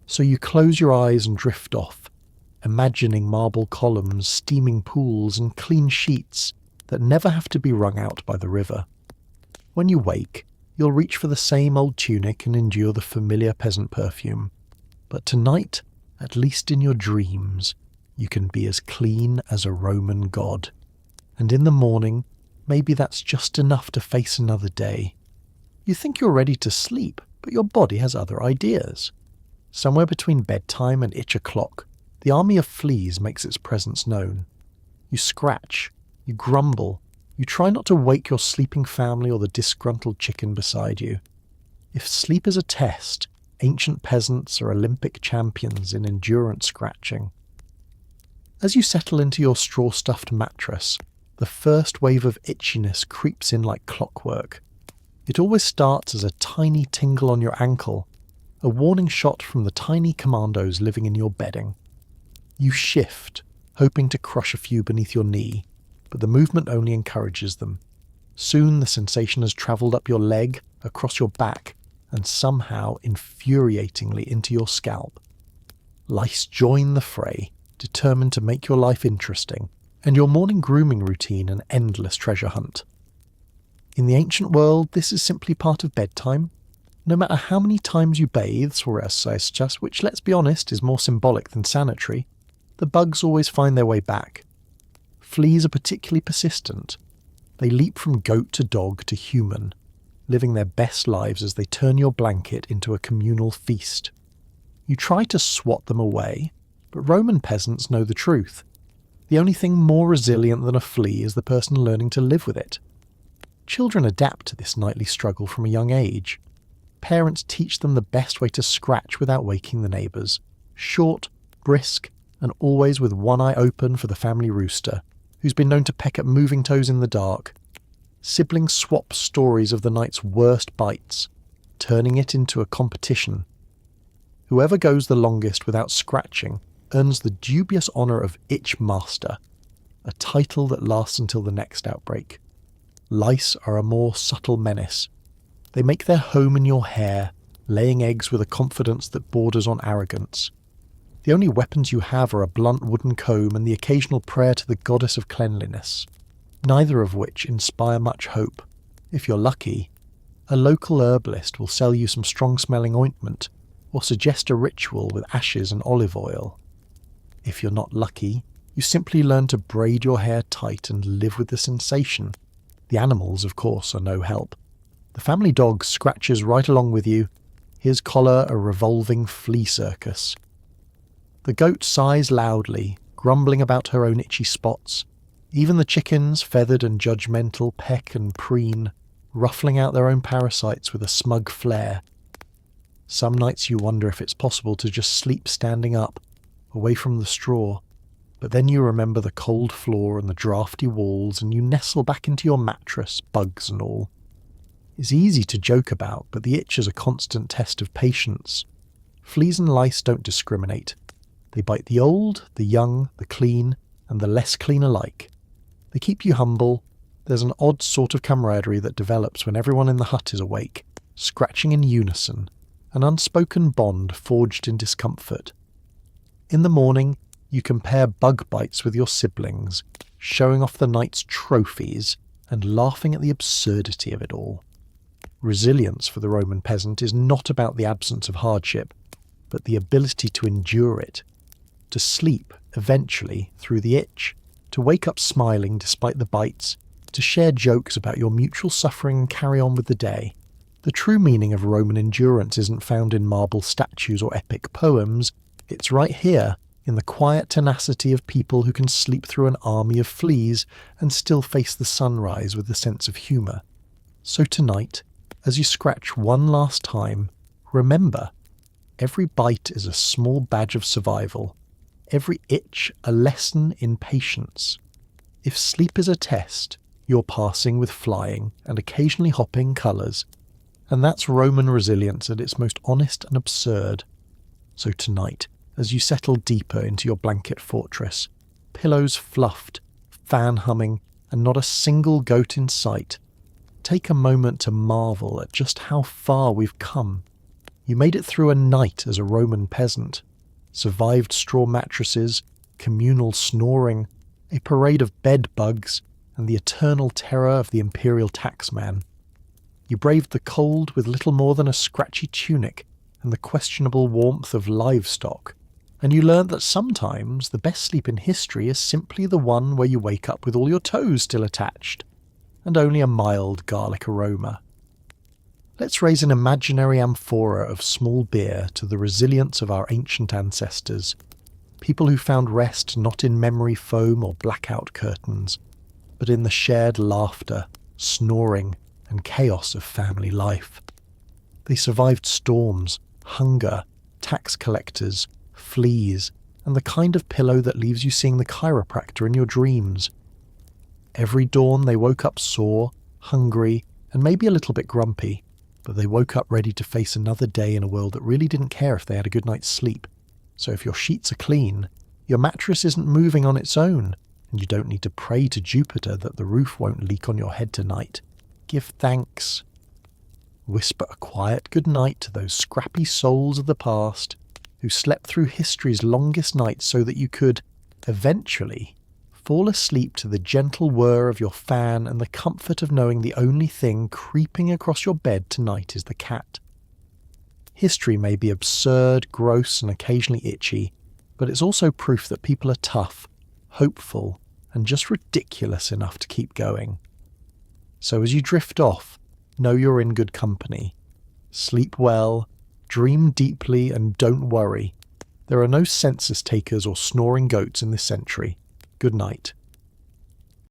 So you close your eyes and drift off, imagining marble columns, steaming pools, and clean sheets that never have to be wrung out by the river. When you wake, you'll reach for the same old tunic and endure the familiar peasant perfume. But tonight, at least in your dreams, you can be as clean as a Roman god. And in the morning, maybe that's just enough to face another day. You think you're ready to sleep, but your body has other ideas. Somewhere between bedtime and itch o'clock, the army of fleas makes its presence known. You scratch, you grumble, you try not to wake your sleeping family or the disgruntled chicken beside you. If sleep is a test, ancient peasants are Olympic champions in endurance scratching. As you settle into your straw-stuffed mattress, the first wave of itchiness creeps in like clockwork. It always starts as a tiny tingle on your ankle, a warning shot from the tiny commandos living in your bedding. You shift, hoping to crush a few beneath your knee, but the movement only encourages them. Soon the sensation has travelled up your leg, across your back, and somehow infuriatingly into your scalp. Lice join the fray, determined to make your life interesting, and your morning grooming routine an endless treasure hunt. In the ancient world, this is simply part of bedtime. No matter how many times you bathe, which, let's be honest, is more symbolic than sanitary, the bugs always find their way back. Fleas are particularly persistent. They leap from goat to dog to human, living their best lives as they turn your blanket into a communal feast. You try to swat them away, but Roman peasants know the truth. The only thing more resilient than a flea is the person learning to live with it. Children adapt to this nightly struggle from a young age. Parents teach them the best way to scratch without waking the neighbours. Short, brisk, and always with one eye open for the family rooster, who's been known to peck at moving toes in the dark. Siblings swap stories of the night's worst bites, turning it into a competition. Whoever goes the longest without scratching earns the dubious honour of Itch Master, a title that lasts until the next outbreak. Lice are a more subtle menace. They make their home in your hair, laying eggs with a confidence that borders on arrogance. The only weapons you have are a blunt wooden comb and the occasional prayer to the goddess of cleanliness, neither of which inspire much hope. If you're lucky, a local herbalist will sell you some strong-smelling ointment or suggest a ritual with ashes and olive oil. If you're not lucky, you simply learn to braid your hair tight and live with the sensation. The animals, of course, are no help. The family dog scratches right along with you, his collar a revolving flea circus. The goat sighs loudly, grumbling about her own itchy spots. Even the chickens, feathered and judgmental, peck and preen, ruffling out their own parasites with a smug flair. Some nights you wonder if it's possible to just sleep standing up, away from the straw, but then you remember the cold floor and the drafty walls and you nestle back into your mattress, bugs and all. It's easy to joke about, but the itch is a constant test of patience. Fleas and lice don't discriminate. They bite the old, the young, the clean, and the less clean alike. They keep you humble. There's an odd sort of camaraderie that develops when everyone in the hut is awake. scratching in unison, an unspoken bond forged in discomfort. In the morning, you compare bug bites with your siblings, showing off the night's trophies and laughing at the absurdity of it all. Resilience for the Roman peasant is not about the absence of hardship, but the ability to endure it, to sleep eventually through the itch, to wake up smiling despite the bites, to share jokes about your mutual suffering and carry on with the day. The true meaning of Roman endurance isn't found in marble statues or epic poems, it's right here, in the quiet tenacity of people who can sleep through an army of fleas and still face the sunrise with a sense of humour. So tonight, as you scratch one last time, remember, every bite is a small badge of survival, every itch a lesson in patience. If sleep is a test, you're passing with flying and occasionally hopping colours, and that's Roman resilience at its most honest and absurd. So tonight, as you settle deeper into your blanket fortress, pillows fluffed, fan humming, and not a single goat in sight, take a moment to marvel at just how far we've come. You made it through a night as a Roman peasant, survived straw mattresses, communal snoring, a parade of bed bugs, and the eternal terror of the imperial taxman. You braved the cold with little more than a scratchy tunic and the questionable warmth of livestock, and you learned that sometimes the best sleep in history is simply the one where you wake up with all your toes still attached, and only a mild garlic aroma. Let's raise an imaginary amphora of small beer to the resilience of our ancient ancestors, people who found rest not in memory foam or blackout curtains, but in the shared laughter, snoring, and chaos of family life. They survived storms, hunger, tax collectors, fleas, and the kind of pillow that leaves you seeing the chiropractor in your dreams. Every dawn they woke up sore, hungry, and maybe a little bit grumpy, but they woke up ready to face another day in a world that really didn't care if they had a good night's sleep. So if your sheets are clean, your mattress isn't moving on its own, and you don't need to pray to Jupiter that the roof won't leak on your head tonight. Give thanks. Whisper a quiet good night to those scrappy souls of the past who slept through history's longest nights so that you could, eventually, fall asleep to the gentle whir of your fan and the comfort of knowing the only thing creeping across your bed tonight is the cat. History may be absurd, gross, and occasionally itchy, but it's also proof that people are tough, hopeful, and just ridiculous enough to keep going. So as you drift off, know you're in good company. Sleep well, dream deeply, and don't worry. There are no census takers or snoring goats in this century. Good night.